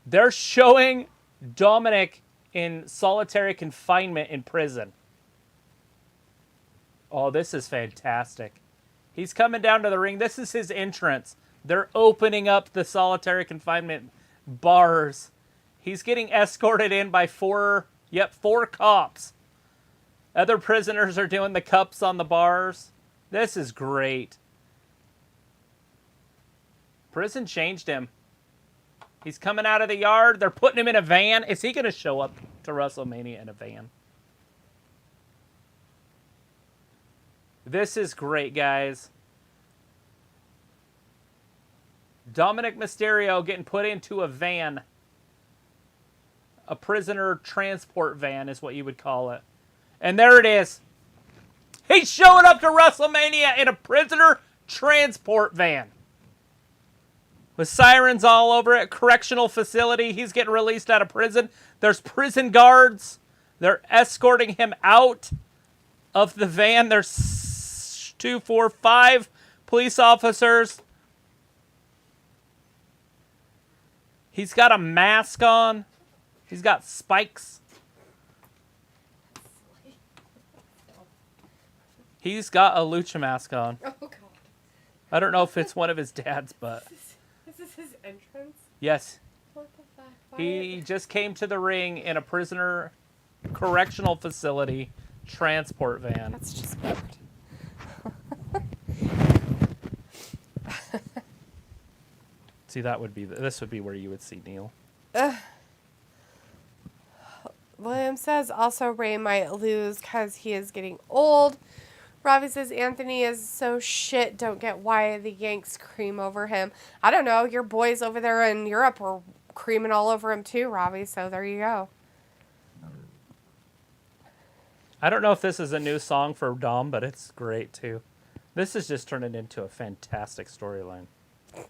They're showing Dominic in solitary confinement in prison. Oh, this is fantastic. He's coming down to the ring. This is his entrance. They're opening up the solitary confinement bars. He's getting escorted in by 4 cops. Other prisoners are doing the cups on the bars. This is great. Prison changed him. He's coming out of the yard. They're putting him in a van. Is he going to show up to WrestleMania in a van? This is great, guys. Dominic Mysterio getting put into a van. A prisoner transport van is what you would call it. And there it is. He's showing up to WrestleMania in a prisoner transport van with sirens all over it. Correctional facility. He's getting released out of prison. There's prison guards. They're escorting him out of the van. There's 2, 4, 5 police officers. He's got a mask on. He's got spikes. He's got a lucha mask on. Oh, God. I don't know if it's one of his dad's, but... Is this his entrance? Yes. What the fuck? Why He just came to the ring in a prisoner correctional facility transport van. That's just weird. See, this would be where you would see Neil. William says also Ray might lose because he is getting old. Robbie says Anthony is so shit. Don't get why the Yanks cream over him. I don't know. Your boys over there in Europe were creaming all over him too, Robbie. So there you go. I don't know if this is a new song for Dom, but it's great too. This is just turning into a fantastic storyline. And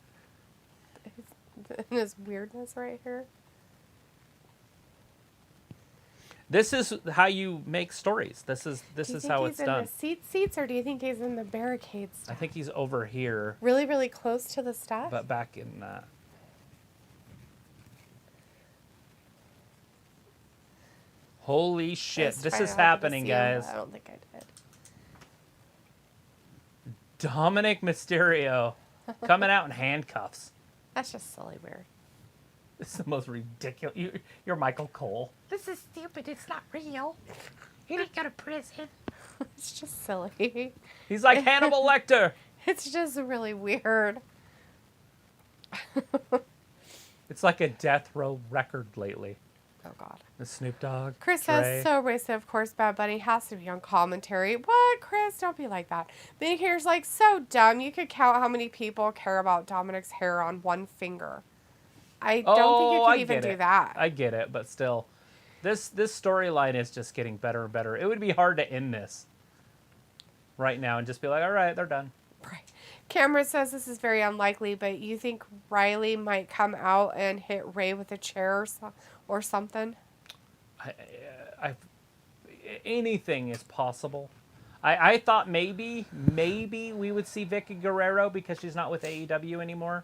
his weirdness right here. This is how you make stories. This is how it's done. Do you think he's in the seats, or do you think he's in the barricade stuff? I think he's over here, Really, really close to the stuff? but back in that. Holy shit! This is happening, guys. I don't think I did. Dominic Mysterio coming out in handcuffs. That's just silly weird. This is the most ridiculous. You're Michael Cole. This is stupid. It's not real. He didn't go to prison. It's just silly. He's like Hannibal Lecter. It's just really weird. It's like a death row record lately. Oh, God. The Snoop Dogg. Chris Dre. says, so racist. Of course, Bad Bunny has to be on commentary. What, Chris? Don't be like that. Medicaire's like, so dumb. You could count how many people care about Dominic's hair on one finger. I don't think you can even do that. I get it, but still, this storyline is just getting better and better. It would be hard to end this right now and just be like, all right, they're done. Right. Cameron says this is very unlikely, but you think Riley might come out and hit Ray with a chair or something? Anything is possible. I thought maybe we would see Vicky Guerrero because she's not with AEW anymore.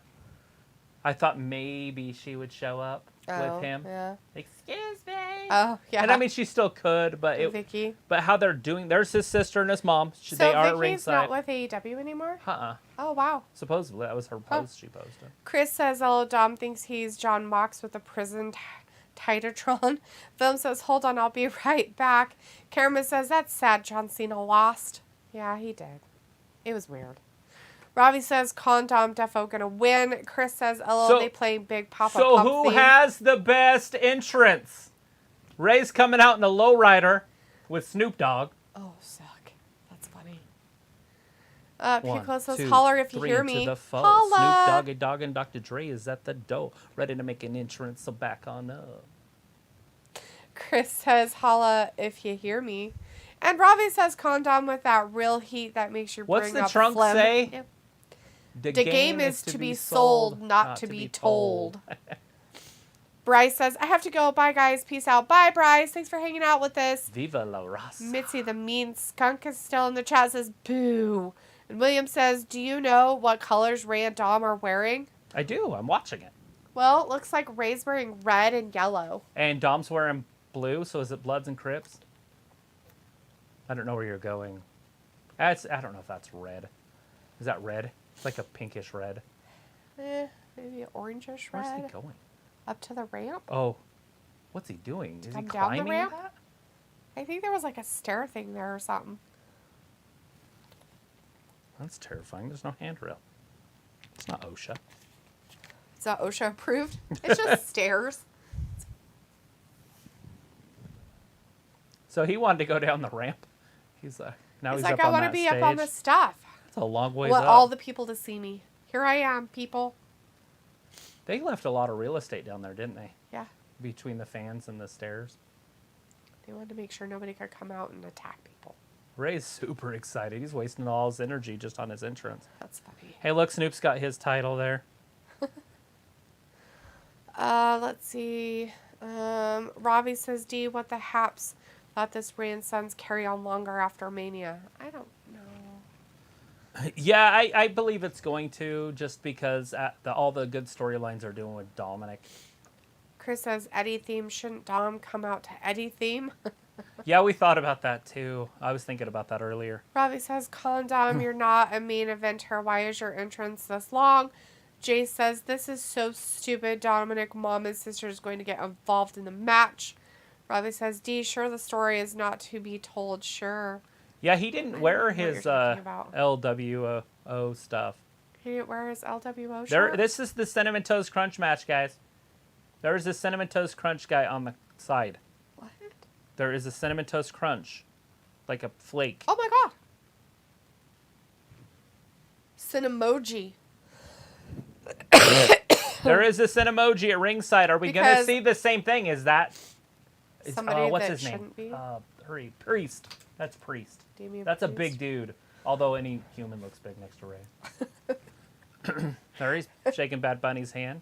I thought maybe she would show up with him. Yeah. Excuse me. Oh, yeah. And I mean, she still could, but Vicky. But how they're doing? There's his sister and his mom. So they are Vicky's ringside. not with AEW anymore? Uh-uh. Oh, wow. Supposedly that was her post she posted. Chris says, oh, Dom thinks he's John Mox with the prison Titatron. Film says, hold on, I'll be right back. Cameron says, that's sad John Cena lost. Yeah, he did. It was weird. Robbie says, Condom defo gonna win. Chris says, LOL, they playing Big Papa So Pump who theme. has the best entrance? Ray's coming out in the lowrider with Snoop Dogg. Oh, suck. That's funny. One, Pico says, two, holler if you three hear to me. the foe. Holla! Snoop Doggy Dogg and Dr. Dre is at the door, ready to make an entrance, so back on up. Chris says, holla if you hear me. And Robbie says, condom with that real heat that makes your What's bring the up trunk phlegm. say? Yep. The game is to be sold, not to be told. Bryce says, I have to go. Bye, guys. Peace out. Bye, Bryce. Thanks for hanging out with us. Viva la raza. Mitzi, the mean skunk, is still in the chat, says, boo. And William says, do you know what colors Ray and Dom are wearing? I do. I'm watching it. Well, it looks like Ray's wearing red and yellow. And Dom's wearing blue, so is it Bloods and Crips? I don't know where you're going. I don't know if that's red. Is that red? It's like a pinkish red. Maybe an orangish red. Where's he going? Up to the ramp? Oh. What's he doing? Is he Come down the climbing ramp? that? I think there was like a stair thing there or something. That's terrifying. There's no handrail. It's not OSHA. Is that OSHA approved? It's just stairs. So he wanted to go down the ramp. He's like, He's he's like, up I on want to that be stage. up on the stuff. It's a long ways I want up. all the people to see me. Here I am, people. They left a lot of real estate down there, didn't they? Yeah. Between the fans and the stairs. They wanted to make sure nobody could come out and attack people. Ray's super excited. He's wasting all his energy just on his entrance. That's funny. Hey, look, Snoop's got his title there. Let's see. Ravi says, D, what the haps? Thought this Ray and Sons carry on longer after Mania. I don't know. Yeah, I believe it's going to, just because all the good storylines are doing with Dominic. Chris says, Eddie theme. Shouldn't Dom come out to Eddie theme? Yeah, we thought about that too. I was thinking about that earlier. Ravi says, calm down. You're not a main eventer. Why is your entrance this long? Jay says, this is so stupid. Dominic, mom, and sister is going to get involved in the match. Ravi says, D, sure, the story is not to be told. Sure. Yeah, he didn't wear his about. LWO stuff. He didn't wear his LWO shirt? This is the Cinnamon Toast Crunch match, guys. There is a Cinnamon Toast Crunch guy on the side. What? There is a Cinnamon Toast Crunch. Like a flake. Oh my god. Cinemoji. There is a Cinemoji at ringside. Are we going to see the same thing? Is that... somebody what's that his name? shouldn't be? Hurry. Priest. That's Priest. Damian That's Priest. a big dude. Although any human looks big next to Ray. There he's shaking Bad Bunny's hand.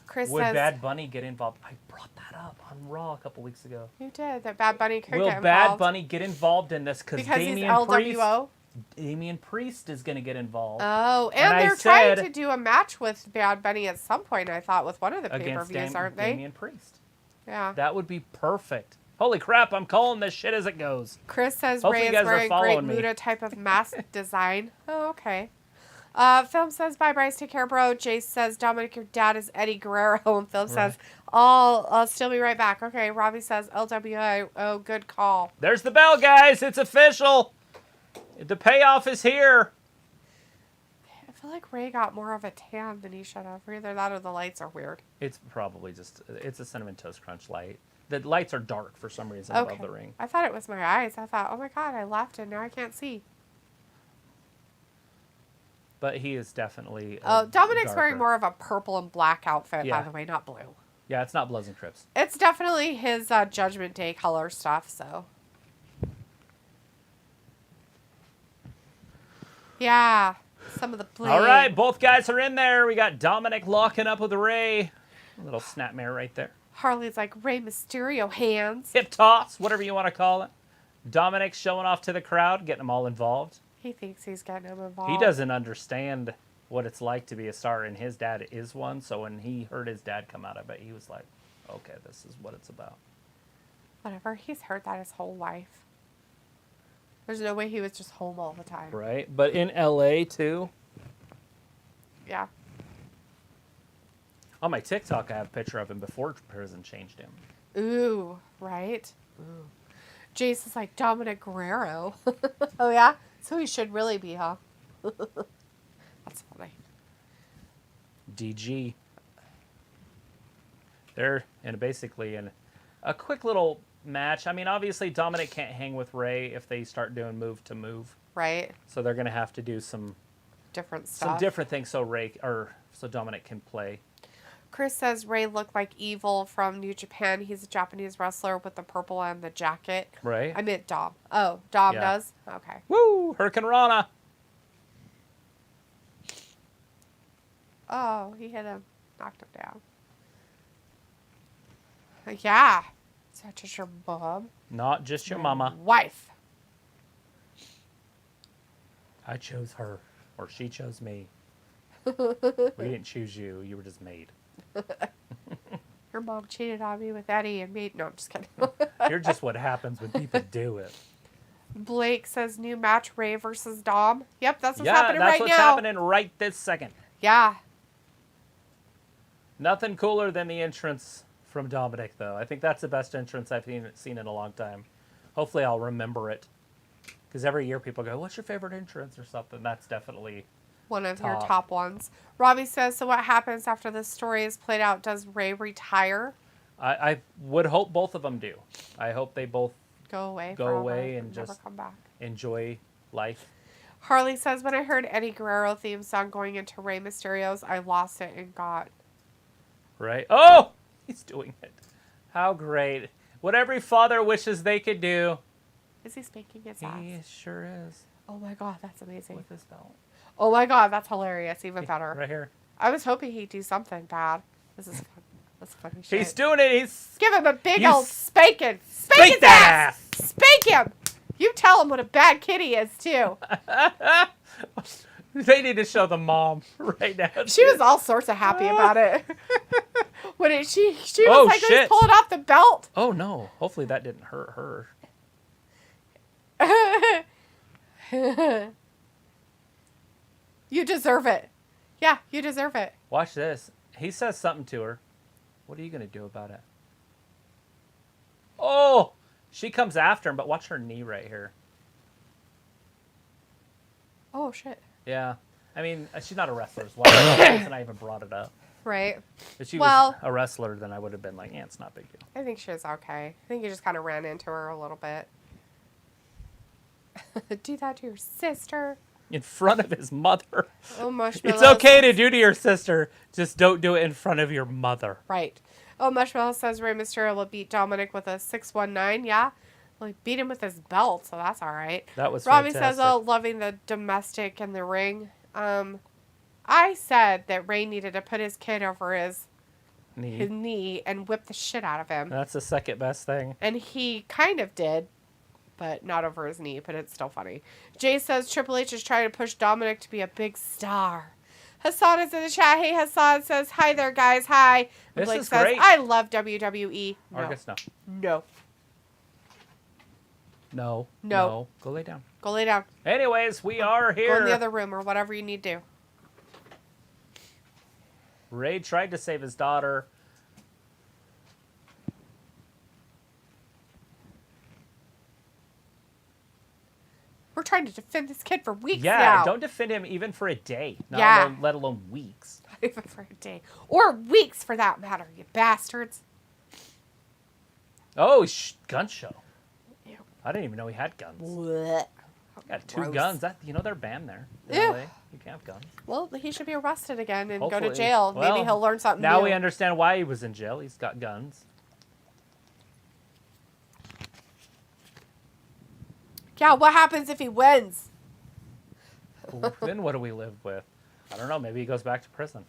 Chris Would says, Bad Bunny get involved? I brought that up on Raw a couple weeks ago. you did, that Bad Bunny could Will get involved. Bad Bunny get involved in this? Because he's LWO? LWO? Damian Priest is going to get involved. Oh, And and I they're trying said- to do a match with Bad Bunny at some point, I thought, with one of the Against pay-per-views, aren't they? Damian Priest. Yeah. That would be perfect. Holy crap, I'm calling this shit as it goes. Chris says Hopefully Ray you is guys are wearing great following me. Muda type of mask design. Oh, okay. Film says, bye, Bryce. Take care, bro. Jace says, Dominic, your dad is Eddie Guerrero. And Phil says, I'll still be right back. Okay. Robbie says, LWO. Oh, good call. There's the bell, guys. It's official. The payoff is here. I feel like Ray got more of a tan than he should have. Either that or the lights are weird. It's probably just, it's a Cinnamon Toast Crunch light. The lights are dark for some reason above the ring. I thought it was my eyes. I thought, oh my god, I left and now I can't see. But he is definitely Dominic's wearing darker. more of a purple and black outfit, Yeah. by the way, not blue. Yeah, it's not Bloods and Crips. It's definitely his Judgment Day color stuff, so. Yeah, some of the blue. All right, both guys are in there. We got Dominic locking up with Ray. A little snapmare right there. Harley's like Rey Mysterio hands. Hip toss, whatever you want to call it. Dominic showing off to the crowd, getting them all involved. He thinks he's getting him involved. He doesn't understand what it's like to be a star, and his dad is one. So when he heard his dad come out, I bet he was like, okay, this is what it's about. Whatever. He's heard that his whole life. There's no way he was just home all the time. Right? But in LA, too. Yeah. On my TikTok, I have a picture of him before prison changed him. Ooh, right? Ooh. Jace is like Dominic Guerrero. Oh, yeah? So he should really be, huh? That's funny. DG. They're basically in a quick little match. I mean, obviously, Dominic can't hang with Ray if they start doing move to move. Right? So they're going to have to do some Different stuff. some different things so so Dominic can play. Chris says Ray looked like Evil from New Japan. He's a Japanese wrestler with the purple and the jacket. Right? I meant Dom. Oh, Dom Yeah. does? Okay. Woo! Hurricane Rana. Oh, he hit him. Knocked him down. Yeah. Such as your mom. Not just your mama. Wife. I chose her, or she chose me. We didn't choose you. You were just made. Your mom cheated on me with Eddie and me. No, I'm just kidding. You're just what happens when people do it. Blake says new match Ray versus Dom. Yep, that's what's Yeah, happening that's right what's now. happening right this second. Yeah. Nothing cooler than the entrance from Dominic, though. I think that's the best entrance I've seen in a long time. Hopefully I'll remember it. Because every year people go, what's your favorite entrance or something? That's definitely One of your top. top ones. Robbie says, so what happens after this story is played out? Does Ray retire? I would hope both of them do. I hope they both Go away Go forever away and never just- come back. enjoy life. Harley says, when I heard Eddie Guerrero theme song going into Rey Mysterio's, I lost it and got... Right? Oh! He's doing it. How great. What every father wishes they could do. Is he spanking his ass? He sure is. Oh my god, that's amazing. With his belt. Oh my god, that's hilarious. Even better. Right here. I was hoping he'd do something bad. This is fun. That's funny shit. He's doing it. He's... Give him a big old spanking. Spank his that ass! Spank him! You tell him what a bad kid he is, too. They need to show the mom right now. She was all sorts of happy about it. When she was Oh, like, shit. he's pulling off the belt. Oh, no. Hopefully that didn't hurt her. You deserve it. Yeah, you deserve it. Watch this. He says something to her. What are you going to do about it? Oh! She comes after him, but watch her knee right here. Oh, shit. Yeah. I mean, she's not a wrestler. That's why I even brought it up. Right. If she Well- was a wrestler, then I would have been like, yeah, it's not a big deal. I think she was okay. I think you just kind of ran into her a little bit. Do that to your sister. In front of his mother. Oh, Marshmallow. It's okay to do to your sister. Just don't do it in front of your mother. Right. Oh, Marshmallow says Rey Mysterio will beat Dominic with a 619. Yeah. Well, he beat him with his belt, so that's all right. That was Robbie fantastic. says, oh, loving the domestic in the ring. I said that Rey needed to put his kid over his knee and whip the shit out of him. That's the second best thing. And he kind of did, but not over his knee, but it's still funny. Jay says Triple H is trying to push Dominic to be a big star. Hassan is in the chat. Hey, Hassan says, hi there, guys. Hi. And This Blake is says, great. I love WWE. No. Argus, no. No. No. No. Go lay down. Go lay down. Anyways, we are here. Go in the other room or whatever you need to do. Ray tried to save his daughter. We're trying to defend this kid for weeks Yeah, now. don't defend him even for a day. Not Yeah. alone, let alone weeks. Not even for a day. Or weeks for that matter, you bastards. Oh, gun show. Ew. I didn't even know he had guns. Blech. Got two Gross. guns. They're banned there. In Ew. LA. You can't have guns. Well, he should be arrested again and go to Hopefully. jail. Well, Maybe he'll learn something Now new. we understand why he was in jail. He's got guns. Yeah, what happens if he wins? Then what do we live with? I don't know. Maybe he goes back to prison.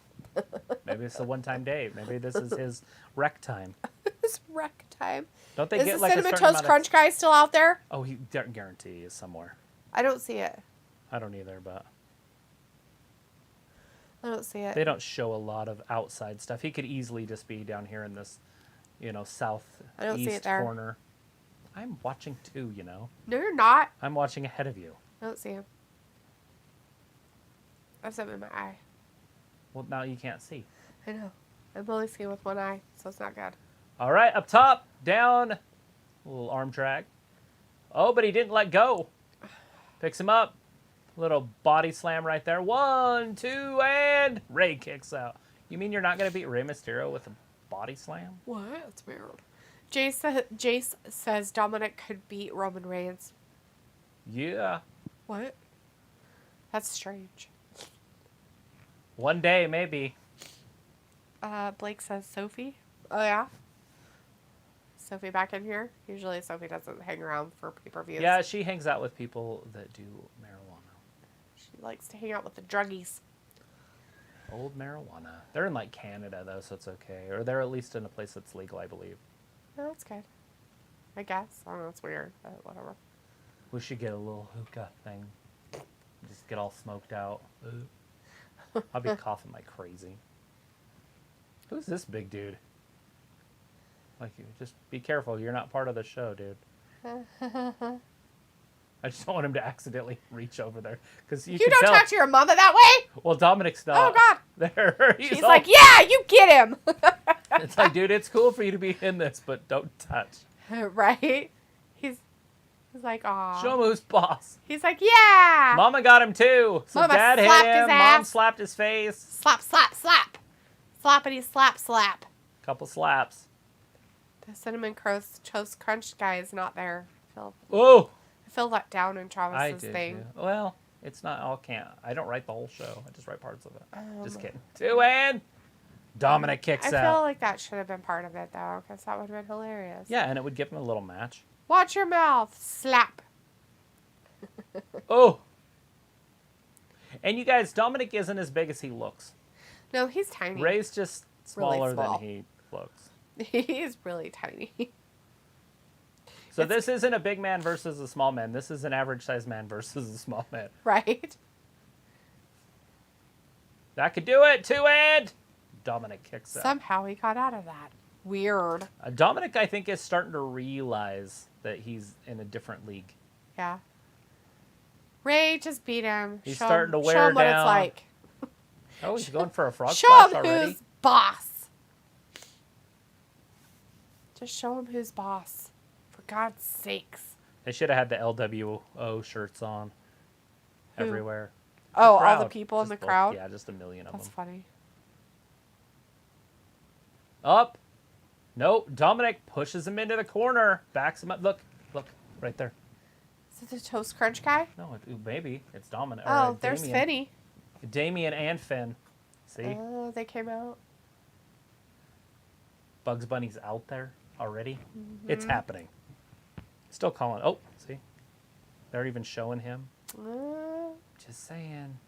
Maybe it's a one-time day. Maybe this is his rec time. It's wreck time. Don't they Is get the like a Cinnamon certain Toast amount Crunch guy still out there? Oh, he guarantee is somewhere. I don't see it. I don't either, but I don't see it. they don't show a lot of outside stuff. He could easily just be down here in this, south I don't see it east there. corner. I'm watching too, No, you're not. I'm watching ahead of you. I don't see him. I have something in my eye. Well, now you can't see. I know. I'm only seeing with one eye, so it's not good. All right, up top, down, a little arm drag. Oh, but he didn't let go. Picks him up. Little body slam right there. 1, 2, and Ray kicks out. You mean you're not going to beat Rey Mysterio with a body slam? What? That's weird. Jace says Dominic could beat Roman Reigns. Yeah. What? That's strange. One day, maybe. Blake says Sophie. Oh, yeah? Sophie back in here? Usually Sophie doesn't hang around for pay-per-views. Yeah, she hangs out with people that do marijuana. She likes to hang out with the druggies. Old marijuana. They're in, like, Canada, though, so it's okay. Or they're at least in a place that's legal, I believe. Oh, that's good. I guess. I don't know. It's weird, but whatever. We should get a little hookah thing. Just get all smoked out. I'll be coughing like crazy. Who's this big dude? Like, just be careful. You're not part of the show, dude. I just don't want him to accidentally reach over there. Because you can don't tell. talk to your mama that way? Well, Dominic's not. Oh, God. There. She's like, yeah, you get him. It's like, dude, it's cool for you to be in this, but don't touch. Right? He's like, aw. Show him who's boss. He's like, yeah. Mama got him too. So Mama Dad hit slapped him. his Mom ass. slapped his face. Slap, slap, slap. Slappity slap, slap. Couple slaps. The Cinnamon Toast Crunch guy is not there. I feel let down in I Travis's did thing. too. Well, it's not all can't. I don't write the whole show. I just write parts of it. Just kidding. 2 and Dominic kicks I feel out. like that should have been part of it, though, because that would have been hilarious. Yeah, and it would give him a little match. Watch your mouth. Slap. Oh. And you guys, Dominic isn't as big as he looks. No, he's tiny. Ray's just smaller Really small. than he looks. He's really tiny. So this isn't a big man versus a small man. This is an average-sized man versus a small man. Right? That could do it. 2-and. Dominic kicks out. Somehow he got out of that. Weird. Dominic, I think, is starting to realize that he's in a different league. Yeah. Ray just beat him. He's show starting him, to wear show him what down. it's like. Oh, he's going for a frog Show splash him already. who's boss. Just show him who's boss. For God's sakes. They should have had the LWO shirts on Who? everywhere. Oh, all crowd. the people in the Just crowd? Yeah, just a million of That's them. funny. Up. Nope. Dominic pushes him into the corner. Backs him up. Look. Right there. Is it the Toast Crunch guy? No, maybe. It's Dominic. Oh, there's Damien. Finney. Damien and Finn. See? Oh, they came out. Bugs Bunny's out there already. Mm-hmm. It's happening. Still calling. Oh, see? They're even showing him. Just saying.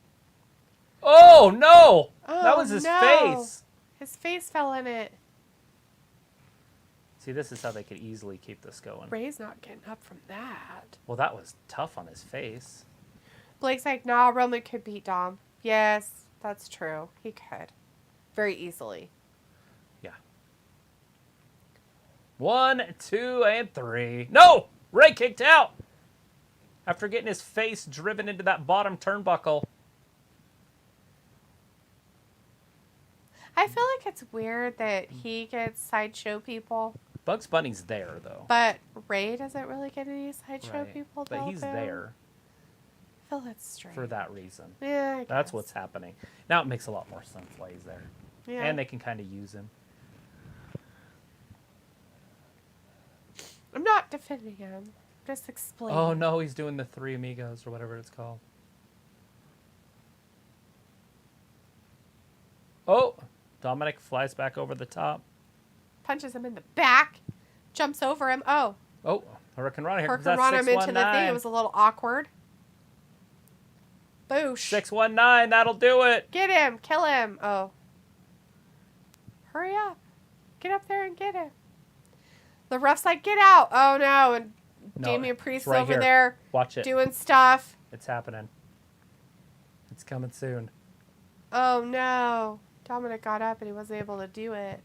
Oh, no! That was his face. His face fell in it. See, this is how they could easily keep this going. Ray's not getting up from that. Well, that was tough on his face. Blake's like, nah, Roman could beat Dom. Yes, that's true. He could. Very easily. Yeah. 1, 2, and 3. No! Ray kicked out! After getting his face driven into that bottom turnbuckle. I feel like it's weird that he gets sideshow people, Bugs Bunny's there, though. but Ray doesn't really get any sideshow Right. people. But he's though. there I feel that's strange. for that reason. Yeah, I That's guess. what's happening. Now it makes a lot more sense why he's there. Yeah. And they can kind of use him. I'm not defending him. Just explaining. Oh, no, he's doing the Three Amigos or whatever it's called. Oh, Dominic flies back over the top. Punches him in the back. Jumps over him. Oh. Oh, Hurricane Rana. Here comes Hurricane that Rana him into the thing. 619. It was a little awkward. Boosh. 619, that'll do it. Get him. Kill him. Oh. Hurry up. Get up there and get him. The ref's like, get out. Oh, no. And No, Damian it's Priest right over here. there Watch it. doing stuff. It's happening. It's coming soon. Oh, no. Dominic got up and he wasn't able to do it.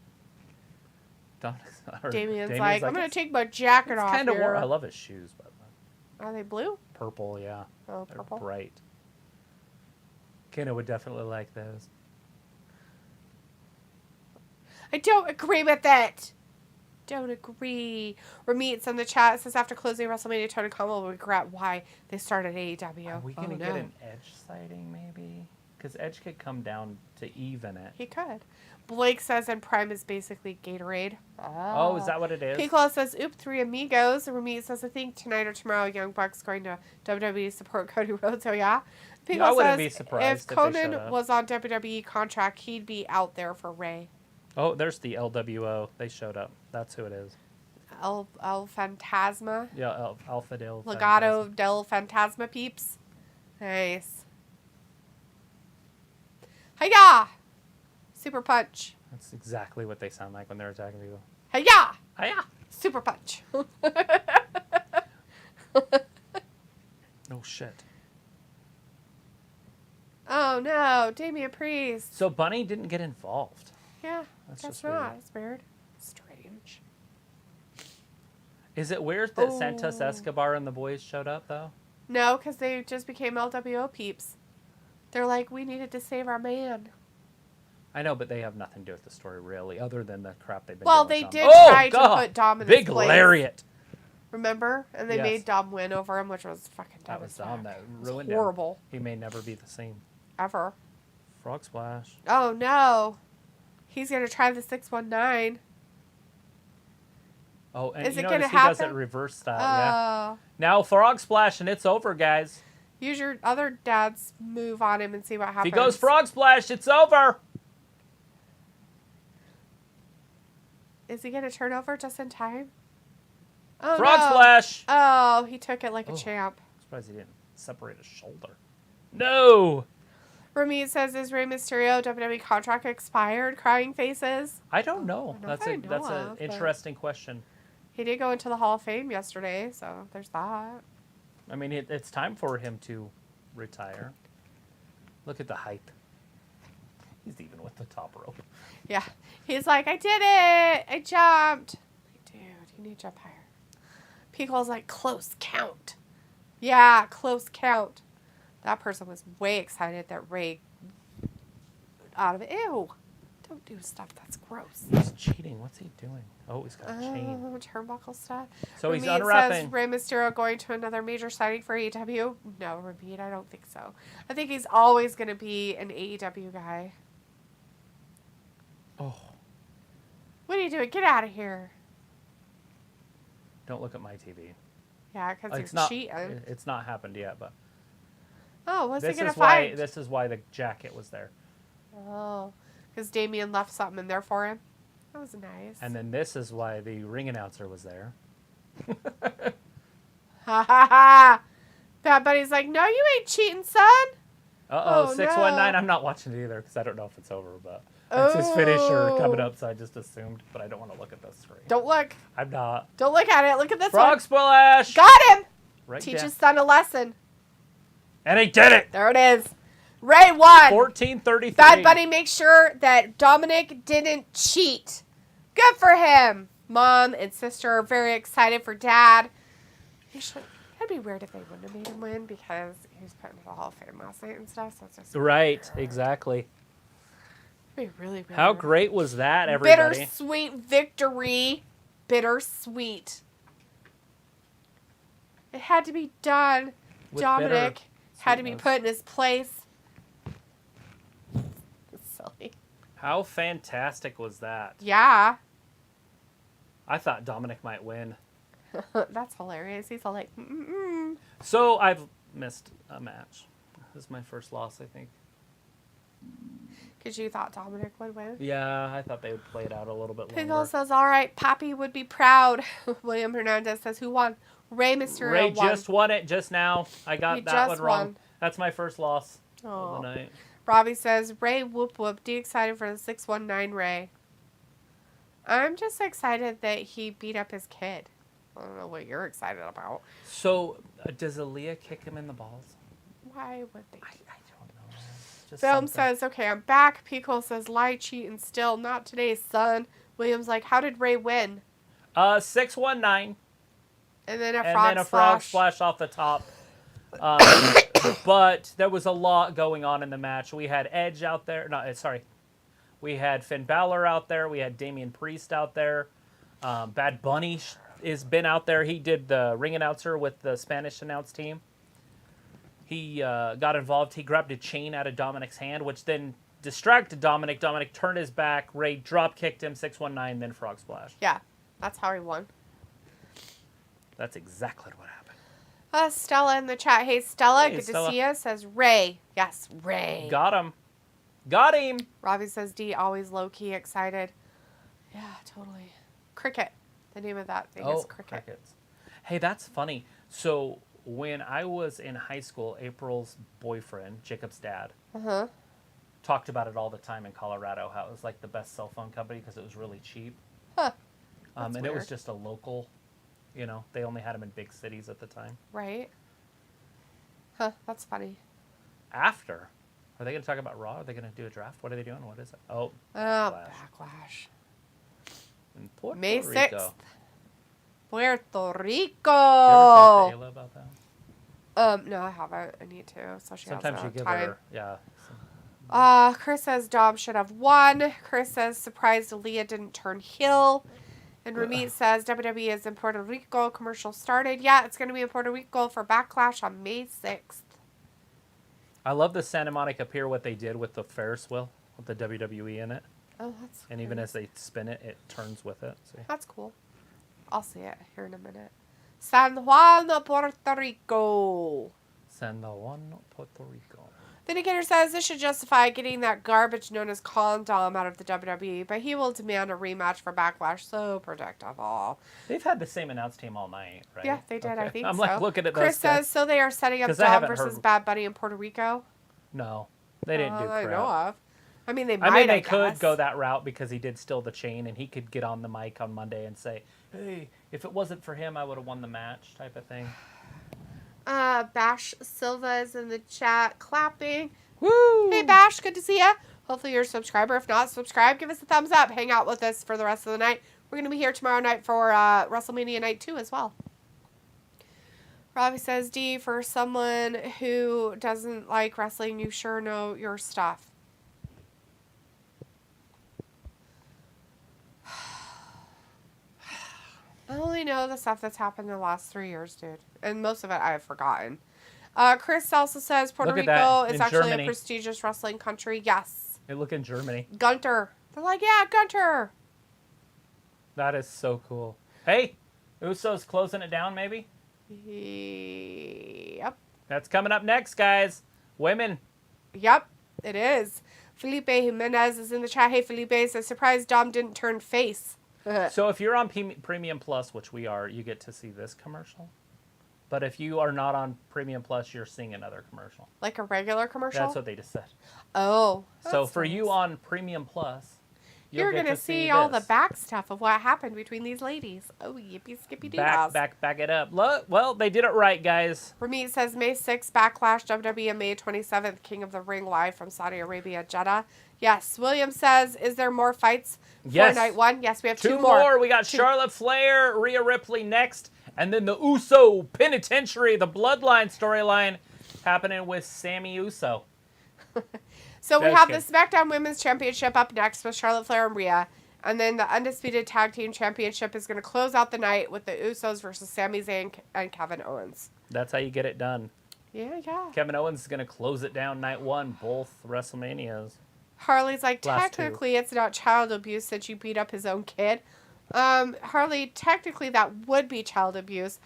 Damian's like, I'm going to take my jacket it's off kind of here. warm. I love his shoes, by the way. Are they blue? Purple, yeah. Oh, They're purple. bright. Kenna would definitely like those. I don't agree with it. Don't agree. Ramit's in the chat says after closing WrestleMania, Tony Khan will regret why they started AEW. Are we going to get an Edge sighting, maybe? Because Edge could come down to even it. He could. Blake says, and Prime is basically Gatorade. Oh, is that what it is? Piccolo says, oop, Three Amigos. Ramit says, I think tonight or tomorrow, Young Bucks going to WWE to support Cody Rhodes. Oh, yeah? Piccolo I wouldn't says, be surprised if if they showed Conan up. was on WWE contract, he'd be out there for Ray. Oh, there's the LWO. They showed up. That's who it is. El Fantasma. Yeah, Alpha Del. Legato del Fantasma peeps. Nice. Hiya! Super punch. That's exactly what they sound like when they're attacking people. Hiya! Hiya! Super punch. No shit. Oh no, Damian Priest. So Bunny didn't get involved. Yeah, That's guess just not. weird. It's weird. Strange. Is it weird that Oh. Santos Escobar and the boys showed up, though? No, because they just became LWO peeps. They're like, we needed to save our man. I know, but they have nothing to do with the story, really, other than the crap they've been Well, doing. they with did Dom. try to put Dom in Big his place. lariat. Remember? And they Yes. made Dom win over him, which was fucking That was devastating. Dom that It was ruined him. horrible. He may never be the same. Ever. Frog splash. Oh no. He's going to try the 619. Oh, and Is you it gonna notice he does it happen? reverse style, yeah. Oh. Now frog splash and it's over, guys. Use your other dad's move on him and see what If happens. he goes frog splash, it's over. Is he going to turn over just in time? Oh, Frog no. splash. Oh, he took it like a Oh. champ. Surprised he didn't separate his shoulder. No! Ramit says, is Rey Mysterio WWE contract expired? Crying faces. I don't know. Not That's that I a know that's an of, but- interesting question. He did go into the Hall of Fame yesterday, so there's that. I mean, it's time for him to retire. Look at the height. He's even with the top rope. Yeah. He's like, I did it! I jumped! Like, dude, you need to jump higher. Pico's like, close count. Yeah, close count. That person was way excited that Rey out of it. Ew. Don't do stuff that's gross. He's cheating. What's he doing? Oh, he's got a chain. Turnbuckle stuff. So he's Ramit unwrapping. says Rey Mysterio going to another major signing for AEW. No, Ramit, I don't think so. I think he's always going to be an AEW guy. Oh, What are you doing? Get out of here. don't look at my TV. Yeah, because It's you're not. cheating. It's not happened yet, but Oh, what's he this going is to why. find? This is why the jacket was there. Oh, because Damien left something in there for him. That was nice. And then this is why the ring announcer was there. Ha ha ha! Bad Buddy's like, no, you ain't cheating, son. Uh-oh, Oh, 619. no. I'm not watching it either because I don't know if it's over, but it's his finisher coming up, so I just assumed, but I don't want to look at the screen. Don't look. I'm not. Don't look at it. Look at this Frog one. splash! Got him. Right Teach down. his son a lesson. And he did it! There it is. Ray won. 14:33. Bad Buddy makes sure that Dominic didn't cheat. Good for him. Mom and sister are very excited for Dad. It'd be weird if they wouldn't have made him win because he was put into the Hall of Fame last night and stuff. So it's just Right, exactly. it'd be really weird. How great was that, everybody? Bittersweet victory. Bittersweet. It had to be done. With Dominic bitter had to be sweetness. put in his place. It's silly. How fantastic was that? Yeah. I thought Dominic might win. That's hilarious. He's all like, mm-mm. So I've missed a match. This is my first loss, I think. Because you thought Dominic would win. Yeah, I thought they would play it out a little bit Pickle longer. says, all right, Pappy would be proud. William Hernandez says, who won? Rey Mysterio Ray won. just won it just now. I got He that just one wrong. won. That's my first loss of Oh. the night. Robbie says, Ray whoop whoop. Do you excited for the 619 Ray? I'm just excited that he beat up his kid. I don't know what you're excited about. So, does Aaliyah kick him in the balls? Why would they? I don't know. Just Film something. says, okay, I'm back. Pico says, lie, cheat, and still. Not today, son. William's like, how did Ray win? 619. And then a And frog then a splash. frog splash off the top. But there was a lot going on in the match. We had Edge out there. No, sorry. We had Finn Balor out there. We had Damian Priest out there. Bad Bunny has been out there. He did the ring announcer with the Spanish announce team. He got involved. He grabbed a chain out of Dominic's hand, which then distracted Dominic. Dominic turned his back. Ray drop kicked him, 619, then frog splash. Yeah, that's how he won. That's exactly what happened. Stella in the chat. Hey, Stella, Hey, good Stella. to see you. Says Ray. Yes, Ray. Got him. Got him. Robbie says D, always low-key excited. Yeah, totally. Cricket. The name of that thing is Cricket. Crickets. Hey, that's funny. So when I was in high school, April's boyfriend, Jacob's dad, Uh-huh. talked about it all the time in Colorado, how it was like the best cell phone company because it was really cheap. Huh. And That's it was weird. just a local, they only had them in big cities at the time. Right? Huh, that's funny. After, are they going to talk about Raw? Are they going to do a draft? What are they doing? What is it? Oh, Oh, Backlash. backlash. in Puerto May Rico. 6th. Puerto Did you ever Rico. talk to Ayla about that? No, I haven't. I need to. So she Sometimes has you give time. her, some- Chris says Dom should have won. Chris says surprised Aaliyah didn't turn heel. And Ramit says WWE is in Puerto Rico. Commercial started. Yeah, it's going to be in Puerto Rico for Backlash on May 6th. I love the Santa Monica Pier, what they did with the Ferris wheel, with the WWE in it. Oh, that's And even cool. as they spin it, it turns with it. See? That's cool. I'll see it here in a minute. San Juan, Puerto Rico. San Juan, Puerto Rico. Vindicator says this should justify getting that garbage known as condom out of the WWE, but he will demand a rematch for Backlash. So predictable. They've had the same announce team all night, right? Yeah, they did. Okay. I think I'm so. like looking at those Chris guys. says, so they are setting up Dom versus heard... Bad Bunny in Puerto Rico? No, they didn't do crap. I know of. I mean, they could go that route because he did steal the chain, and he could get on the mic on Monday and say, hey, if it wasn't for him, I would have won the match type of thing. Bash Silva is in the chat clapping. Woo! Hey, Bash, good to see ya. Hopefully you're a subscriber. If not, subscribe. Give us a thumbs up. Hang out with us for the rest of the night. We're going to be here tomorrow night for WrestleMania Night 2 as well. Robbie says, D, for someone who doesn't like wrestling, you sure know your stuff. I only know the stuff that's happened in the last 3 years, dude. And most of it I have forgotten. Chris also says Puerto Rico is actually Germany. A prestigious wrestling country. Yes. Hey, look in Germany. Gunther. They're like, yeah, Gunther. That is so cool. Hey, Usos closing it down, maybe? Yep. That's coming up next, guys. Women. Yep, it is. Felipe Jimenez is in the chat. Hey, Felipe, says, surprised Dom didn't turn face. So if you're on Premium Plus, which we are, you get to see this commercial. But if you are not on Premium Plus, you're seeing another commercial. Like a regular commercial? That's what they just said. Oh. So for you on Premium Plus, you're going to see all the back stuff of what happened between these ladies. Oh, yippee skippy doo. Back it up. Well, they did it right, guys. Ramit says May 6th, Backlash, WWE, and May 27th, King of the Ring live from Saudi Arabia, Jeddah. Yes. William says, is there more fights for night one? Yes, we have two more. We got Charlotte Flair, Rhea Ripley next. And then the Uso Penitentiary, the Bloodline storyline happening with Sammy Uso. So we have the SmackDown Women's Championship up next with Charlotte Flair and Rhea. And then the Undisputed Tag Team Championship is going to close out the night with the Usos versus Sami Zayn and Kevin Owens. That's how you get it done. Yeah. Kevin Owens is going to close it down night one, both WrestleManias. Harley's like, technically it's not child abuse since you beat up his own kid. Harley, technically that would be child abuse,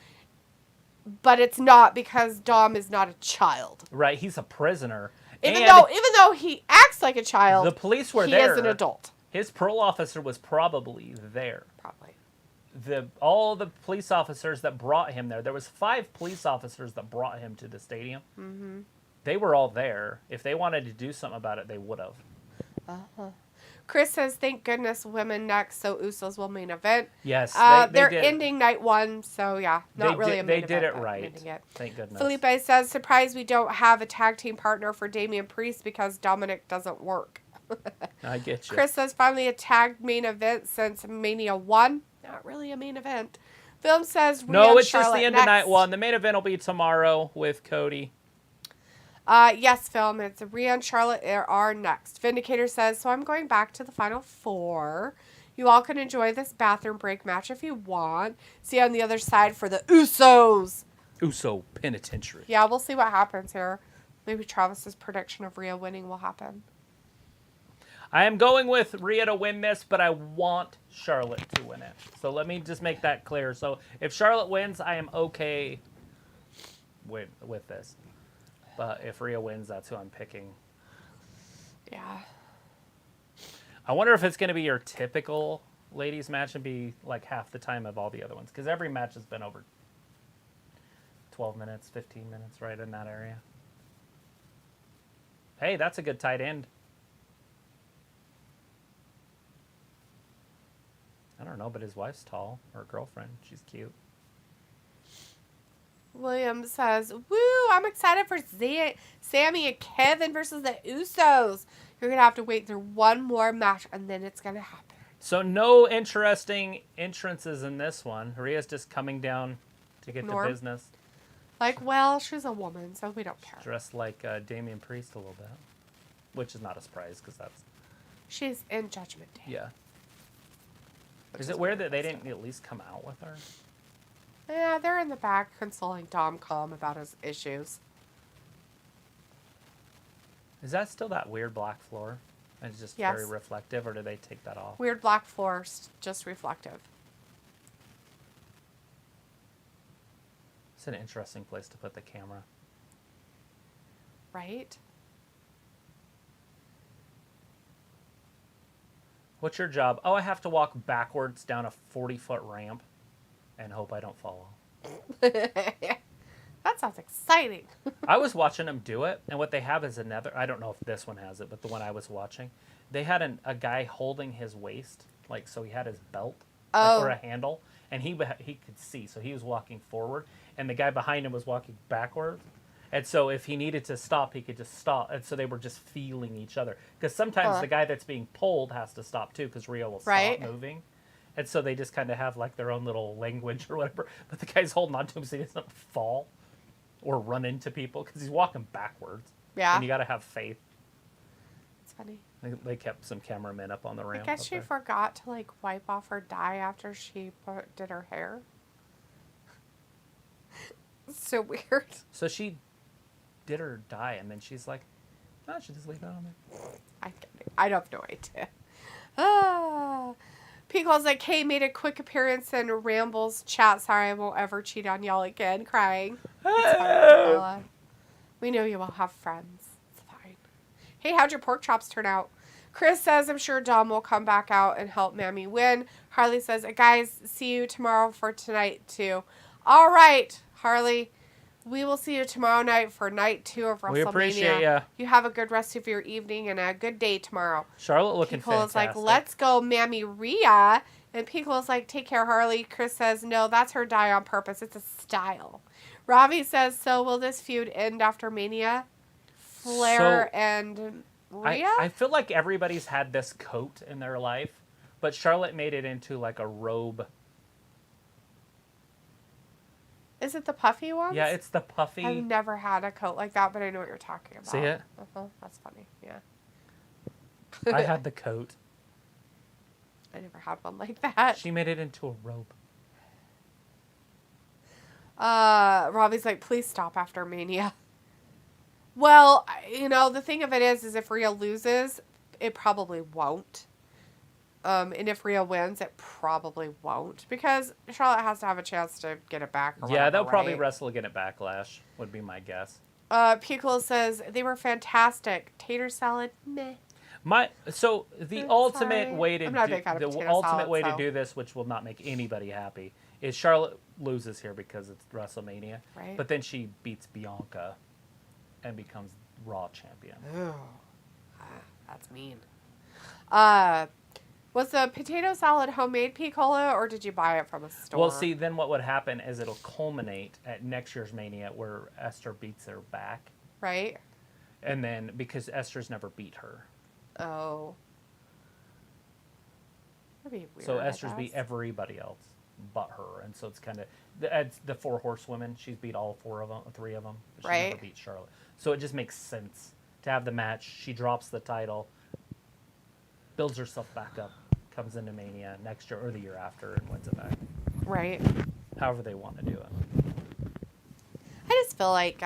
but it's not because Dom is not a child. Right, he's a prisoner. Even though he acts like a child, the police were there. He is an adult. His parole officer was probably there. Probably. All the police officers that brought him there was 5 police officers that brought him to the stadium. Mm-hmm. They were all there. If they wanted to do something about it, they would have. Uh-huh. Chris says, thank goodness women next, so Usos will main event. Yes, they're ending night one, so yeah, not really a main event. They did it right. Thank goodness. Felipe says, surprised we don't have a tag team partner for Damian Priest because Dominic doesn't work. I get you. Chris says, finally a tag main event since Mania 1. Not really a main event. Film says, no, it's just the end of night one. The main event will be tomorrow with Cody. Yes, Film. It's Rhea and Charlotte are next. Vindicator says, so I'm going back to the Final 4. You all can enjoy this bathroom break match if you want. See you on the other side for the Usos. Uso Penitentiary. Yeah, we'll see what happens here. Maybe Travis's prediction of Rhea winning will happen. I am going with Rhea to win this, but I want Charlotte to win it. So let me just make that clear. So if Charlotte wins, I am okay with this. But if Rhea wins, that's who I'm picking. Yeah. I wonder if it's going to be your typical ladies match and be like half the time of all the other ones. Because every match has been over 12 minutes, 15 minutes, right in that area. Hey, that's a good tight end. I don't know, but his wife's tall. Or girlfriend. She's cute. William says, woo, I'm excited for Sammy and Kevin versus the Usos. You're going to have to wait through one more match, and then it's going to happen. So no interesting entrances in this one. Rhea's just coming down to get the business. Like, well, she's a woman, so we don't care. Dressed like Damian Priest a little bit. Which is not a surprise, because that's... She's in Judgment Day. Yeah. Is it weird that they didn't at least come out with her? Yeah, they're in the back consoling Dom Calm about his issues. Is that still that weird black floor? And it's just very reflective, or do they take that off? Weird black floor, just reflective. It's an interesting place to put the camera. Right? What's your job? Oh, I have to walk backwards down a 40-foot ramp and hope I don't fall. That sounds exciting. I was watching them do it, and what they have is another... I don't know if this one has it, but the one I was watching, they had a guy holding his waist, like, so he had his belt, or a handle, and he could see, so he was walking forward, and the guy behind him was walking backwards. And so if he needed to stop, he could just stop. And so they were just feeling each other. Because sometimes the guy that's being pulled has to stop, too, because Rhea will stop moving. And so they just kind of have, like, their own little language or whatever. But the guy's holding on to him so he doesn't fall or run into people, because he's walking backwards. Yeah. And you got to have faith. It's funny. They kept some cameramen up on the ramp. I guess she forgot to, like, wipe off her dye after she did her hair. It's so weird. So she did her dye, and then she's like, "Oh, I should just leave that on there." I have no idea. Pico's like, "Hey, made a quick appearance in Ramble's chat. Sorry, I won't ever cheat on y'all again." Crying. It's fine, we know you all have friends. It's fine. Hey, how'd your pork chops turn out? Chris says, "I'm sure Dom will come back out and help Mammy win." Harley says, "Guys, see you tomorrow for tonight too." All right, Harley. We will see you tomorrow night for night 2 of WrestleMania. We appreciate you. You have a good rest of your evening and a good day tomorrow. Charlotte looking Pico's fantastic. like, "Let's go, Mammy Rhea." And Pico's like, "Take care, Harley." Chris says, "No, that's her dye on purpose. It's a style." Ravi says, "So will this feud end after Mania? Flair and Rhea?" I feel like everybody's had this coat in their life, but Charlotte made it into like a robe. Is it the puffy ones? Yeah, it's the puffy. I've never had a coat like that, but I know what you're talking about. See it? That's funny. Yeah. I had the coat. I never had one like that. She made it into a robe. Robbie's like, "Please stop after Mania." Well, the thing of it is if Rhea loses, it probably won't. And if Rhea wins, it probably won't, because Charlotte has to have a chance to get it back. Yeah, they'll probably wrestle again at Backlash, would be my guess. Pickle says, "They were fantastic. Tater salad, meh." The ultimate way to do this, which will not make anybody happy, is Charlotte loses here because it's WrestleMania, right? But then she beats Bianca and becomes Raw champion. Ooh, that's mean. Was the potato salad homemade, Piccola, or did you buy it from a store? Well, see, then what would happen is it'll culminate at next year's Mania where Esther beats her back. Right. And then, because Esther's never beat her. Oh. That'd be weird. So Esther's beat everybody else but her. And so it's kind of, the 4 horsewomen, she's beat all 3 of them. But she never beat Charlotte. So it just makes sense to have the match. She drops the title, builds herself back up, comes into Mania next year or the year after and wins it back. Right. However they want to do it. I just feel like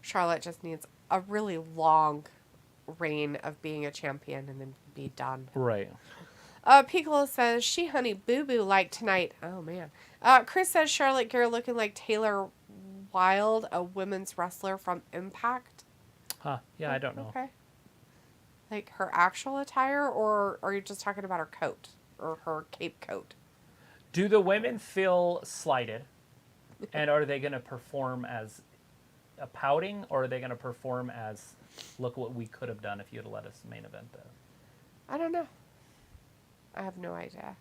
Charlotte just needs a really long reign of being a champion and then be done. Right. Piccolo says, "She honey boo boo like tonight." Oh man. Chris says, "Charlotte Gear looking like Taylor Wilde, a women's wrestler from Impact." Huh. Yeah, I don't know. Okay. Like her actual attire, or are you just talking about her coat or her cape coat? Do the women feel slighted? And are they going to perform as a pouting, or are they going to perform as, "Look what we could have done if you had let us main event this"? I don't know. I have no idea.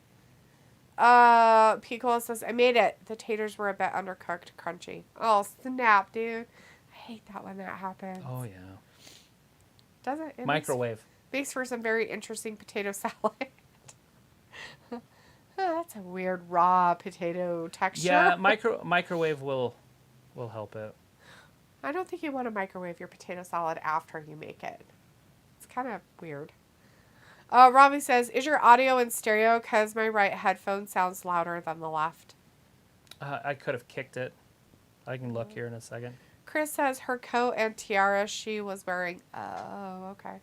Piccolo says, "I made it. The taters were a bit undercooked, crunchy." Oh, snap, dude. I hate that when that happens. Oh, yeah. Does it? Microwave. Makes for some very interesting potato salad. That's a weird raw potato texture. Yeah, microwave will help it. I don't think you want to microwave your potato salad after you make it. It's kind of weird. Robbie says, "Is your audio in stereo? Because my right headphone sounds louder than the left." I could have kicked it. I can look here in a second. Chris says her coat and tiara she was wearing. Oh, okay.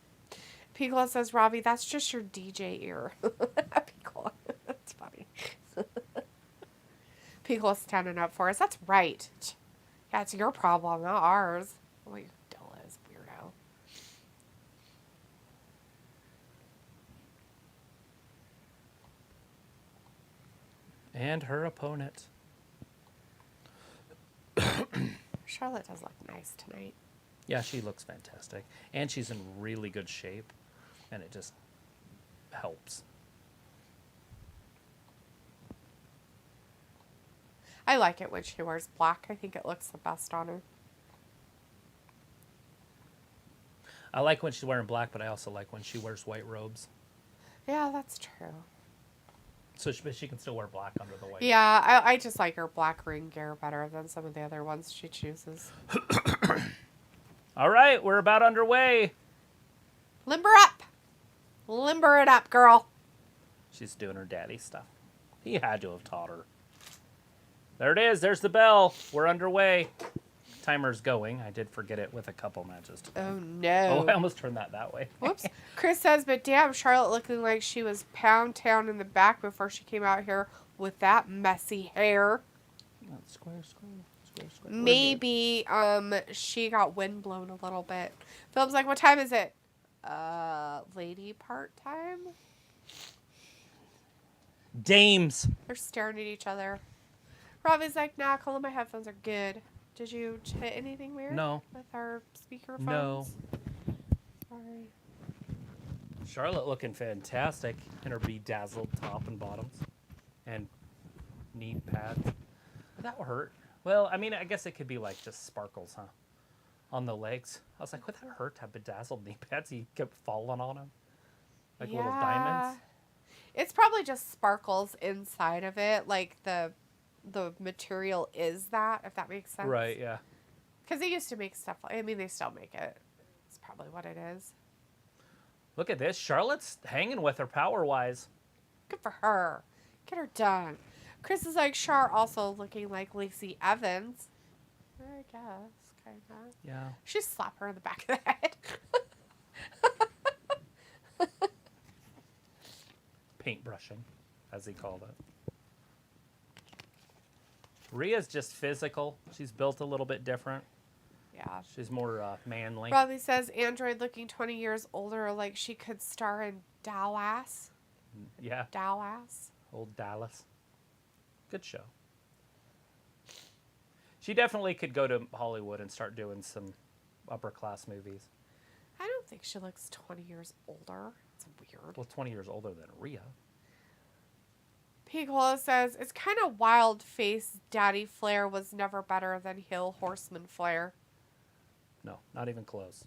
Piccolo says, "Robbie, that's just your DJ ear." Piccolo. That's funny. Piccolo's standing up for us. That's right. Yeah, it's your problem, not ours. Oh, you dull is, weirdo. And her opponent. Charlotte does look nice tonight. Yeah, she looks fantastic. And she's in really good shape. And it just helps. I like it when she wears black. I think it looks the best on her. I like when she's wearing black, but I also like when she wears white robes. Yeah, that's true. So she can still wear black under the white. Yeah, I just like her black ring gear better than some of the other ones she chooses. All right, we're about underway. Limber up! Limber it up, girl. She's doing her daddy stuff. He had to have taught her. There it is. There's the bell. We're underway. Timer's going. I did forget it with a couple matches. Oh, no. Oh, I almost turned that way. Whoops. Chris says, but damn, Charlotte looking like she was pound town in the back before she came out here with that messy hair. Square. Maybe she got wind blown a little bit. Philip's like, what time is it? Lady part time? Dames. They're staring at each other. Robbie's like, nah, Cole, my headphones are good. Did you hit anything weird? No. With our speakerphones? No. Sorry. Charlotte looking fantastic in her bedazzled top and bottoms. And knee pads. Would that hurt? Well, I mean, I guess it could be like just sparkles, huh? On the legs. I was like, would that hurt to have bedazzled knee pads? He kept falling on them. Like little diamonds. It's probably just sparkles inside of it. Like the material is that, if that makes sense. Right, yeah. Because they used to make stuff like, I mean, they still make it. It's probably what it is. Look at this. Charlotte's hanging with her power-wise. Good for her. Get her done. Chris is like, Char also looking like Lacey Evans. I guess, kind of. Yeah. She slapped her in the back of the head. Paintbrushing, as he called it. Rhea's just physical. She's built a little bit different. Yeah. She's more manly. Robbie says, Android looking 20 years older, like she could star in Dallas. Yeah. Dallas. Old Dallas. Good show. She definitely could go to Hollywood and start doing some upper-class movies. I don't think she looks 20 years older. It's weird. Well, 20 years older than Rhea. Picola says, it's kind of wild face Daddy Flair was never better than Hill Horseman Flair. No, not even close.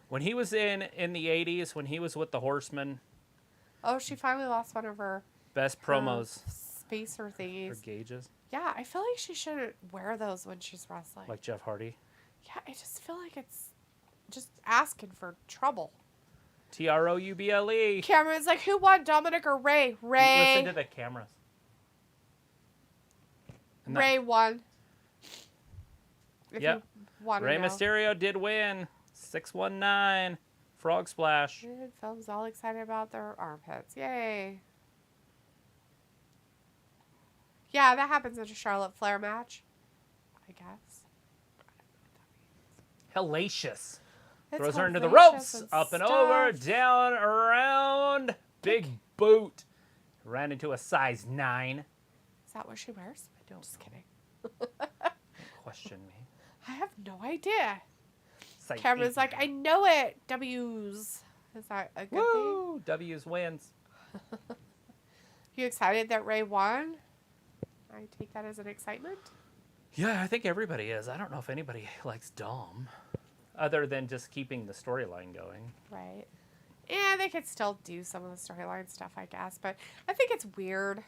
When he was in the 80s, when he was with the Horsemen. Oh, she finally lost one of her Best promos. Spacer thingies. Her gauges. Yeah, I feel like she shouldn't wear those when she's wrestling. Like Jeff Hardy. Yeah, I just feel like it's just asking for trouble. Trouble. Cameron's like, who won, Dominic or Ray? Ray. Listen to the cameras. Ray won. Yep. Rey Mysterio did win. 619. Frog splash. And Phil's all excited about their armpits. Yay. Yeah, that happens in a Charlotte Flair match. I guess. Hellacious. It's Throws her into the hellacious ropes. and Up and stuff. over. Down, around. Big boot. Ran into a size 9. Is that what she wears? Don't Just kidding. question me. I have no idea. Like Cameron's like, I know it. W's. Is that a good Woo! W's wins. thing? You excited that Ray won? I take that as an excitement. Yeah, I think everybody is. I don't know if anybody likes Dom. Other than just keeping the storyline going. Right. Yeah, they could still do some of the storyline stuff, I guess. But I think it's weird,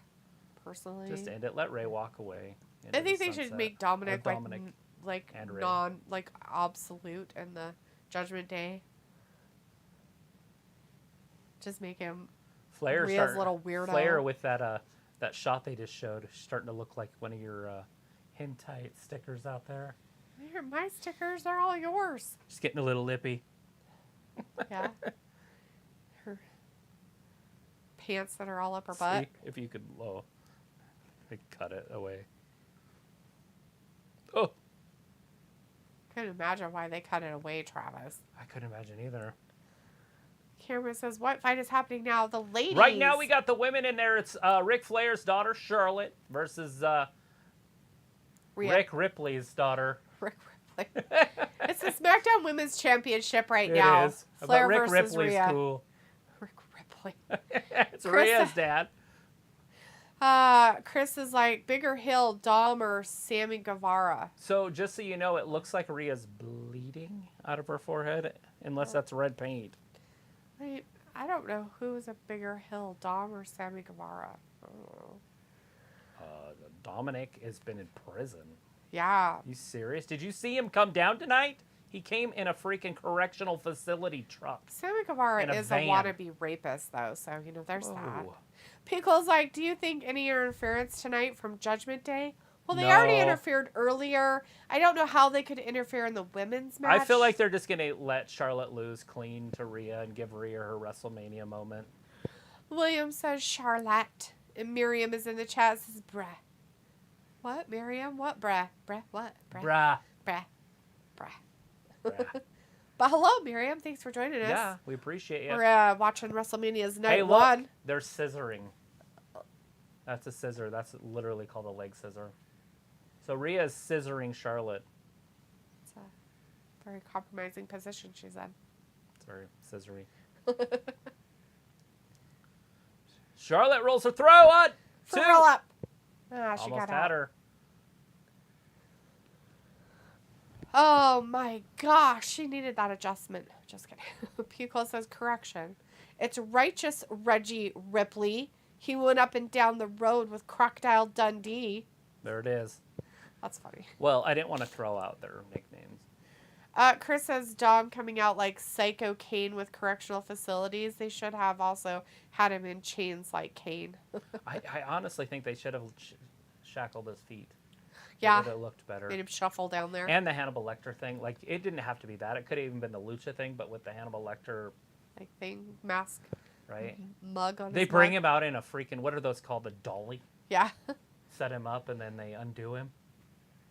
personally. Just end it. Let Ray walk away. I think they should make Dominic, like and Ray. obsolete in the Judgment Day. Just make him Rhea's little weirdo. Flair with that shot they just showed, starting to look like one of your hentai stickers out there. Here, my stickers are all yours. Just getting a little lippy. Yeah. Her pants that are all up her butt. See, if you could cut it away. Oh. Couldn't imagine why they cut it away, Travis. I couldn't imagine either. Cameron says, what fight is happening now? The ladies. Right now we got the women in there. It's Ric Flair's daughter, Charlotte, versus Rhea. Rick Ripley's daughter. Rick Ripley. It's the SmackDown Women's Championship right now. It is. Flair but Rick versus Ripley's Rhea. cool. Rick Ripley. It's Rhea's dad. Chris is like, bigger hill, Dom or Sammy Guevara. So just so you know, it looks like Rhea's bleeding out of her forehead, unless that's red paint. I don't know who is a bigger hill, Dom or Sammy Guevara. I don't know. Dominic has been in prison. Yeah. You serious? Did you see him come down tonight? He came in a freaking correctional facility truck. Sammy Guevara is van. a wannabe rapist, though, so, there's that. Whoa. Pickle's like, do you think any interference tonight from Judgment Day? Well, they No. already interfered earlier. I don't know how they could interfere in the women's match. I feel like they're just going to let Charlotte lose clean to Rhea and give Rhea her WrestleMania moment. William says Charlotte. And Miriam is in the chat, says, bruh. What, Miriam? What, bruh? Bruh, what? Bruh. Bruh. Bruh. Bruh. But hello, Miriam. Thanks for joining us. Yeah, we appreciate it. We're watching WrestleMania's Night Hey, look, 1. they're scissoring. That's a scissor. That's literally called a leg scissor. So Rhea's scissoring Charlotte. It's a very compromising position she's in. It's very scissory. Charlotte rolls her throw on. For Two. roll up. Ah, she Almost got had out. her. Oh my gosh, she needed that adjustment. Just kidding. Pico says correction. It's righteous Reggie Ripley. He went up and down the road with Crocodile Dundee. There it is. That's funny. Well, I didn't want to throw out their nicknames. Chris says Dom coming out like Psycho Kane with correctional facilities. They should have also had him in chains like Kane. I honestly think they should have shackled his feet. Yeah. It would have looked better. Made him shuffle down there. And the Hannibal Lecter thing. Like, it didn't have to be that. It could have even been the Lucha thing, but with the Hannibal Lecter, Like thing, mask, right? mug on They his bring mug. him out in a freaking, what are those called? The dolly? Yeah. Set him up, and then they undo him,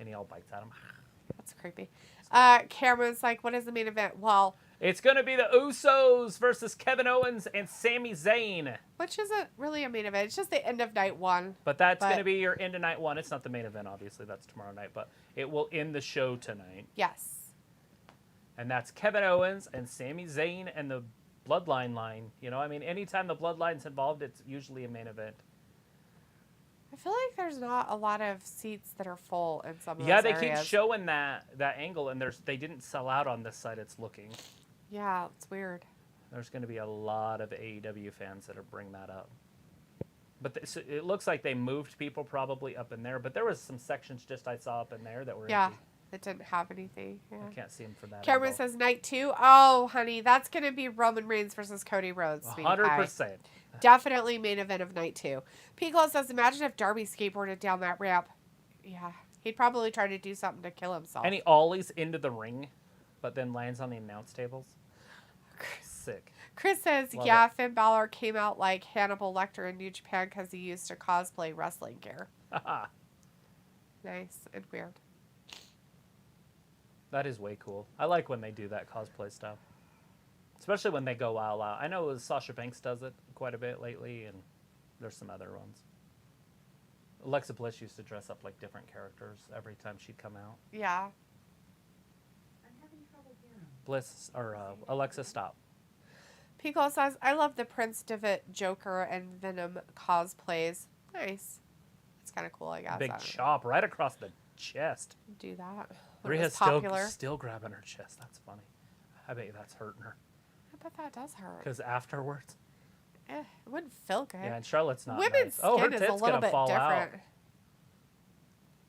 and he all bites at him. That's creepy. Cameron's like, what is the main event? Well, It's going to be the Usos versus Kevin Owens and Sami Zayn. which isn't really a main event. It's just the end of night 1. But that's going to be your end of night 1. It's not the main event, obviously. That's tomorrow night. But it will end the show tonight. Yes. And that's Kevin Owens and Sami Zayn and the Bloodline line. You know, I mean, anytime the Bloodline's involved, it's usually a main event. I feel like there's not a lot of seats that are full in some of Yeah, those they areas. keep showing that angle, and they didn't sell out on this side it's looking. Yeah, it's weird. There's going to be a lot of AEW fans that are bring that up. But so it looks like they moved people probably up in there. But there was some sections just I saw up in there that were Yeah, empty. it didn't have anything. Yeah. I can't see them from that Cameron angle. says night 2. Oh, honey, that's going to be Roman Reigns versus Cody Rhodes. sweetie pie. 100%. Definitely main event of night 2. Piccolo says, imagine if Darby skateboarded down that ramp. Yeah, he'd probably try to do something to kill himself. And he ollies into the ring, but then lands on the announce tables. Sick. Chris says, Love yeah, it. Finn Balor came out like Hannibal Lecter in New Japan because he used to cosplay wrestling gear. Nice and weird. That is way cool. I like when they do that cosplay stuff. Especially when they go all out. I know Sasha Banks does it quite a bit lately, and there's some other ones. Alexa Bliss used to dress up like different characters every time she'd come out. Yeah. Bliss, or Alexa, stop. Piccolo says, I love the Prince Devitt Joker and Venom cosplays. Nice. It's kind of cool, I guess. Big I don't chop right across the chest. do that. When it Rhea's was popular. still grabbing her chest. That's funny. I bet you that's hurting her. I bet that does hurt. Because afterwards. It wouldn't feel good. Yeah, and Charlotte's not Women's nice. Oh, her skin is tit's a little gonna bit fall different. out.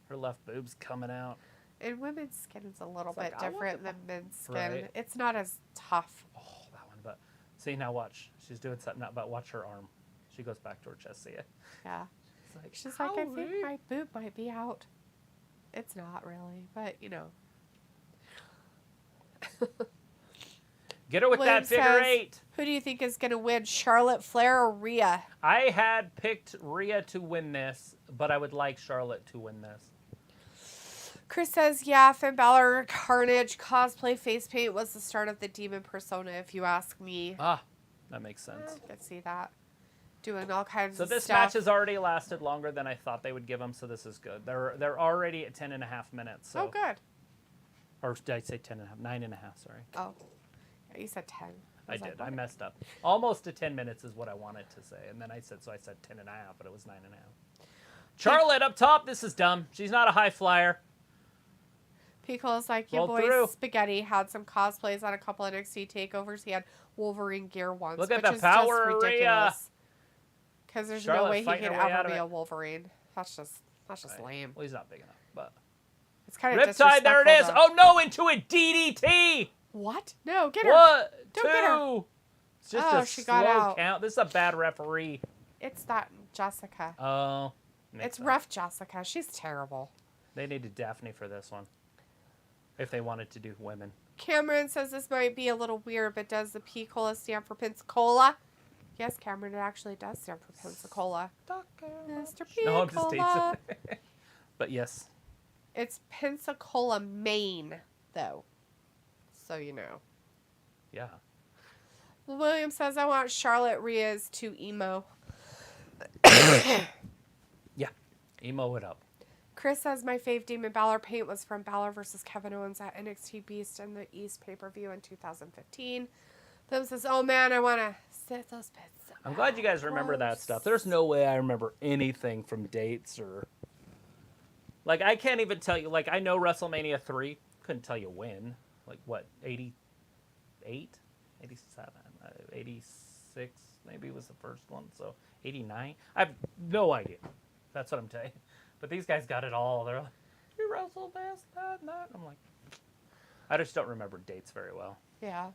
Her left boob's coming out. And women's skin is a little It's like, bit I want different the- than men's skin. Right. It's not as tough. Oh, that one. But see, now watch. She's doing something about watch her arm. She goes back to her chest. See it? Yeah. It's like, She's like, I think "Owie." my boob might be out. It's not really, but you know. Get her with William that figure says, 8. Who do you think is going to win, Charlotte, Flair, or Rhea? I had picked Rhea to win this, but I would like Charlotte to win this. Chris says, yeah, Finn Balor, Carnage, cosplay face paint was the start of the demon persona, if you ask me. Ah, That makes sense. I can see that. Doing all kinds So of this stuff. match has already lasted longer than I thought they would give them, so this is good. They're already at 10.5 minutes. So. Oh, good. Or did I say 10.5? 9.5, sorry. Oh. Yeah, you said 10. I did. I messed up. Almost to 10 minutes is what I wanted to say. And then I said 10.5, but it was 9.5. Charlotte up top. This is dumb. She's not a high flyer. Pico's like, your boy Spaghetti had some cosplays on a couple NXT takeovers. He had Wolverine gear once. Look at which the is power, just ridiculous. Because there's Charlotte no way he fighting could her way ever out of be it. a Wolverine. That's just lame. Well, he's not big enough, but It's kind of Riptide, there it is. though. Oh no, into a DDT. What? No, get her. What? Don't get her. It's just a she slow got out. count. This is a bad referee. It's that Jessica. Oh. It's rough Jessica. She's terrible. They needed Daphne for this one. If they wanted to do women. Cameron says this might be a little weird, but does the P-Cola stand for Pensacola? Yes, Cameron, it actually does stand for Pensacola. Mr. P-Cola. No, I'm just teasing. But yes. It's Pensacola, Maine, though. So you know. Yeah. William says, I want Charlotte Rhea's to emo. Yeah. Emo it up. Chris says, my fave Demon Balor paint was from Balor versus Kevin Owens at NXT Beast in the East pay-per-view in 2015. Them says, oh man, I want to sit those pits. I'm glad you guys remember that stuff. There's no way I remember anything from dates or... Like, I can't even tell you... Like, I know WrestleMania 3. Couldn't tell you when. Like, what, 88? 87? 86 maybe was the first one. So, 89? I have no idea. That's what I'm telling you. But these guys got it all. They're like, you wrestled this, that, and that. I'm like... I just don't remember dates very well. Yeah.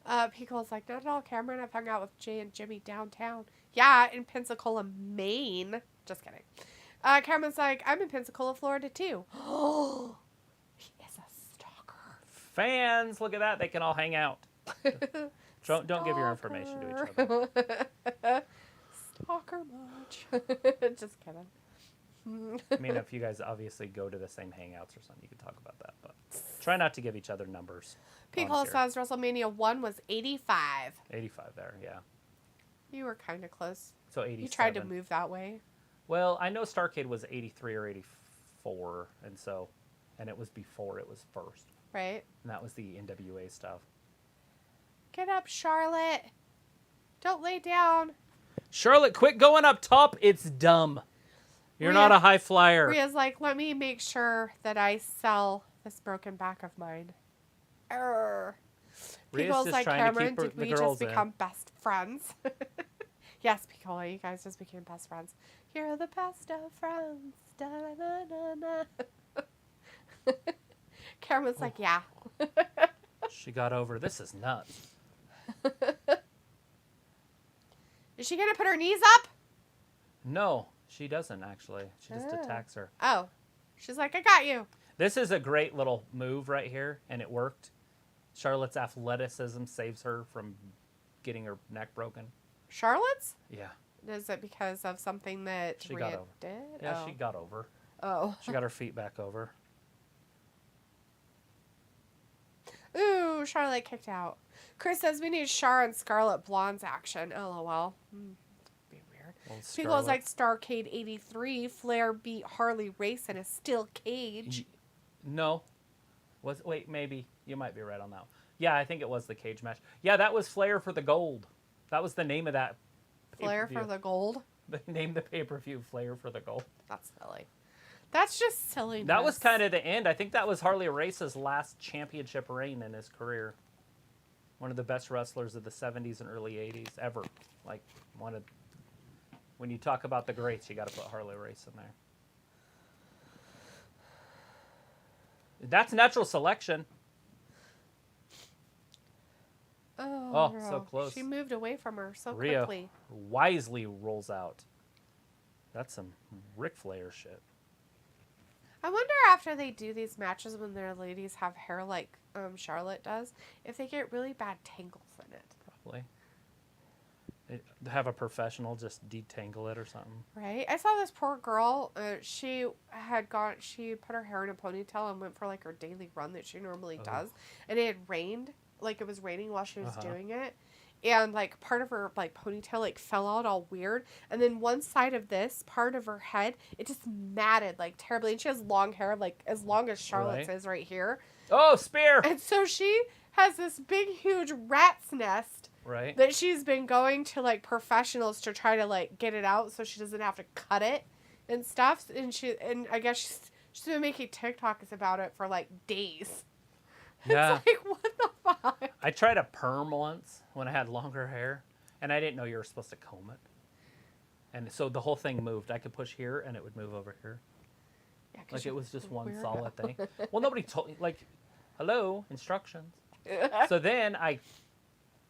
Pico's like, not at all, Cameron. I've hung out with Jay and Jimmy downtown. Yeah, in Pensacola, Maine. Just kidding. Cameron's like, I'm in Pensacola, Florida, too. Oh, he is a stalker. Fans, look at that. They can all hang out. Don't give your information to each other. Stalker much. Just kidding. I mean, if you guys obviously go to the same hangouts or something, you can talk about that. But try not to give each other numbers. Pico says WrestleMania 1 was 85. 85 there, yeah. You were kind of close. So 87. You tried to move that way. Well, I know Starrcade was 83 or 84, and it was before it was first. Right. And that was the NWA stuff. Get up, Charlotte. Don't lay down. Charlotte, quit going up top. It's dumb. You're not a high flyer. Rhea's like, let me make sure that I sell this broken back of mine. Pico's like, Cameron, did we just become best friends? Yes, Picola, you guys just became best friends. You're the best of friends. Da, da, da, da. Cameron's like, yeah. She got over. This is nuts. Is she going to put her knees up? No, she doesn't, actually. She just attacks her. Oh. She's like, I got you. This is a great little move right here, and it worked. Charlotte's athleticism saves her from getting her neck broken. Charlotte's? Yeah. Is it because of something that She Rhea got over. did? Yeah, oh. she got over. Oh. She got her feet back over. Ooh, Charlotte kicked out. Chris says we need Char and Scarlet Blonde's action. LOL. Be weird. Well, People's like Starrcade 83. Flair beat Harley Race in a steel cage. No. Wait, maybe. You might be right on that. Yeah, I think it was the cage match. Yeah, that was Flair for the gold. That was the name of that Flair for the gold? Name the pay-per-view Flair for the gold. That's silly. That's just silly. That was kind of the end. I think that was Harley Race's last championship reign in his career. One of the best wrestlers of the 70s and early 80s ever. Like, when you talk about the greats, you got to put Harley Race in there. That's natural selection. Oh, so close. She moved away from her so Rhea quickly. wisely rolls out. That's some Ric Flair shit. I wonder after they do these matches when their ladies have hair like Charlotte does, if they get really bad tangles in it. Probably. Have a professional just detangle it or something. Right? I saw this poor girl. She put her hair in a ponytail and went for like her daily run that she normally does. And it had rained like it was raining while she was doing it. And, like, part of her, like, ponytail, like, fell out all weird. And then one side of this part of her head, it just matted, like, terribly. And she has long hair, like, as long as Charlotte's is right here. Oh, spear! And so she has this big, huge rat's nest. Right. That she's been going to, like, professionals to try to, like, get it out so she doesn't have to cut it and stuff. And I guess she's been making TikToks about it for, like, days. Yeah. It's like, what the fuck? I tried a perm once when I had longer hair, and I didn't know you were supposed to comb it. And so the whole thing moved. I could push here, and it would move over here. Yeah, Like it was just one weirdo. solid thing. Well, nobody told me, like, hello, instructions. So then I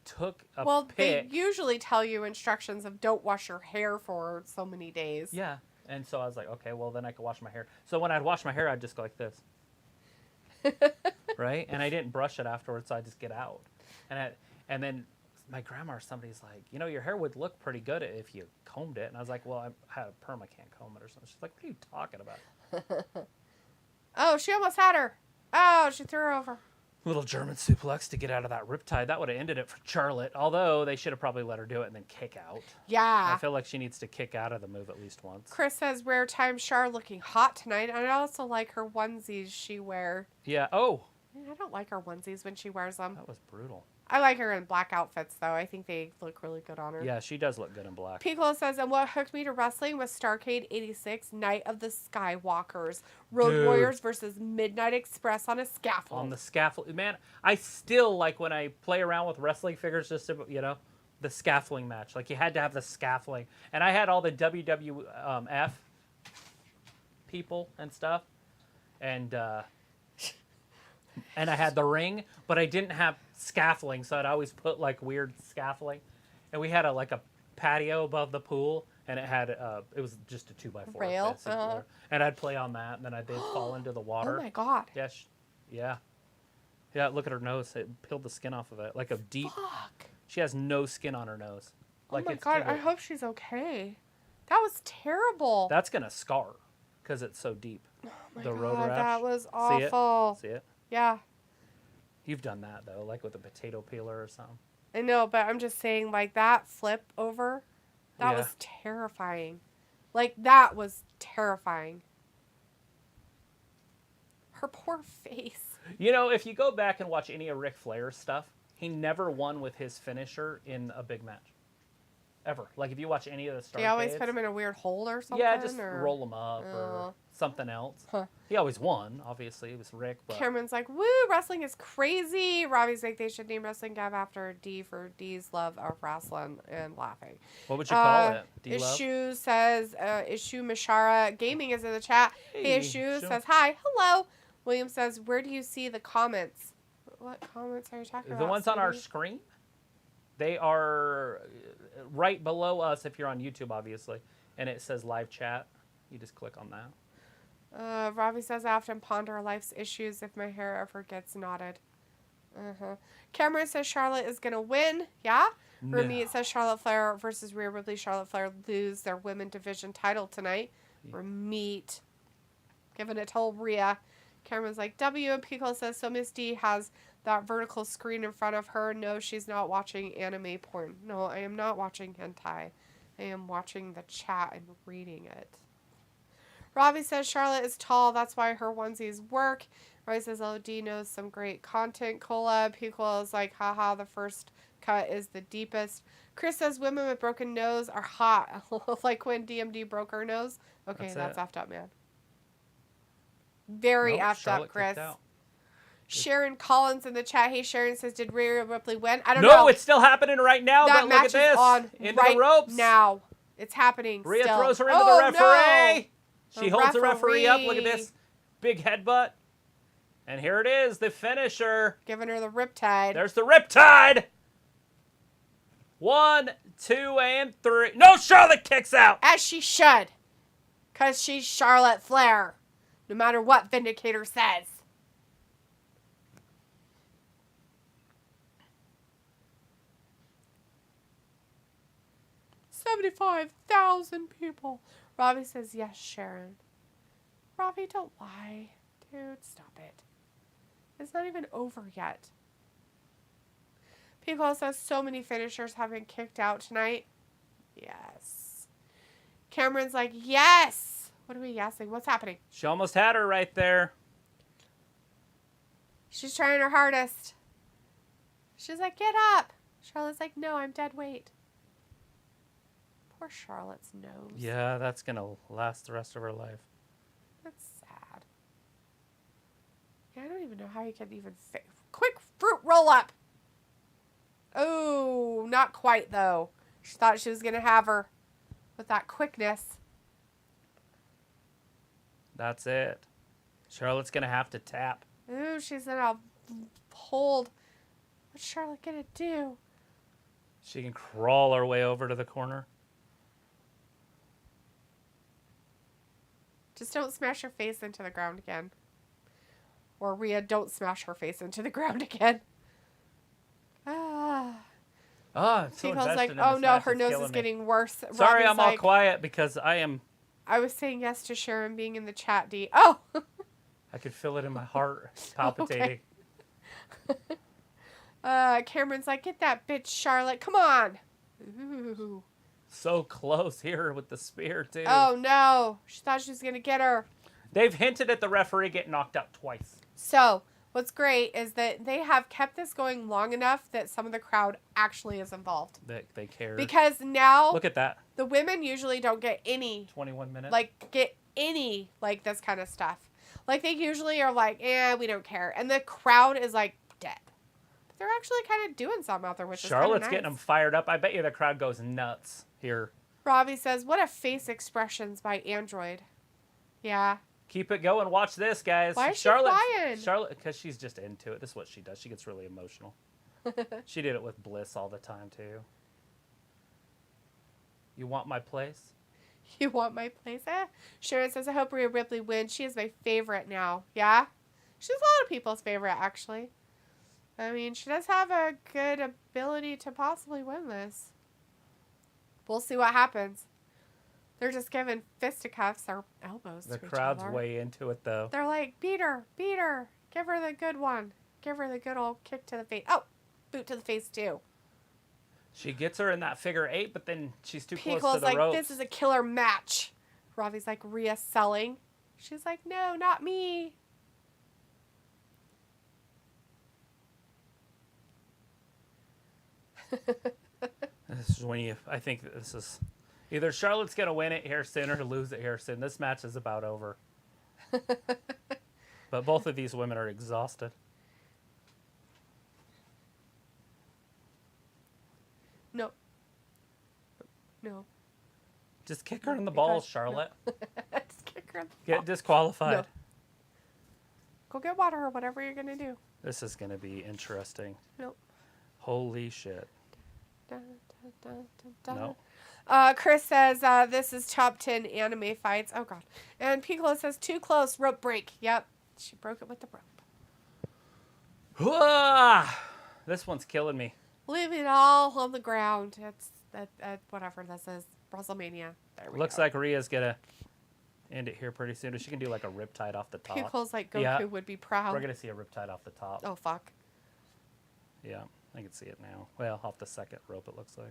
took a pic. They usually tell you instructions of don't wash your hair for so many days. Yeah. And so I was like, okay, well, then I could wash my hair. So when I'd wash my hair, I'd just go like this. Right? And I didn't brush it afterwards, so I just get out. And then my grandma or somebody's like, you know, your hair would look pretty good if you combed it. And I was like, well, I had a perm, I can't comb it or something. She's like, what are you talking about? Oh, she almost had her. Oh, she threw her over. Little German suplex to get out of that riptide. That would have ended it for Charlotte. Although they should have probably let her do it and then kick out. Yeah. I feel like she needs to kick out of the move at least once. Chris says, rare time Char looking hot tonight. And I also like her onesies she wear. Yeah. Oh. I don't like her onesies when she wears them. That was brutal. I like her in black outfits, though. I think they look really good on her. Yeah, she does look good in black. Piccolo says, and what hooked me to wrestling was Starrcade 86, Night of the Skywalkers. Road Warriors versus Midnight Express on a scaffold. On the scaffold. Man, I still like when I play around with wrestling figures just to, you know, the scaffolding match. Like, you had to have the scaffolding. And I had all the WWF people and stuff. And I had the ring, but I didn't have scaffolding, so I'd always put like weird scaffolding. And we had a patio above the pool, and it had it was just a 2x4 rail, and I'd play on that, and then they'd fall into the water. Oh my god! Yeah. Look at her nose; it peeled the skin off of it, like a deep. Fuck. She has no skin on her nose. Like, oh my god! I hope she's okay. That was terrible. That's gonna scar, because it's so deep. Oh my the god, road rash. that was awful. See it? Yeah. You've done that though, like with a potato peeler or something. I know, but I'm just saying, like, that flip over, that was terrifying. Like, that was terrifying. Her poor face. You know, if you go back and watch any of Ric Flair's stuff, he never won with his finisher in a big match. Ever. Like, if you watch any of the Starrcades. They always put him in a weird hole or something? Yeah, just roll him up or something else. Huh. He always won, obviously. It was Rick. But... Cameron's like, woo, wrestling is crazy. Robbie's like, they should name Wrestling Gab after D for D's love of wrestling and laughing. What would you call it? D-Love? Ishu says, Ishu Mishara Gaming is in the chat. Hey, Ishu says, hi, hello. William says, where do you see the comments? What comments are you talking about? The ones on our screen? They are right below us if you're on YouTube, obviously. And it says live chat. You just click on that. Robbie says, I often ponder life's issues if my hair ever gets knotted. Cameron says Charlotte is going to win. Yeah? For me, it says Charlotte Flair versus Rhea Ripley. Charlotte Flair lose their women division title tonight. Or meet. Giving it to Rhea. Cameron's like, W. And Pico says, so Miss D has that vertical screen in front of her. No, she's not watching anime porn. No, I am not watching hentai. I am watching the chat and reading it. Robbie says Charlotte is tall. That's why her onesies work. Robbie says LOD knows some great content. Cola. Pico is like, haha, the first cut is the deepest. Chris says women with broken nose are hot. Like when DMD broke her nose. Okay, that's effed up, man. Very effed Charlotte up, Chris. out. Sharon Collins in the chat. Hey, Sharon says, did Rhea Ripley win? I don't know. No, it's still happening right now, that but look at this. Is on into right the ropes. now. It's happening Rhea still. throws her into the referee. No. She holds the referee up. Look at this. Big headbutt. And here it is, the finisher. Giving her the riptide. There's the riptide. 1, 2, and 3. No, Charlotte kicks out. As she should. Because she's Charlotte Flair. No matter what Vindicator says. $75,000 people. Robbie says, yes, Sharon. Robbie, don't lie. Dude, stop it. It's not even over yet. Pico says so many finishers have been kicked out tonight. Yes. Cameron's like, yes. What are we yesing? What's happening? She almost had her right there. She's trying her hardest. She's like, get up. Charlotte's like, no, I'm dead weight. Poor Charlotte's nose. Yeah, that's going to last the rest of her life. That's sad. Yeah, I don't even know how you can even quick fruit roll up. Oh, not quite though. She thought she was going to have her with that quickness. That's it. Charlotte's going to have to tap. Ooh, she's in a hold. What's Charlotte going to do? She can crawl her way over to the corner. Just don't smash her face into the ground again. Or Rhea, don't smash her face into the ground again. Ah. I'm so People's invested like, in oh this no, match, her it's nose killing is me. getting worse. Sorry, Robbie's I'm all like, quiet because I am... I was saying yes to Sharon being in the chat, D. Oh! I could feel it in my heart palpitating. Cameron's like, get that bitch, Charlotte. Come on. Ooh. So close here with the spear, too. Oh, no. She thought she was going to get her. They've hinted at the referee getting knocked out twice. So, what's great is that they have kept this going long enough that some of the crowd actually is involved. They care. Because now, Look at that. the women usually don't get any, 21 minutes. this kind of stuff. Like, they usually are like, we don't care. And the crowd is, like, dead. But they're actually kind of doing something out there, which Charlotte's is kind of nice. getting them fired up. I bet you the crowd goes nuts here. Robbie says, what a face expressions by Android. Yeah. Keep it going. Watch this, guys. Why is she crying? Charlotte, because she's just into it. This is what she does. She gets really emotional. She did it with Bliss all the time, too. You want my place? You want my place? Sharon says, I hope Rhea Ripley wins. She is my favorite now. Yeah? She's a lot of people's favorite, actually. I mean, she does have a good ability to possibly win this. We'll see what happens. They're just giving fisticuffs or elbows The to each crowd's other. way into it, though. They're like, beat her. Give her the good one. Give her the good old kick to the face. Oh, boot to the face, too. She gets her in that figure 8, but then she's too close to Pico's the like, ropes. this is a killer match. Robbie's like, Rhea selling. She's like, no, not me. This is when I think this is either Charlotte's going to win it here soon or lose it here soon. This match is about over. But both of these women are exhausted. No. Just kick her in the balls, Charlotte. Just kick her in the Get balls. disqualified. No. Go get water or whatever you're going to do. This is going to be interesting. Nope. Holy shit. Dun, dun, dun, dun, dun. No. Chris says, this is top 10 anime fights. Oh, God. And Piccolo says, too close, rope break. Yep. She broke it with the rope. This one's killing me. Leave it all on the ground. It's whatever this is. WrestleMania. There we Looks go. like Rhea's going to end it here pretty soon. If she can do like a riptide off the top. Piccolo's like Goku Yeah. would be proud. We're going to see a riptide off the top. Oh, fuck. Yeah, I can see it now. Well, off the second rope, it looks like.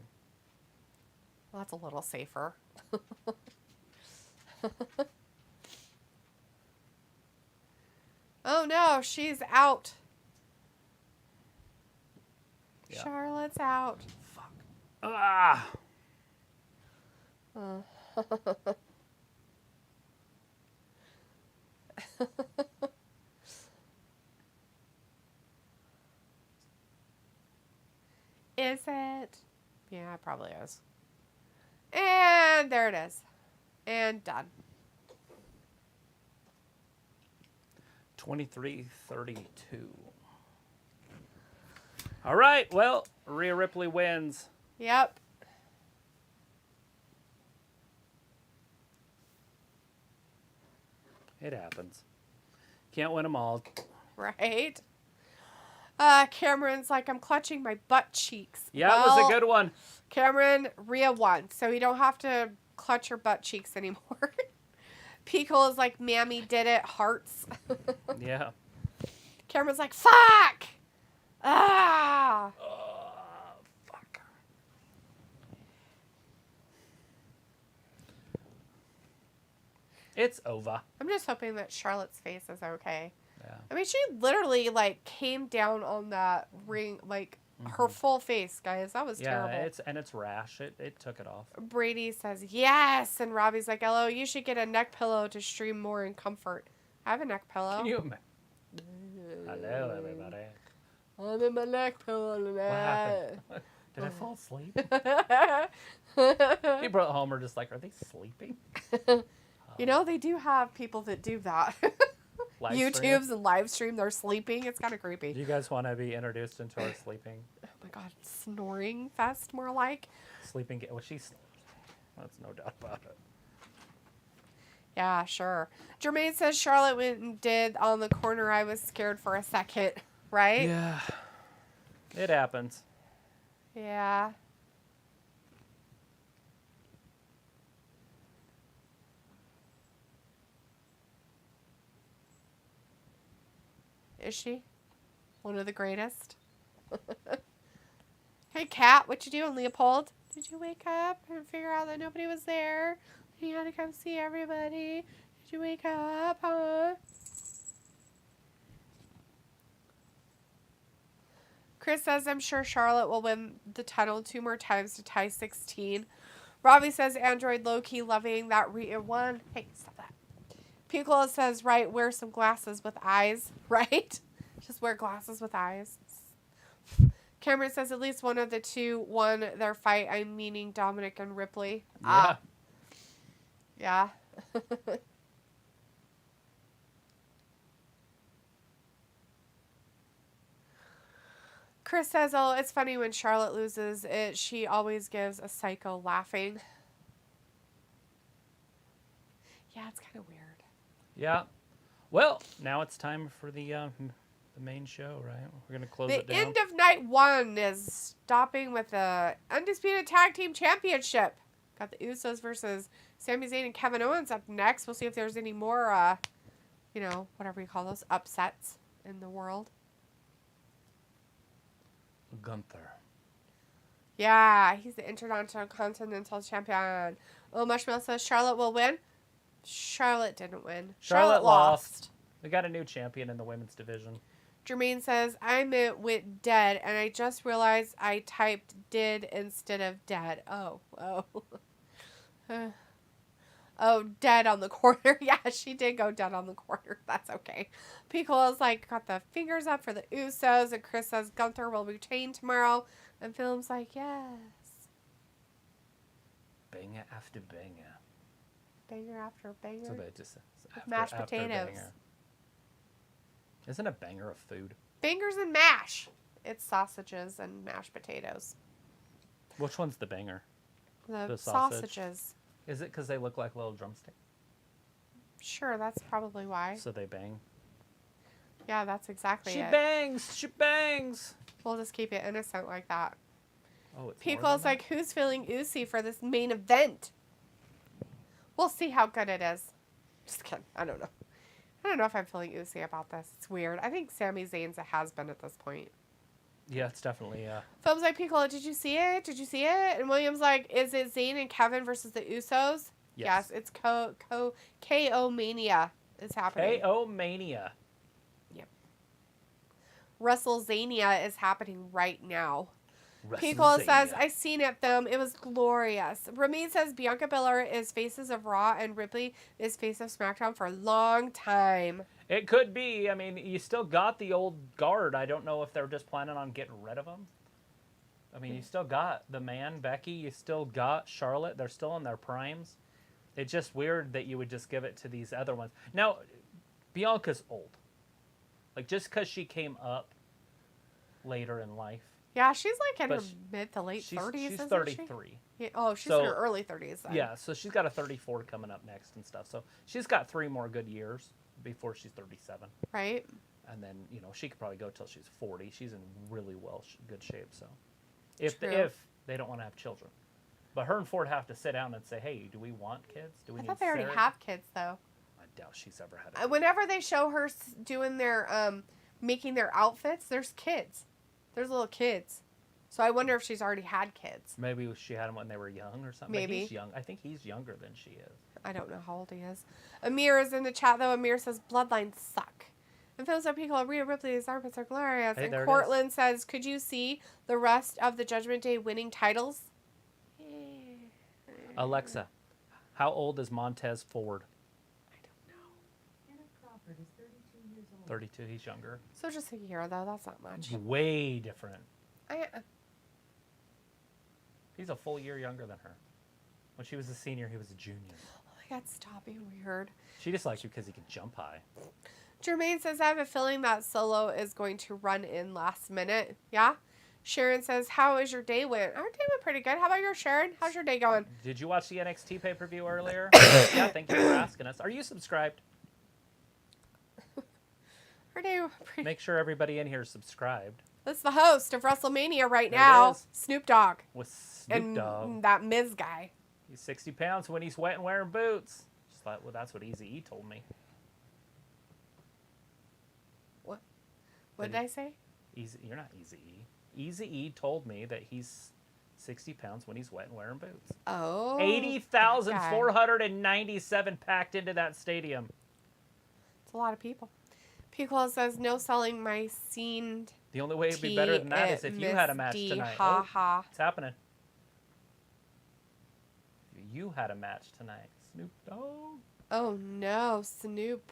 Well, that's a little safer. Oh, no. She's out. Yeah. Charlotte's out. Fuck. Ah! Is it? Yeah, it probably is. And there it is. And done. 23-32. All right, well, Rhea Ripley wins. Yep. It happens. Can't win them all. Right? Cameron's like, I'm clutching my butt cheeks. Yeah, it was a good one. Cameron, Rhea won, so you don't have to clutch your butt cheeks anymore. Pico is like, Mammy did it, hearts. Yeah. Cameron's like, fuck! Ah! It's over. I'm just hoping that Charlotte's face is okay. Yeah. I mean, she literally, like, came down on that ring, like, her full face, guys. That was terrible. Yeah, it's rash. It took it off. Brady says, yes. And Robbie's like, hello, you should get a neck pillow to stream more in comfort. I have a neck pillow. Can you imagine? Hello, everybody. I'm in my neck pillow tonight. What happened? Did I fall asleep? People at home are just like, are they sleeping? You know, they do have people that do that. YouTubes and live stream, they're sleeping. It's kind of creepy. Do you guys want to be introduced into our sleeping? Oh my god, snoring fest more like. Sleeping game. Well, she sleeps. That's no doubt about it. Yeah, sure. Jermaine says Charlotte went and did on the corner. I was scared for a second, right? Yeah. It happens. Yeah. Is she? One of the greatest? Hey, Kat, what you doing, Leopold? Did you wake up and figure out that nobody was there? You had to come see everybody. Did you wake up, huh? Chris says, I'm sure Charlotte will win the title 2 more times to tie 16. Robbie says, Android low-key loving that Rhea won. Hey, stop that. Piccolo says, right, wear some glasses with eyes, right? Just wear glasses with eyes. Cameron says, at least one of the two won their fight. I'm meaning Dominic and Ripley. Yeah. Yeah. Chris says, oh, it's funny when Charlotte loses. She always gives a psycho laughing. Yeah, it's kind of weird. Yeah. Well, now it's time for the main show, right? We're going to close it down. The end of night 1 is stopping with the Undisputed Tag Team Championship. Got the Usos versus Sami Zayn and Kevin Owens up next. We'll see if there's any more, whatever you call those, upsets in the world. Gunther. Yeah, he's the Intercontinental Champion. Oh, Marshmallow says Charlotte will win. Charlotte didn't win. Charlotte lost. We got a new champion in the women's division. Jermaine says, I meant with dead, and I just realized I typed did instead of dead. Oh. Oh, dead on the corner. Yeah, she did go dead on the corner. That's okay. Piccolo's like, got the fingers up for the Usos, and Chris says Gunther will retain tomorrow. And Philip's like, yes. Banger after banger. Banger after banger. So just mashed potatoes. Banger. Isn't a banger of food? Bangers and mash. It's sausages and mashed potatoes. Which one's the banger? The sausage. sausages. Is it because they look like little drumsticks? Sure, that's probably why. So they bang? Yeah, that's exactly it. She bangs! We'll just keep it innocent like that. Oh, it's People's like, who's feeling oozy for this main event? We'll see how good it is. Just kidding. I don't know. I don't know if I'm feeling oozy about this. It's weird. I think Sami Zayn's a has-been at this point. Yeah, it's definitely, Phil's like, Piccolo, did you see it? Did you see it? And William's like, is it Zayn and Kevin versus the Usos? Yes, it's KO Mania is happening. KO Mania. Yep. WrestleZania is happening right now. Piccolo says, I seen it, them. It was glorious. Ramin says Bianca Belair is faces of Raw and Ripley is face of SmackDown for a long time. It could be. I mean, you still got the old guard. I don't know if they're just planning on getting rid of them. I mean, you still got the man, Becky. You still got Charlotte. They're still in their primes. It's just weird that you would just give it to these other ones. Now, Bianca's old. Like, just because she came up later in life. Yeah, she's like in her mid to late 30s, She's isn't 33. She? Yeah, oh, she's in her early 30s then. Yeah, so she's got a 34 coming up next and stuff. So she's got 3 more good years before she's 37. Right. And then, she could probably go till she's 40. She's in really good shape, so. If they don't want to have children. But her and Ford have to sit down and say, hey, do we want kids? Do we I thought they already have kids, though. I doubt she's ever had a Whenever they show her doing their, making their outfits, there's kids. There's little kids. So I wonder if she's already had kids. Maybe she had them when they were young or something. Maybe. But he's young. I think he's younger than she is. I don't know how old he is. Amir is in the chat, though. Amir says, bloodlines suck. And Phil's up, Pico, Rhea Ripley's armpits are glorious. Hey, and Cortland says, could you see the rest of the Judgment Day winning titles? Alexa, how old is Montez Ford? I don't know. Anna Crawford is 32 years old. 32. He's younger. So just a year, though. That's not much. Way different. Oh, He's a full year younger than her. When she was a senior, he was a junior. oh my God, stop being weird. She just likes you because he can jump high. Jermaine says, I have a feeling that Solo is going to run in last minute. Yeah? Sharon says, how is your day went? Our day went pretty good. How about yours, Sharon? How's your day going? Did you watch the NXT pay-per-view earlier? Yeah, thank you for asking us. Are you subscribed? Our day went pretty Make sure everybody in here is subscribed. This is the host of WrestleMania right There it now, is. Snoop Dogg. With Snoop And Dogg. that Miz guy. He's 60 pounds when he's wet and wearing boots. Just like, well, that's what Eazy-E told me. What did I say? You're not Eazy-E. Eazy-E told me that he's 60 pounds when he's wet and wearing boots. Oh. 80,497 packed into that stadium. It's a lot of people. Pico says, no selling my scene. The only way it'd be better than that is if you had a match tonight. Ha Oh, ha. it's happening. You had a match tonight. Snoop Dogg. Oh no, Snoop.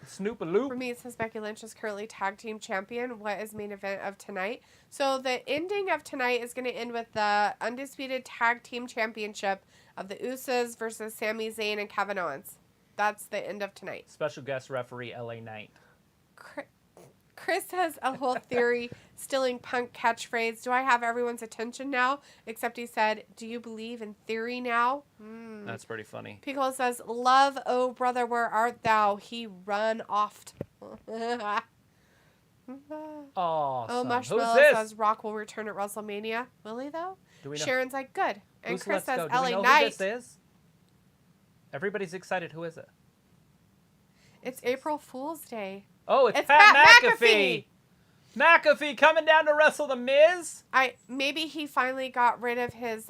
Snoop-a-loop. For me, it says Becky Lynch is currently tag team champion. What is main event of tonight? So the ending of tonight is going to end with the undisputed tag team championship of the Usos versus Sami Zayn and Kevin Owens. That's the end of tonight. Special guest referee LA Knight. Chris has a whole theory stealing Punk catchphrase. Do I have everyone's attention now? Except he said, do you believe in theory now? That's pretty funny. Pico says, love, oh brother, where art thou? He run oft. Awesome. Oh, Marshmallow Who's this? says Rock will return at WrestleMania. Will he though? Do we know? Sharon's like, good. And Who's Chris Let's says Go? Do we LA know Knight. who this is? Everybody's excited. Who is it? It's April Fool's Day. Oh, it's It's Pat Pat McAfee. McAfee coming down to wrestle The Miz. Maybe he finally got rid of his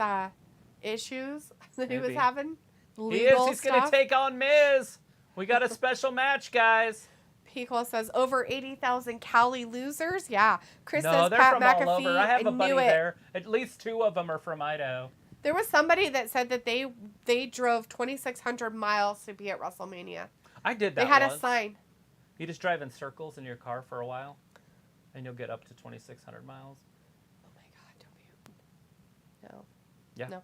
issues that he was Maybe. having. He is. Legal He's going to stuff. take on Miz. We got a special match, guys. Pico says over 80,000 Cali losers. Yeah. Chris No, says they're Pat from McAfee. all over. I have a buddy knew it. there. At least 2 of them are from Idaho. There was somebody that said that they drove 2,600 miles to be at WrestleMania. I did that They had once. a sign. You just drive in circles in your car for a while, and you'll get up to 2,600 miles. Oh my God! Don't be. No. Yeah. No.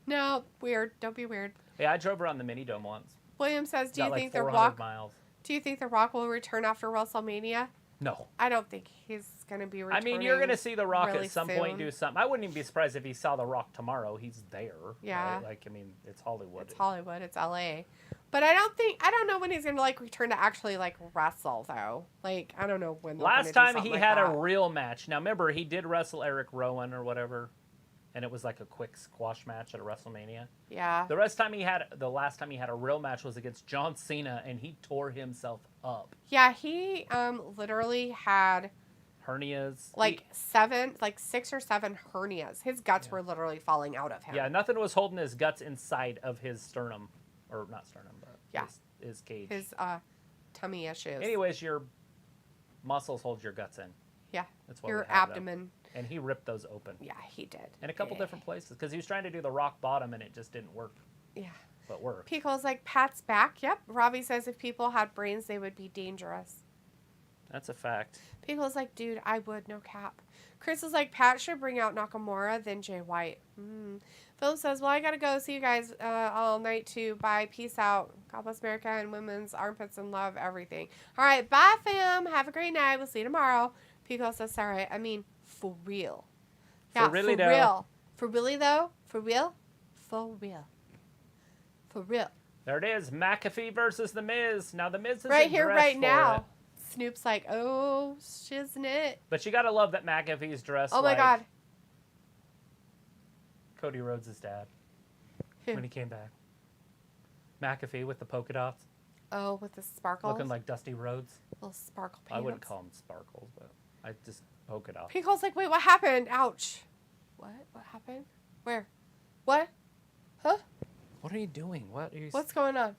No. Weird. Don't be weird. Yeah, I drove around the mini dome once. William says, "Do you Got like think the 400 Rock? miles. Do you think the Rock will return after WrestleMania? No. I don't think he's gonna be returning. I mean, you're going to see The Rock really at some soon. point do something. I wouldn't even be surprised if he saw The Rock tomorrow. He's there. Yeah. Right? Like, I mean, it's Hollywood. It's Hollywood. It's LA. But I don't know when he's gonna like return to actually like wrestle though. Like I don't know when. they're Last gonna do time something he like had that. a real match. Now, remember, he did wrestle Eric Rowan or whatever, and it was like a quick squash match at a WrestleMania. Yeah. The last time he had a real match was against John Cena, and he tore himself up. Yeah. He literally had Hernias. like 6 or 7 hernias. His guts were literally falling out of him. Yeah, nothing was holding his guts inside of his sternum, or not sternum, but Yeah. his cage. His tummy issues. Anyways, your muscles hold your guts in. Yeah. That's why Your we have them. abdomen. And he ripped those open Yeah, he did. in a couple Yeah. different places because he was trying to do the rock bottom and it just didn't work. Yeah. But worked. Pico's like, Pat's back. Yep. Robbie says if people had brains, they would be dangerous. That's a fact. Pico's like, dude, I would, no cap. Chris is like, Pat should bring out Nakamura, then Jay White. Philip says, well, I gotta go. See you guys all night too. Bye. Peace out. God bless America and women's armpits and love everything. All right. Bye, fam. Have a great night. We'll see you tomorrow. Pico says, sorry. I mean, for real. Yeah, really, for though. real. For really, though? For real? For real. For real. There it is. McAfee versus The Miz. Now, The Miz is Right here, right for now. it. Snoop's like, oh, shiznit. But you got to love that McAfee's dressed Oh, my like God. Cody Rhodes' dad Who? when he came back. McAfee with the polka dots. Oh, with the sparkles? Looking like Dusty Rhodes. Little sparkle pants. I wouldn't call them sparkles, but I just polka dots. Pico's like, wait, what happened? Ouch. What? What happened? Where? What? Huh? What are you doing? What are you... What's going on?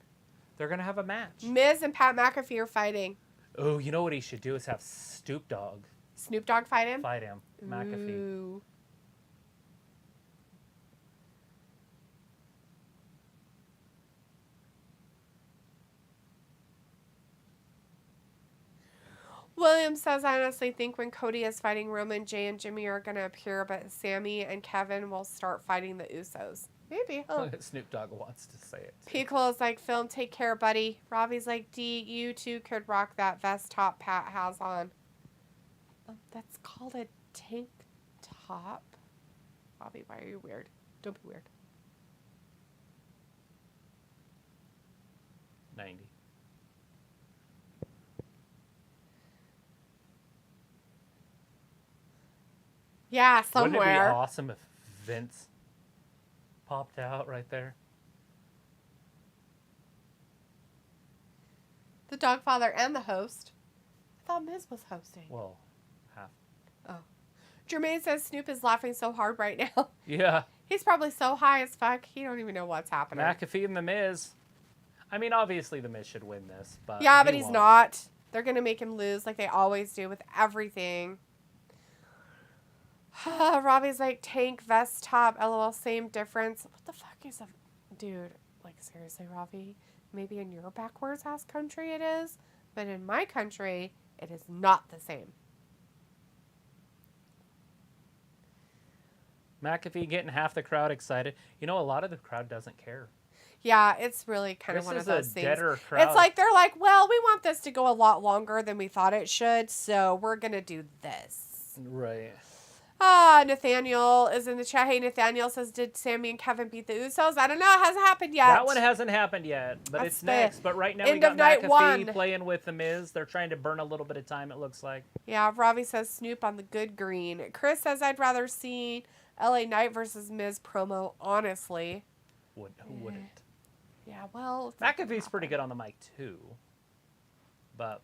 They're going to have a match. Miz and Pat McAfee are fighting. Oh, you know what he should do is have Snoop Dogg Snoop Dogg fight him? fight him. McAfee. Ooh. Williams says, I honestly think when Cody is fighting Roman, Jay and Jimmy are going to appear, but Sammy and Kevin will start fighting the Usos. Maybe. Oh. Snoop Dogg wants to say it. Pickle is like, Film, take care, buddy. Robbie's like, D, you too could rock that vest top Pat has on. That's called a tank top. Robbie, why are you weird? Don't be weird. 90. Yeah, somewhere. Wouldn't it be awesome if Vince popped out right there? The Dogfather and the host. I thought Miz was hosting. Well, half. Oh. Jermaine says Snoop is laughing so hard right now. Yeah. He's probably so high as fuck, he don't even know what's happening. McAfee and The Miz. I mean, obviously The Miz should win this, but yeah, but he's won't. not. They're going to make him lose like they always do with everything. Robbie's like, tank, vest, top, LOL, same difference. What the fuck is a... Dude, like, seriously, Robbie? Maybe in your backwards-ass country it is, but in my country, it is not the same. McAfee getting half the crowd excited. You know, a lot of the crowd doesn't care. Yeah, it's really kind of This one of is those a things. deader crowd. It's like, they're like, well, we want this to go a lot longer than we thought it should, so we're going to do this. Right. Nathaniel is in the chat. Hey, Nathaniel says, did Sammy and Kevin beat the Usos? I don't know. It hasn't happened yet. That one hasn't happened yet, but That's it's the next. But right now we end got of night McAfee one. playing with The Miz. They're trying to burn a little bit of time, it looks like. Yeah, Robbie says Snoop on the good green. Chris says, I'd rather see LA Knight versus Miz promo, honestly. Who wouldn't? Yeah, well. it's not gonna McAfee's pretty happen. good on the mic, too. But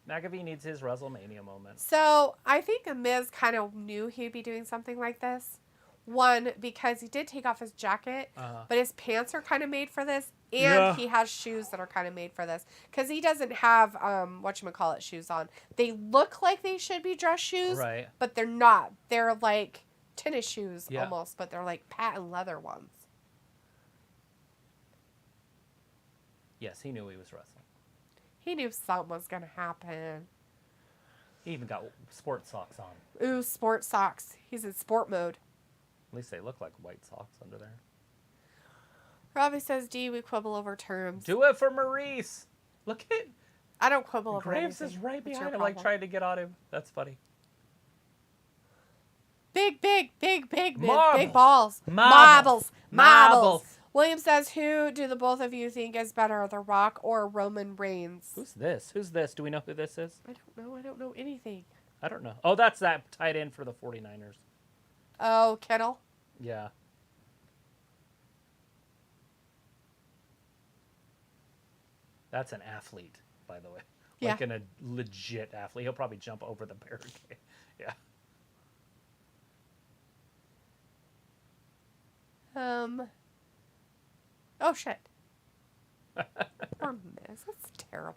McAfee needs his WrestleMania moment. So, I think Miz kind of knew he'd be doing something like this. One, because he did take off his jacket, but his pants are kind of made for this, and he has shoes that are kind of made for this. Because he doesn't have, whatchamacallit shoes on. They look like they should be dress shoes, Right. but they're not. They're like tennis shoes Yeah. almost, but they're like patent leather ones. Yes, he knew he was wrestling. He knew something was going to happen. He even got sports socks on. Ooh, sports socks. He's in sport mode. At least they look like white socks under there. Robbie says, D, we quibble over terms. Do it for Maurice. Look at I don't quibble over Graves anything. is right What's your behind him, like problem? trying to get on him. That's funny. Big, big Marbles. balls. Marbles. Marbles. William says, who do the both of you think is better, The Rock or Roman Reigns? Who's this? Who's this? Do we know who this is? I don't know. I don't know anything. I don't know. Oh, that's that tight end for the 49ers. Oh, Kittle? Yeah. That's an athlete, by the way. Yeah. Like a legit athlete. He'll probably jump over the barricade. Yeah. Oh, shit. Poor Miz. That's terrible.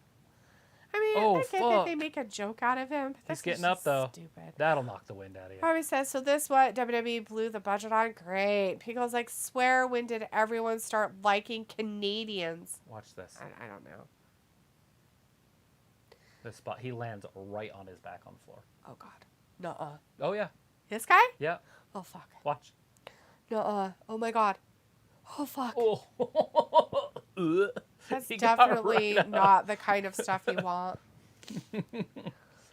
I mean, Oh, I get that fuck. they make a joke out of him. But He's that's getting just up, though. Stupid. That'll knock the wind out of you. Harvey says, so this what WWE blew the budget on? Great. Pickle's like, swear, when did everyone start liking Canadians? Watch this. I don't know. This spot. He lands right on his back on the floor. Oh, God. Nuh-uh. Oh, yeah. This guy? Yeah. Oh, fuck. Watch. Nuh-uh. Oh, my God. Oh, fuck. Oh. That's He got definitely right up. not the kind of stuff you want.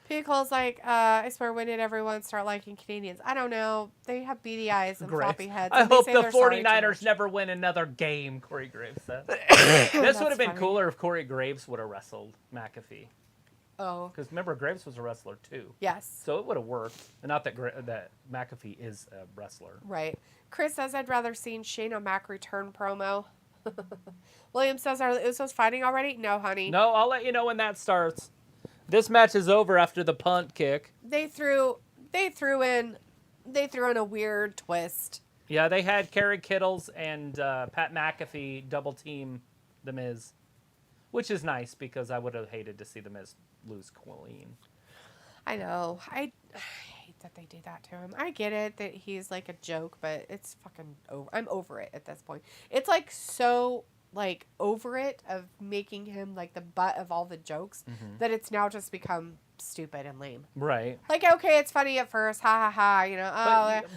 Pickle's like, I swear, when did everyone start liking Canadians? I don't know. They have beady eyes and Graves. floppy heads. I and they hope say the they're sorry too 49ers much. never win another game, Corey Graves said. This would have been funny. cooler if Corey Graves would have wrestled McAfee. Oh, Because remember, Graves was a wrestler too. yes. So it would have worked. And not that that McAfee is a wrestler. Right. Chris says, I'd rather seen Shane O'Mac return promo. William says, are the Usos fighting already? No, honey. No, I'll let you know when that starts. This match is over after the punt kick. They threw in a weird twist. Yeah, they had Kerry Kittles and Pat McAfee double team The Miz, which is nice because I would have hated to see The Miz lose clean. I know. I hate that they do that to him. I get it that he's like a joke, but it's fucking over. I'm over it at this point. It's like so like over it of making him like the butt of all the jokes that it's now just become stupid and lame. Right. Like, okay, it's funny at first, ha ha ha, you know.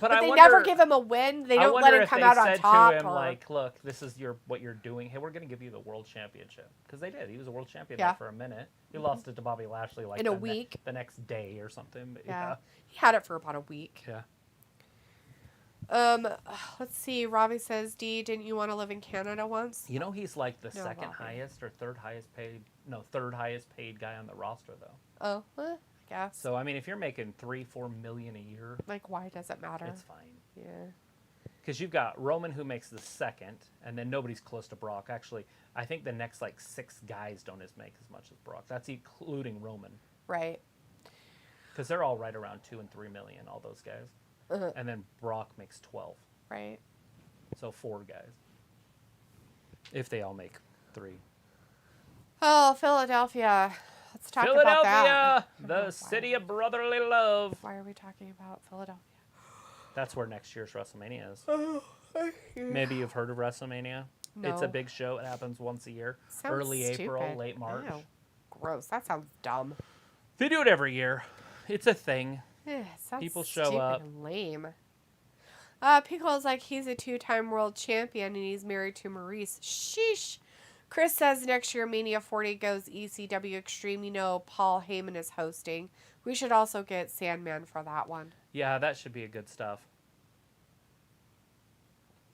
But I they wonder, never give him a win. They don't let him come out on top. To him, like, look, this is what you're doing. Hey, we're going to give you the world championship because they did. He was a world champion there for a minute. He lost it to Bobby Lashley like in a week, the next day or something. But yeah, he had it for about a week. Yeah. Let's see. Robbie says, "D, didn't you want to live in Canada once?" You know, he's like the second Robbie. highest or third highest paid guy on the roster, though. Oh, I guess. So I mean, if you're making $3-4 million a year, like, why does it matter? it's fine. Yeah. Because you've got Roman, who makes the second, and then nobody's close to Brock. Actually, I think the next like 6 guys don't make as much as Brock. That's including Roman. Right. Because they're all right around 2 and 3 million, all those guys. And then Brock makes 12. Right. So 4 guys. If they all make 3. Oh, Philadelphia. Let's talk about that. Philadelphia, the city of brotherly love. Why are we talking about Philadelphia? That's where next year's WrestleMania is. Maybe you've heard of WrestleMania. No. It's a big show. It happens once a year. Sounds Early April, stupid. late March. Ew. Gross. That sounds dumb. They do it every year. It's a thing. Sounds People show stupid up. and lame. Pickle's like, he's a 2-time world champion and he's married to Maurice. Sheesh. Chris says next year Mania 40 goes ECW Extreme. You know, Paul Heyman is hosting. We should also get Sandman for that one. Yeah, that should be a good stuff.